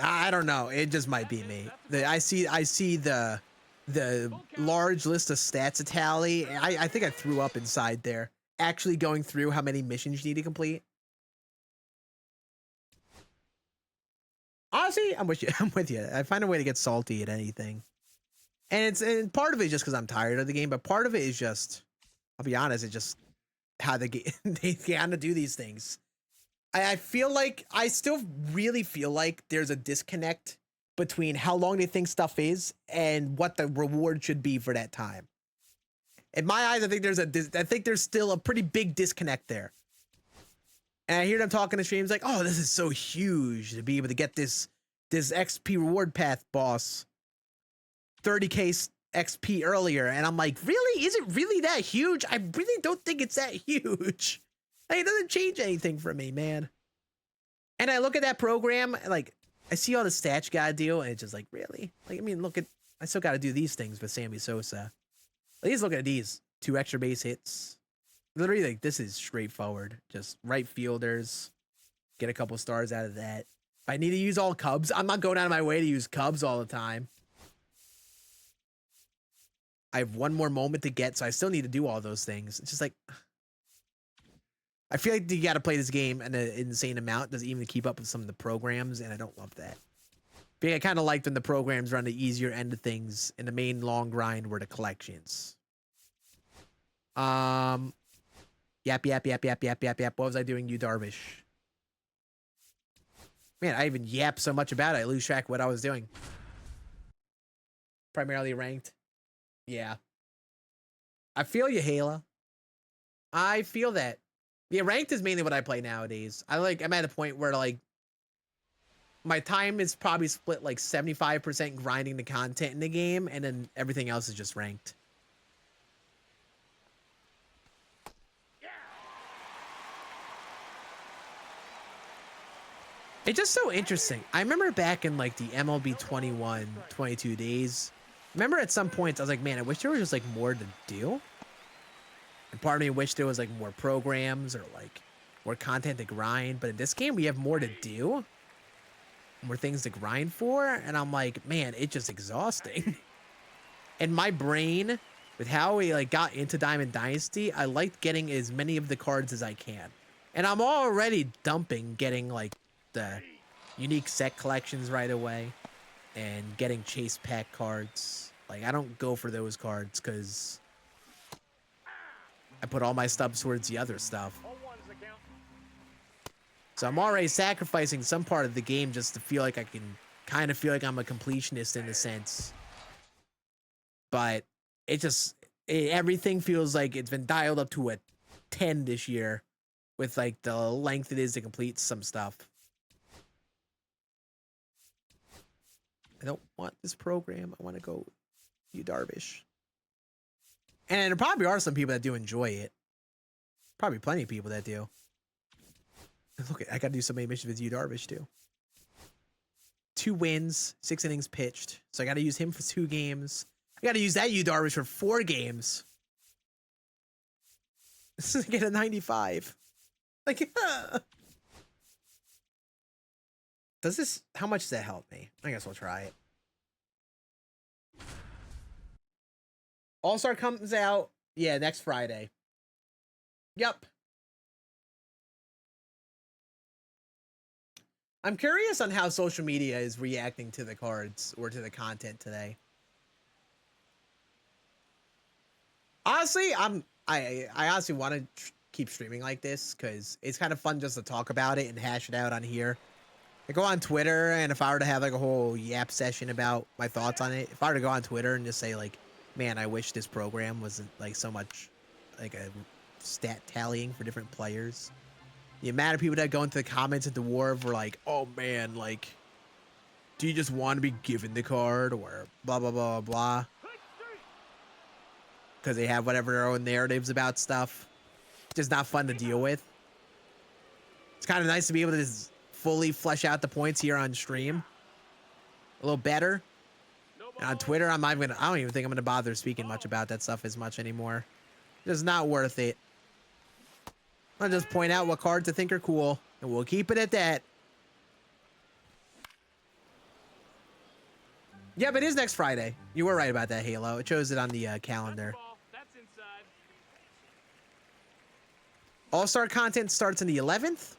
I don't know. It just might be me. I see the large list of stats a tally. I think I threw up inside there. Actually going through how many missions you need to complete. Honestly, I'm with you. I'm with you. I find a way to get salty at anything. And part of it is just because I'm tired of the game, but part of it is just, I'll be honest, it's just how the game they kind of do these things. I feel like I still really feel like there's a disconnect between how long they think stuff is and what the reward should be for that time. In my eyes, I think there's still a pretty big disconnect there. And I hear them talking to streams like, "Oh, this is so huge to be able to get this XP reward path boss 30k XP earlier," and I'm like, "Really? Is it really that huge? I really don't think it's that huge." Like, it doesn't change anything for me, man. And I look at that program, like, I see all the stats you gotta do, and it's just like, really? Like, I mean, look at, I still gotta do these things with Sammy Sosa. At least look at these 2 extra base hits. Literally, like, this is straightforward. Just right fielders, get a couple stars out of that. If I need to use all Cubs, I'm not going out of my way to use Cubs all the time. I have one more moment to get, so I still need to do all those things. It's just like, I feel like you got to play this game an insane amount to even keep up with some of the programs, and I don't love that. I kind of liked when the programs run the easier end of things, and the main long grind were the collections. Yap. What was I doing, you Darvish? Man, I even yap so much about it, I lose track of what I was doing. Primarily ranked. Yeah. I feel you, Hala. I feel that. Yeah, ranked is mainly what I play nowadays. I'm at a point where, like, my time is probably split like 75% grinding the content in the game, and then everything else is just ranked. It's just so interesting. I remember back in like the MLB 21, 22 days. Remember at some points I was like, man, I wish there was just like more to do. And part of me wished there was like more programs or like more content to grind. But in this game, we have more to do. More things to grind for. And I'm like, man, it's just exhausting. And my brain, with how we like got into Diamond Dynasty, I liked getting as many of the cards as I can. And I'm already dumping getting like the unique set collections right away and getting chase pack cards. Like, I don't go for those cards because I put all my stuff towards the other stuff. So I'm already sacrificing some part of the game just to feel like I can kind of feel like I'm a completionist in a sense. But everything feels like it's been dialed up to a 10 this year with like the length it is to complete some stuff. I don't want this program. I want to go you Darvish. And there probably are some people that do enjoy it. Probably plenty of people that do. Look, I got to do so many missions with you Darvish too. 2 wins, 6 innings pitched. So I got to use him for 2 games. I got to use that you Darvish for 4 games. This is get a 95. Like, does this? How much does that help me? I guess we'll try it. All-Star comes out, yeah, next Friday. Yep. I'm curious on how social media is reacting to the cards or to the content today. Honestly, I honestly want to keep streaming like this because it's kind of fun just to talk about it and hash it out on here. I go on Twitter, and if I were to have like a whole yap session about my thoughts on it, if I were to go on Twitter and just say like, man, I wish this program wasn't like so much like a stat tallying for different players. The amount of people that go into the comments at the war were like, oh man, like, do you just want to be given the card or blah, blah, blah, blah. Because they have whatever their own narratives about stuff. Just not fun to deal with. It's kind of nice to be able to just fully flesh out the points here on stream a little better. And on Twitter, I don't even think I'm gonna bother speaking much about that stuff as much anymore. Just not worth it. I'll just point out what cards I think are cool, and we'll keep it at that. Yeah, but it is next Friday. You were right about that, Halo. It shows it on the calendar. That's inside. All-Star content starts on the 11th.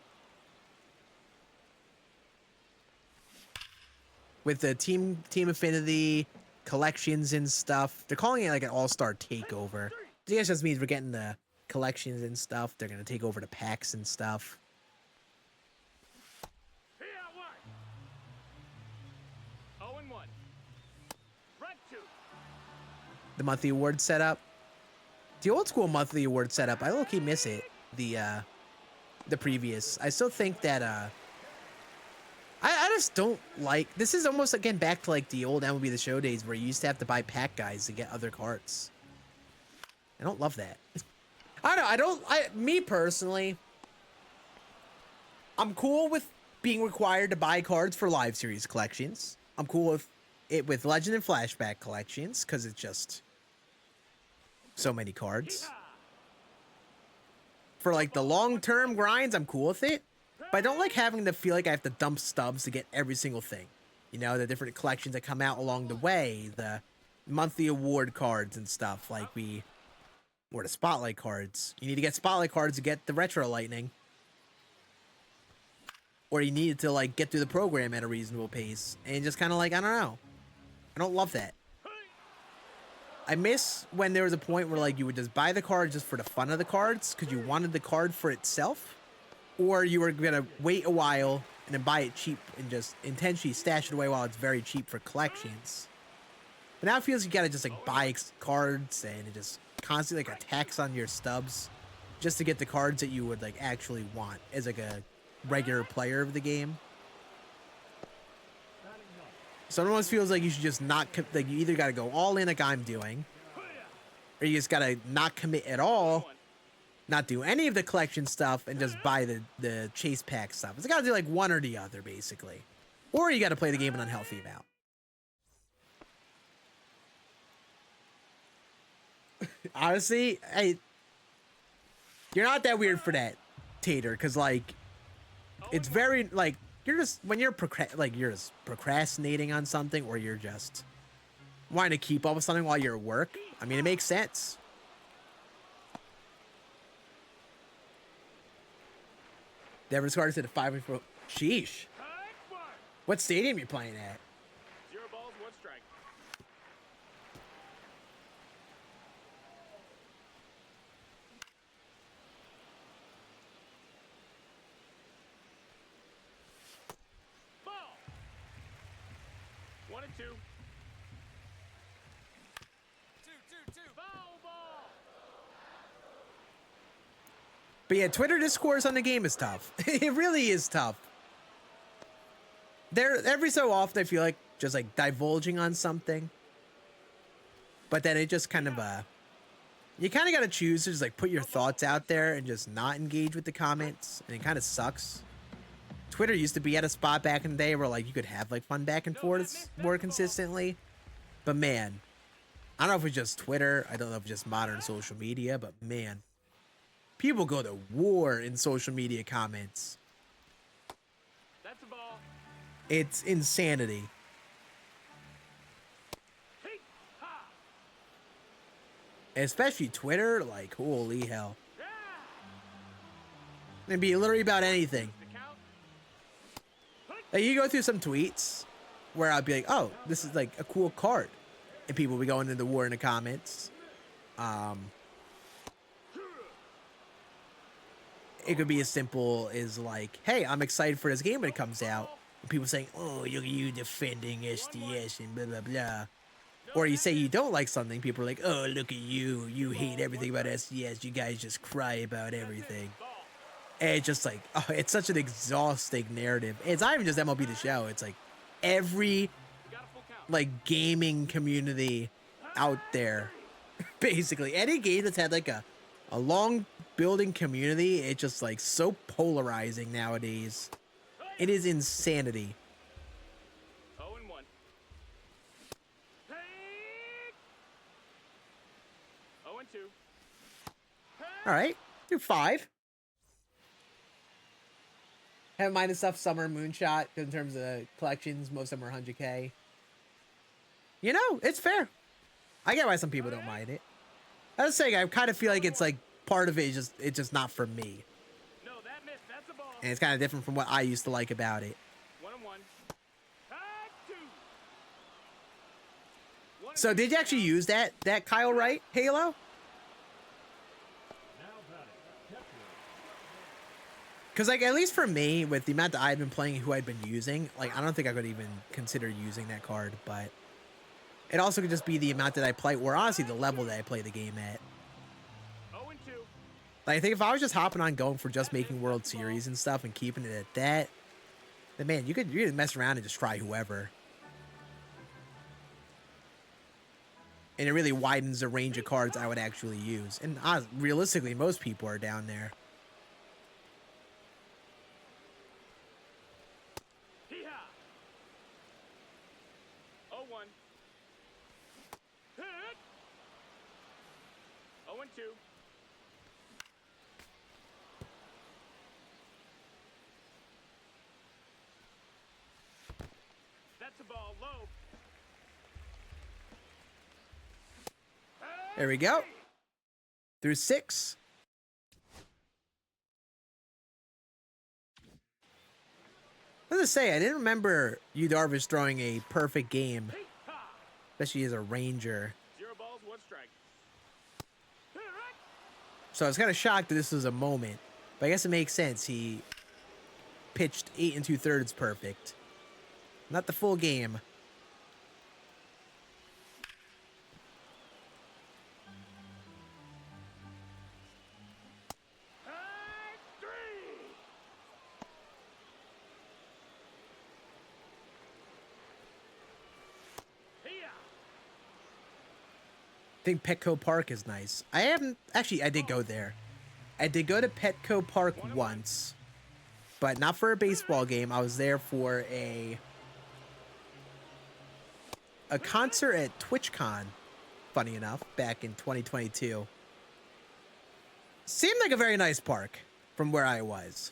With the team affinity, collections and stuff. They're calling it like an all-star takeover. I guess just means we're getting the collections and stuff. They're going to take over the packs and stuff. Here out wide. 0-1. Red 2. The monthly award setup. The old school monthly award setup, I low-key miss it. The previous. I still think that I just don't like, this is almost again back to like the old MLB The Show days where you used to have to buy pack guys to get other cards. I don't love that. Me personally, I'm cool with being required to buy cards for live series collections. I'm cool with it with Legend and Flashback collections because it's just so many cards. For like the long-term grinds, I'm cool with it. But I don't like having to feel like I have to dump stubs to get every single thing. You know, the different collections that come out along the way, the monthly award cards and stuff or the spotlight cards. You need to get spotlight cards to get the retro lightning. Or you need to like get through the program at a reasonable pace. And just kind of like, I don't know. I don't love that. I miss when there was a point where like you would just buy the card just for the fun of the cards because you wanted the card for itself. Or you were gonna wait a while and then buy it cheap and just intentionally stash it away while it's very cheap for collections. But now it feels like you gotta just like buy cards and it just constantly like a tax on your stubs just to get the cards that you would like actually want as like a regular player of the game. So it almost feels like you should just not like you either gotta go all in like I'm doing, or you just gotta not commit at all. Not do any of the collection stuff and just buy the chase pack stuff. It's got to do like one or the other, basically. Or you got to play the game an unhealthy amount. Honestly, you're not that weird for that, Tater, because like, it's very like you're just when you're just procrastinating on something, or you're just wanting to keep up with something while you're at work. I mean, it makes sense. Devers Carter said 5-4. Sheesh. What stadium you playing at? 0 balls, 1 strike. Ball. 1 and 2. 2-2-2. Foul ball. But yeah, Twitter discourse on the game is tough. It really is tough. Every so often I feel like just like divulging on something. But then it just kind of you kind of got to choose to just like put your thoughts out there and just not engage with the comments, and it kind of sucks. Twitter used to be at a spot back in the day where like you could have like fun back and forths more consistently. But man, I don't know if it's just Twitter, I don't know if it's just modern social media, but man, people go to war in social media comments. That's a ball. It's insanity. Hey, ha. Especially Twitter, like, holy hell. Yeah. It'd be literally about anything. The count. Put Like, you go through some tweets where I'll be like, oh, this is like a cool card. And people will be going into war in the comments. It could be as simple as like, hey, I'm excited for this game when it comes out. And people saying, oh, look at you defending SDS and blah, blah, blah. Or you say you don't like something, people are like, oh, look at you. You hate everything about SDS. You guys just cry about everything. And it's just like, oh, it's such an exhausting narrative. It's not even just MLB The Show. It's like every like gaming community out there. Basically, any game that's had like a long building community, it's just like so polarizing nowadays. It is insanity. 0-1. Take. 0-2. All right, do 5. Have in mind the stuff Summer Moonshot in terms of collections. Most of them are 100K. You know, it's fair. I get why some people don't mind it. I was saying, I kind of feel like it's like part of it is it's just not for me. No, that missed. That's a ball. And it's kind of different from what I used to like about it. 1-1. Tag 2. So did you actually use that Kyle Wright Halo? Now batting, catcher. Because like at least for me, with the amount that I've been playing, who I've been using, like I don't think I could even consider using that card. But it also could just be the amount that I play, or honestly the level that I play the game at. 0-2. Like I think if I was just hopping on going for just making World Series and stuff and keeping it at that, then man, you could mess around and just try whoever. And it really widens the range of cards I would actually use. And realistically, most people are down there. Hee-haw. 0-1. Hit. 0-2. That's a ball low. There we go. Through 6. What does it say? I didn't remember Yu Darvish throwing a perfect game, Hee-haw. especially as a Ranger. 0 balls, 1 strike. Hit. So I was kind of shocked that this was a moment, but I guess it makes sense. He pitched 8 2/3 perfect. Not the full game. Tag 3. Hee-haw. I think Petco Park is nice. I haven't actually. I did go there. I did go to Petco Park once, but not for a baseball game. I was there for a concert at TwitchCon. Funny enough, back in 2022. Seemed like a very nice park from where I was.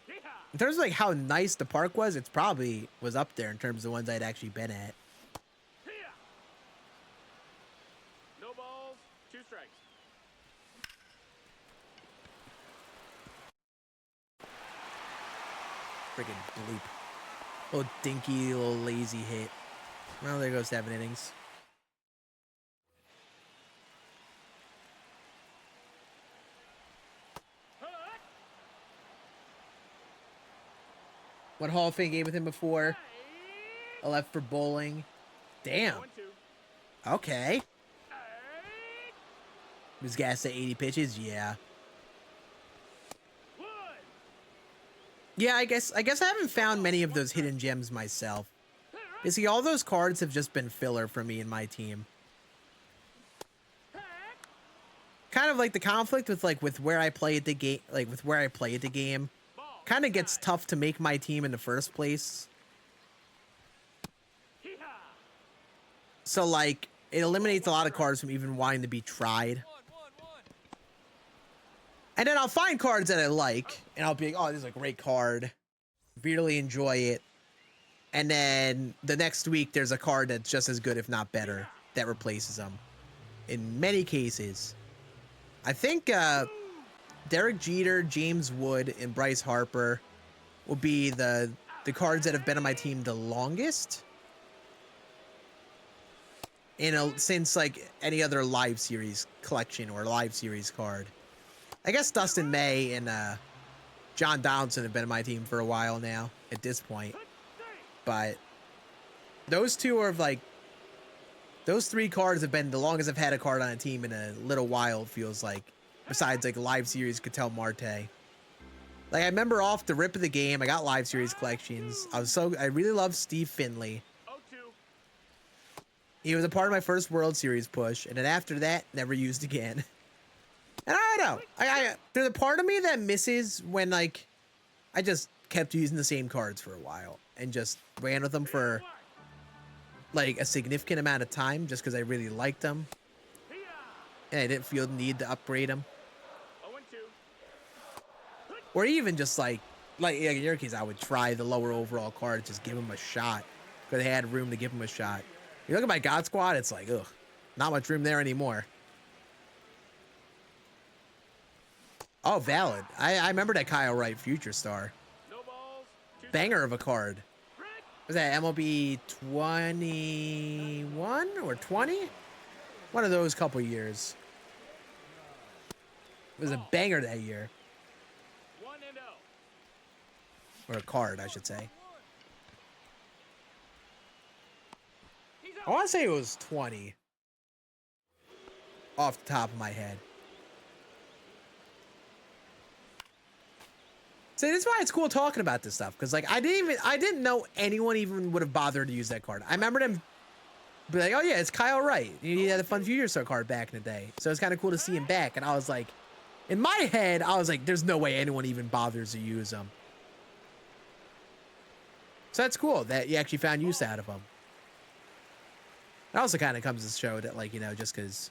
Hee-haw. In terms of like how nice the park was, it's probably was up there in terms of the ones I'd actually been at. Hee-haw. No balls, 2 strikes. Friggin' bloop. Little dinky, little lazy hit. Well, there goes 7 innings. Hut. What Hall of Fame game with him before? Tag. I left for bowling. Damn. 0-2. Okay. Tag. Was gassed at 80 pitches? Yeah. Wood. Yeah, I guess I haven't found many of those hidden gems myself. You see, all those cards have just been filler for me and my team. Tag. Kind of like the conflict with where I play at the game, Ball. kind of gets tough to make my team in the first place. Hee-haw. So like it eliminates a lot of cards from even wanting to be tried. And then I'll find cards that I like, and I'll be like, oh, this is a great card. Really enjoy it. And then the next week, there's a card that's just as good, if not better, that replaces them. In many cases. I think Derek Jeter, James Wood, and Bryce Harper will be the the cards that have been on my team the longest. Since like any other live series collection or live series card. I guess Dustin May and John Donaldson have been on my team for a while now at this point. But those two are like, those three cards have been the longest I've had a card on a team in a little while, it feels like. Besides like live series Ketel Marte. Like I remember off the rip of the game, I got live series collections. I really love Steve Finley. He was a part of my first World Series push, and then after that, never used again. And I don't know. There's a part of me that misses when, like, I just kept using the same cards for a while and just ran with them for, like, a significant amount of time just because I really liked them. And I didn't feel the need to upgrade them. Or even just, like in your case, I would try the lower overall cards, just give them a shot because they had room to give them a shot. You look at my God Squad, it's like, ugh, not much room there anymore. Oh, valid. I remember that Kyle Wright Future Star. Banger of a card. Was that MLB 21 or 20? One of those couple years. It was a banger that year. Or a card, I should say. I want to say it was 20. Off the top of my head. So that's why it's cool talking about this stuff. Because, like, I didn't know anyone even would have bothered to use that card. I remember them be like, oh, yeah, it's Kyle Wright. He had a fun Future Star card back in the day. So it's kind of cool to see him back. And I was like, in my head, I was like, there's no way anyone even bothers to use him. So that's cool that you actually found use out of him. It also kind of comes to show that, like, you know, just because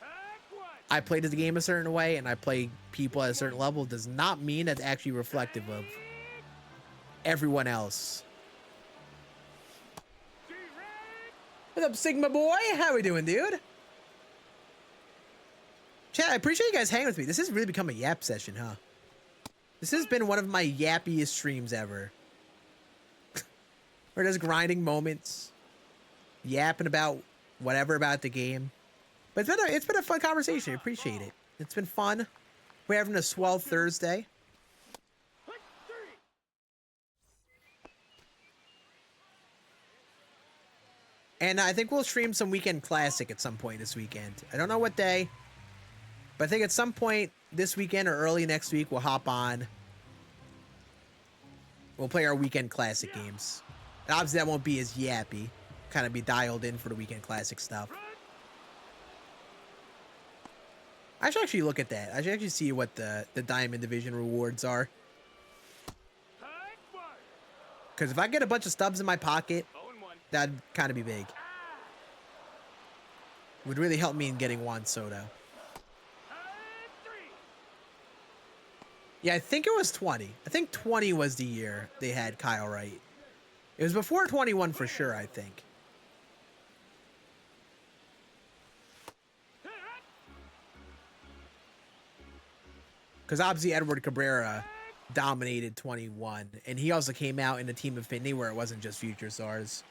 I played the game a certain way and I play people at a certain level does not mean that's actually reflective of everyone else. What's up, Sigma boy? How we doing, dude? Chat, I appreciate you guys hanging with me. This has really become a yap session, huh? This has been one of my yappiest streams ever. We're just grinding moments, yapping about whatever about the game. But it's been a fun conversation. I appreciate it. It's been fun. We're having a swell Thursday. And I think we'll stream some Weekend Classic at some point this weekend. I don't know what day, but I think at some point this weekend or early next week we'll hop on. We'll play our Weekend Classic games. And obviously that won't be as yappy. Kind of be dialed in for the Weekend Classic stuff. I should actually look at that. I should actually see what the Diamond Division rewards are. Because if I get a bunch of stubs in my pocket, that'd kind of be big. Would really help me in getting Juan Soto. Yeah, I think it was 20. I think 20 was the year they had Kyle Wright. It was before 21 for sure, I think. Because obviously Edward Cabrera dominated 21. And he also came out in a Team Affinity where it wasn't just Future Stars.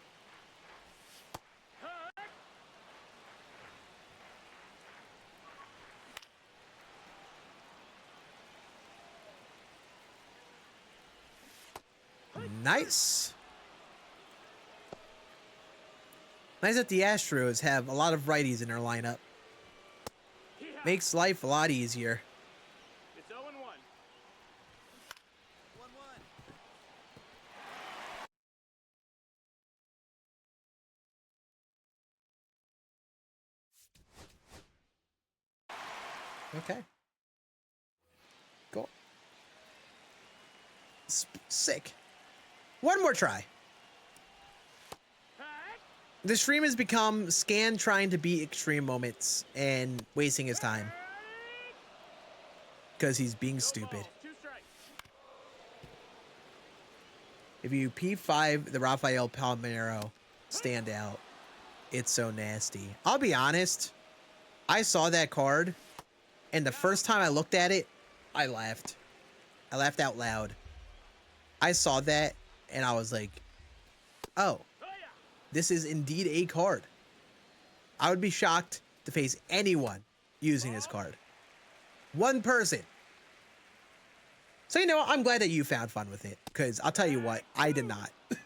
Nice. Nice that the Astros have a lot of righties in their lineup. Makes life a lot easier. It's 0-1. 1-1. Okay. Cool. Sick. One more try. The stream has become Scann trying to beat extreme moments and wasting his time. Because he's being stupid. If you P5 the Rafael Palmeiro standout, it's so nasty. I'll be honest. I saw that card, and the first time I looked at it, I laughed. I laughed out loud. I saw that, and I was like, oh, this is indeed a card. I would be shocked to face anyone using this card. One person. So, you know, I'm glad that you found fun with it, because I'll tell you what, I did not. 2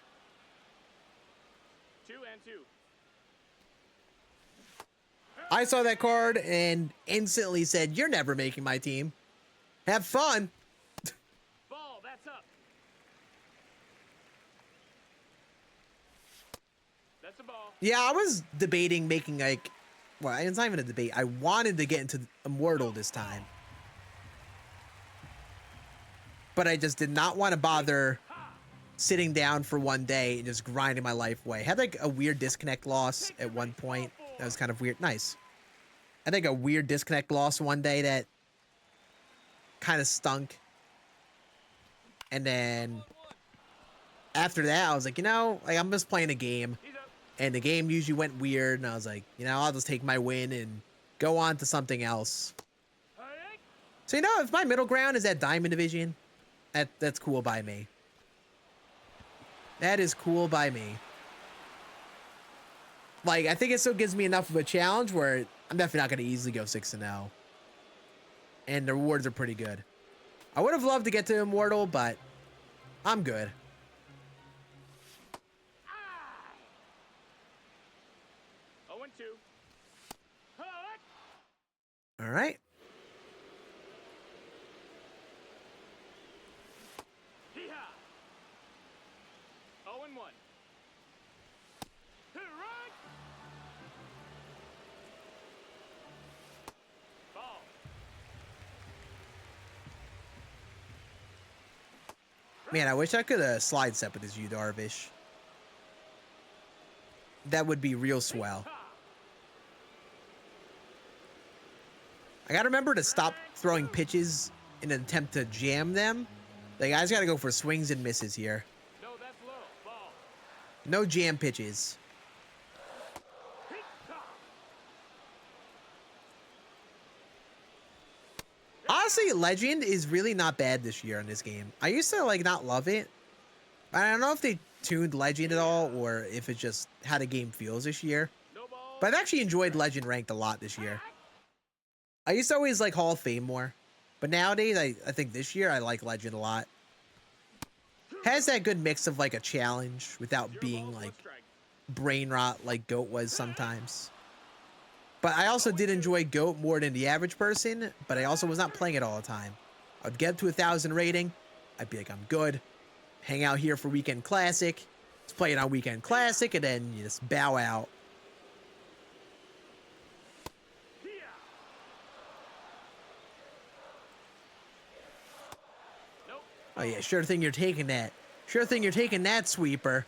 and 2. I saw that card and instantly said, you're never making my team. Have fun. Ball, that's up. That's a ball. Yeah, I was debating making like, well, it's not even a debate. I wanted to get into Immortal this time. But I just did not want to bother sitting down for one day and just grinding my life away. Had like a weird disconnect loss at one point. That was kind of weird. Nice. I think a weird disconnect loss one day that kind of stunk. And then after that, I was like, you know, like I'm just playing a game. And the game usually went weird. And I was like, you know, I'll just take my win and go on to something else. So, you know, if my middle ground is that Diamond Division, that's cool by me. That is cool by me. Like, I think it still gives me enough of a challenge where I'm definitely not going to easily go 6-0. And the rewards are pretty good. I would have loved to get to Immortal, but I'm good. Oh and 2. All right. Hee-haw. 0 and 1. Right. Ball. Man, I wish I could slide step with this Yu Darvish. That would be real swell. I gotta remember to stop throwing pitches in an attempt to jam them. Like, I just gotta go for swings and misses here. No, that's low. Ball. No jam pitches. Honestly, Legend is really not bad this year in this game. I used to, like, not love it. I don't know if they tuned Legend at all or if it's just how the game feels this year. No ball. But I've actually enjoyed Legend Ranked a lot this year. I used to always like Hall of Fame more. But nowadays, I think this year I like Legend a lot. Has that good mix of, like, a challenge without being, like, brain rot like GOAT was sometimes. But I also did enjoy GOAT more than the average person, but I also was not playing it all the time. I'd get up to 1,000 rating. I'd be like, I'm good. Hang out here for Weekend Classic. Let's play it on Weekend Classic, and then you just bow out. Nope. Oh yeah, sure thing you're taking that. Sure thing you're taking that, sweeper.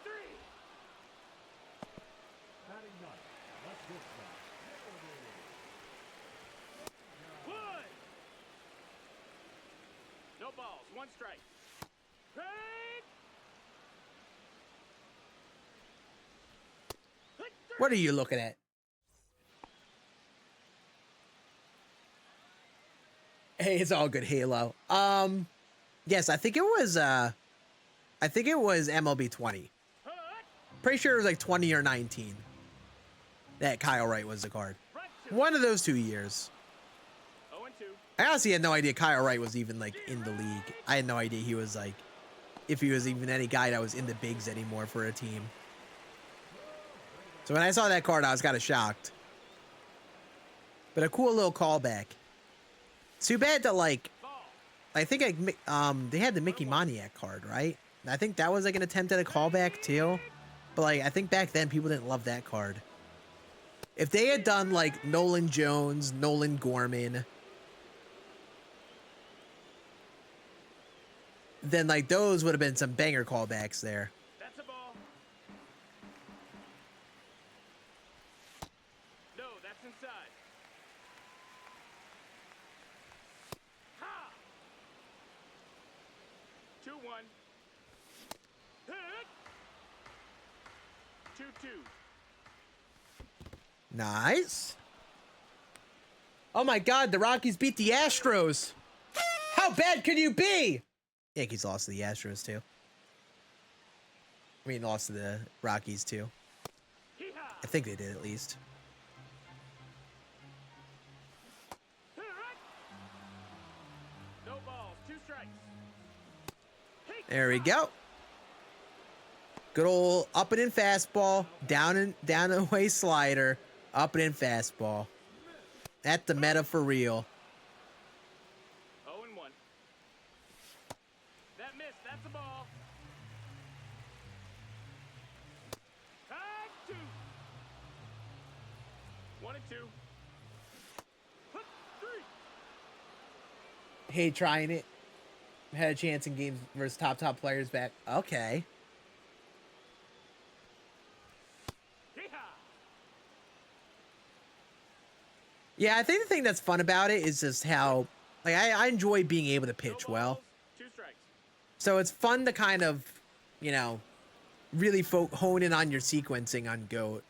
3. Batting ninth, left shortstop, MLB. 1. No balls. 1 strike. Right. What are you looking at? Hey, it's all good, Halo. Yes, I think it was MLB 20. Pretty sure it was like 20 or 19 that Kyle Wright was the card. One of those 2 years. 0 and 2. I honestly had no idea Kyle Wright was even like in the league. I had no idea he was like, if he was even any guy that was in the bigs anymore for a team. So when I saw that card, I was kind of shocked. But a cool little callback. Too bad that, like, I think they had the Mickey Moniak card, right? And I think that was like an attempt at a callback too. But like, I think back then people didn't love that card. If they had done like Nolan Jones, Nolan Gorman, then like those would have been some banger callbacks there. That's a ball. No, that's inside. Ha! 2-1. Hit. 2-2. Nice. Oh my God, the Rockies beat the Astros. How bad can you be? Yankees lost to the Astros too. I mean, lost to the Rockies too. Hee-haw. I think they did at least. No balls. 2 strikes. There we go. Good old up and in fastball, down and away slider, up and in fastball. That's the meta for real. 0-1. That missed. That's a ball. Tag 2. 1-2. 3. Hey, trying it. Had a chance in games versus top players back. Okay. Hee-haw. Yeah, I think the thing that's fun about it is just how, like, I enjoy being able to No pitch well. balls, 2 strikes. So it's fun to kind of, you know, really hone in on your sequencing on GOAT.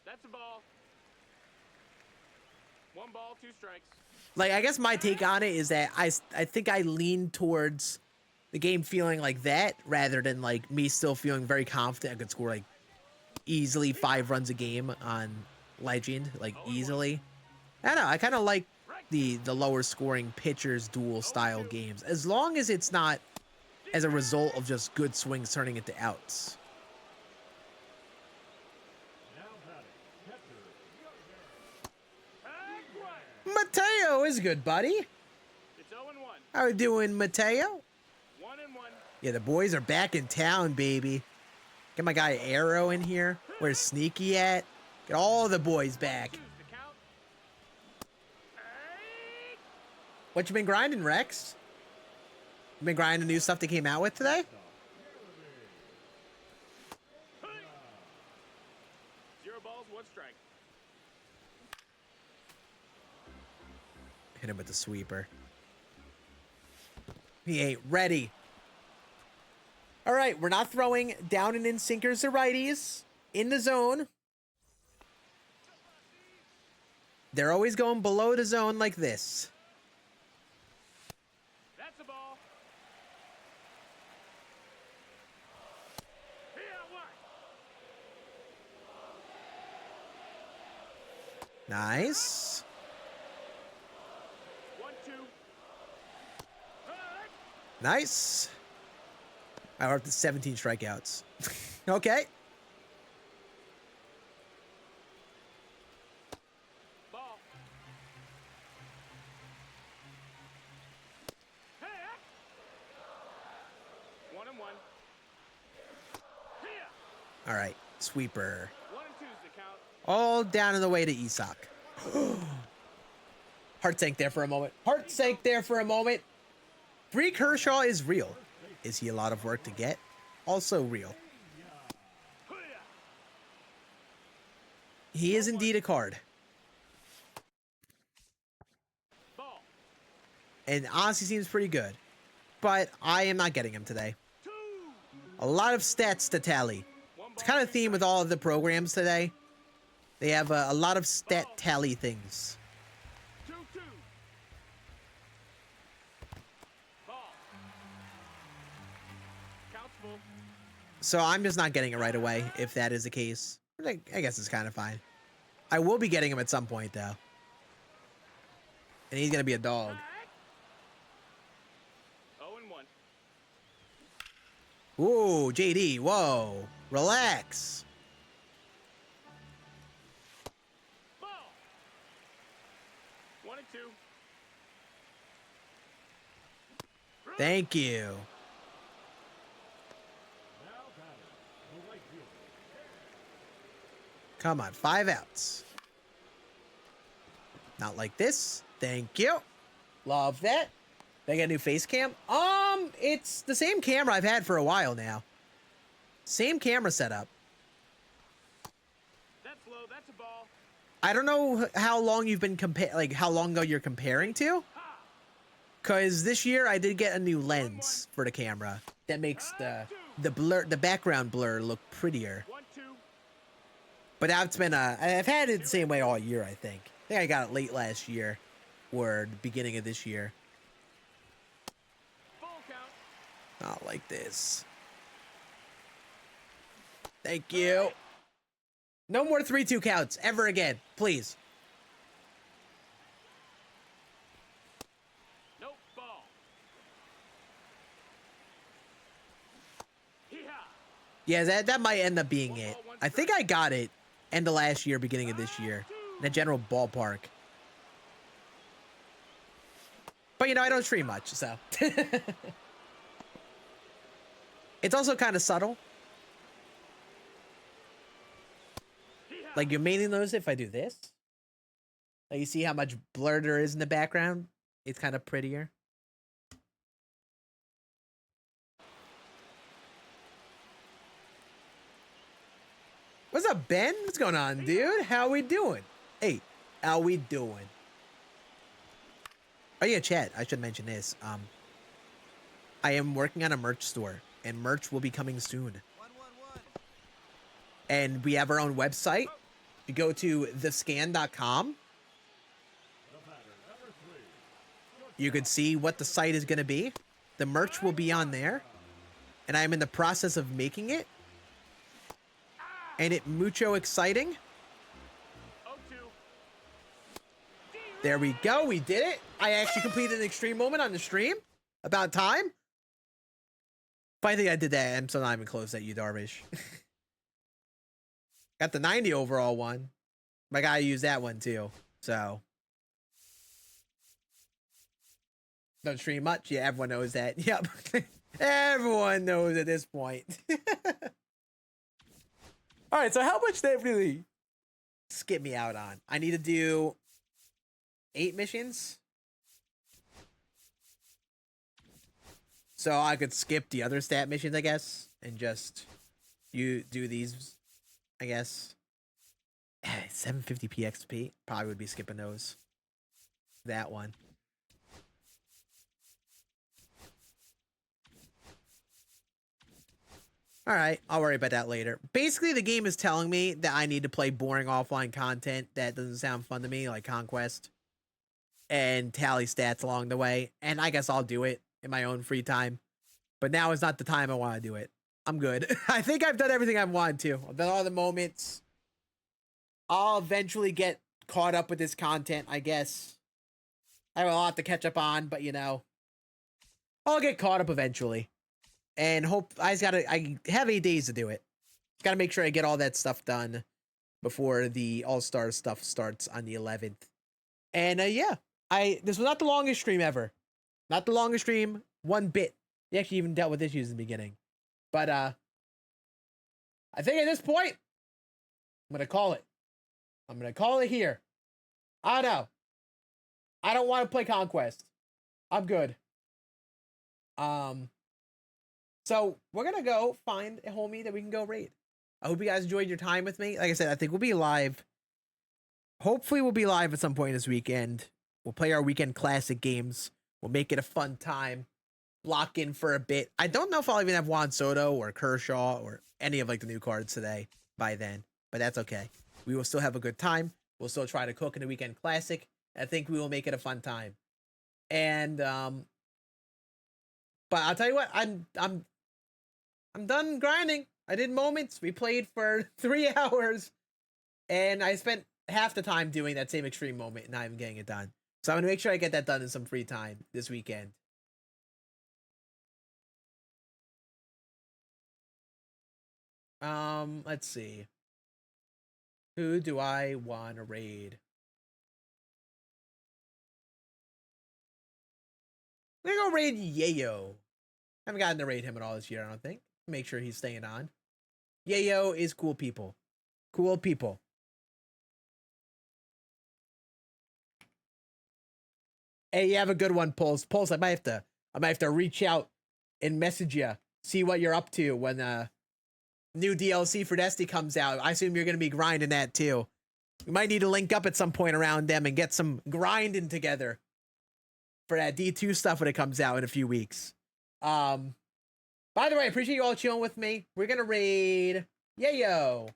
That's a ball. 1 ball, 2 strikes. Like, I guess my take on it is that I think I lean towards the game feeling like that rather than, like, me still feeling very confident I could score, like, easily 5 runs a game on Legend, like, easily. I don't know. I kind of like the lower scoring pitchers duel style games, as long as it's not as a result of just good swings turning into outs. Now batting, catcher, Tag 1. Mateo is good, buddy. It's 0-1. How we doing, Mateo? 1-1. Yeah, the boys are back in town, baby. Get my guy Arrow in here. Where's Sneaky at? Get all the boys back. Choose the count. Hey. What you been grinding, Rex? You been grinding new stuff that came out with today? Hey. 0 balls, 1 strike. Hit him with the sweeper. He ain't ready. All right, we're not throwing down and in sinkers to righties. In the zone. They're always going below the zone like this. That's a ball. Here, what? Nice. 1-2. Hey. Nice. We're up to 17 strikeouts. Okay. Ball. Hey. 1-1. Here. All right. Sweeper. 1-2's the count. All down and the way to Isak. Heart sank there for a moment. Heart sank there for a moment. Bree Kershaw is real. Is he a lot of work to get? Also real. He is indeed a card. Ball. And honestly seems pretty good. But I am not getting him today. 2. A lot of stats to tally. 1 It's ball, kind of 2 theme with strikes. all of the programs today. They have a lot of stat tally things. 2-2. Ball. Counts full. So I'm just not getting it right away, if that is the case. I guess it's kind of fine. I will be getting him at some point, though. And he's going to be a dog. 0-1. Ooh, JD, whoa. Relax. Ball. 1-2. Thank you. now batting, the right fielder, Come on, 5 outs. Not like this. Thank you. Love that. They got a new face cam. It's the same camera I've had for a while now. Same camera setup. That's low. That's a ball. I don't know how long you've been how long ago you're comparing to. Cause this year I did get a new lens for the camera that makes the background blur look prettier. 1-2. But that's been I've had it the same way all year, I think. I think I got it late last year or the beginning of this year. Full count. Not like this. Thank you. No more 3-2 counts ever again, please. Nope, ball. Hee-haw. Yeah, that might end up being it. I think I got it end of last year, beginning of this year, in a general ballpark. But, you know, I don't stream much, so. It's also kind of subtle. Like, you mainly notice if I do this. Like, you see how much blur there is in the background? It's kind of prettier. What's up, Ben? What's going on, dude? How we doing? Hey, how we doing? Oh yeah, chat. I should mention this. I am working on a merch store, and merch will be coming soon. And we have our own website. You go to thescann.com. You could see what the site is going to be. The merch will be on there. And I'm in the process of making it. And it mucho exciting. There we go. We did it. I actually completed an extreme moment on the stream. About time. But I think I did that. I'm still not even close at you, Darvish. Got the 90 overall one. I gotta use that one too. So. Don't stream much. Yeah, everyone knows that. Yep. Everyone knows at this point. All right, so how much did they really skip me out on? I need to do 8 missions. So I could skip the other stat missions, I guess, and just you do these, I guess. 750 PXP. Probably would be skipping those. That one. All right, I'll worry about that later. Basically, the game is telling me that I need to play boring offline content that doesn't sound fun to me, like Conquest, and tally stats along the way. And I guess I'll do it in my own free time. But now is not the time I want to do it. I'm good. I think I've done everything I've wanted to. I've done all the moments. I'll eventually get caught up with this content, I guess. I have a lot to catch up on, but you know, I'll get caught up eventually. And hope I have 8 days to do it. Gotta make sure I get all that stuff done before the All-Star stuff starts on the 11th. And yeah, this was not the longest stream ever. Not the longest stream, 1 bit. We actually even dealt with issues in the beginning. But I think at this point, I'm gonna call it. I'm gonna call it here. I don't know. I don't want to play Conquest. I'm good. So we're gonna go find a homie that we can go raid. I hope you guys enjoyed your time with me. Like I said, I think we'll be live. Hopefully we'll be live at some point this weekend. We'll play our weekend classic games. We'll make it a fun time. Lock in for a bit. I don't know if I'll even have Juan Soto or Kershaw or any of like the new cards today by then, but that's okay. We will still have a good time. We'll still try to cook in the weekend classic. I think we will make it a fun time. And but I'll tell you what, I'm done grinding. I did moments. We played for 3 hours, and I spent half the time doing that same extreme moment and not even getting it done. So I'm gonna make sure I get that done in some free time this weekend. Let's see. Who do I want to raid? I'm gonna go raid Yayo. Haven't gotten to raid him at all this year, I don't think. Make sure he's staying on. Yayo is cool people. Cool people. Hey, you have a good one, Pulse. Pulse, I might have to reach out and message you, see what you're up to when new DLC for Destiny comes out. I assume you're gonna be grinding that too. We might need to link up at some point around them and get some grinding together for that D2 stuff when it comes out in a few weeks. By the way, I appreciate you all chilling with me. We're gonna raid Yayo.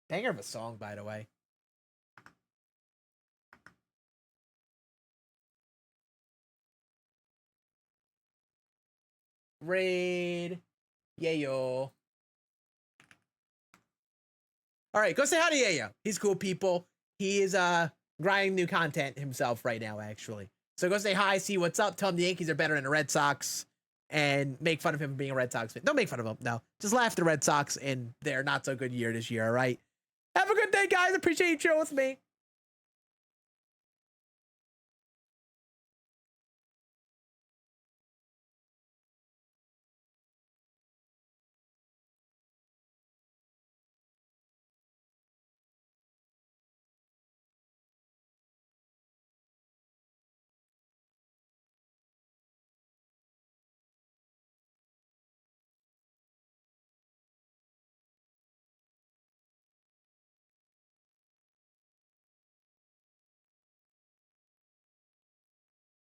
Banger of a song, by the way. Raid Yayo. All right, go say hi to Yayo. He's cool, people. He is grinding new content himself right now, actually. So go say hi, see what's up. Tell him the Yankees are better than the Red Sox, and make fun of him being a Red Sox fan. Don't make fun of him. No, just laugh at the Red Sox in their not so good year this year. All right. Have a good day, guys. Appreciate you chilling with me.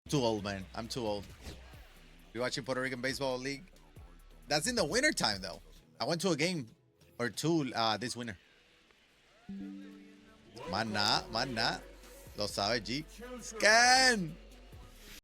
Too old, man. I'm too old. You watching Puerto Rican Baseball League? That's in the winter time, though. I went to a game or two this winter. Man, nah. Lo sabe, G. Scann.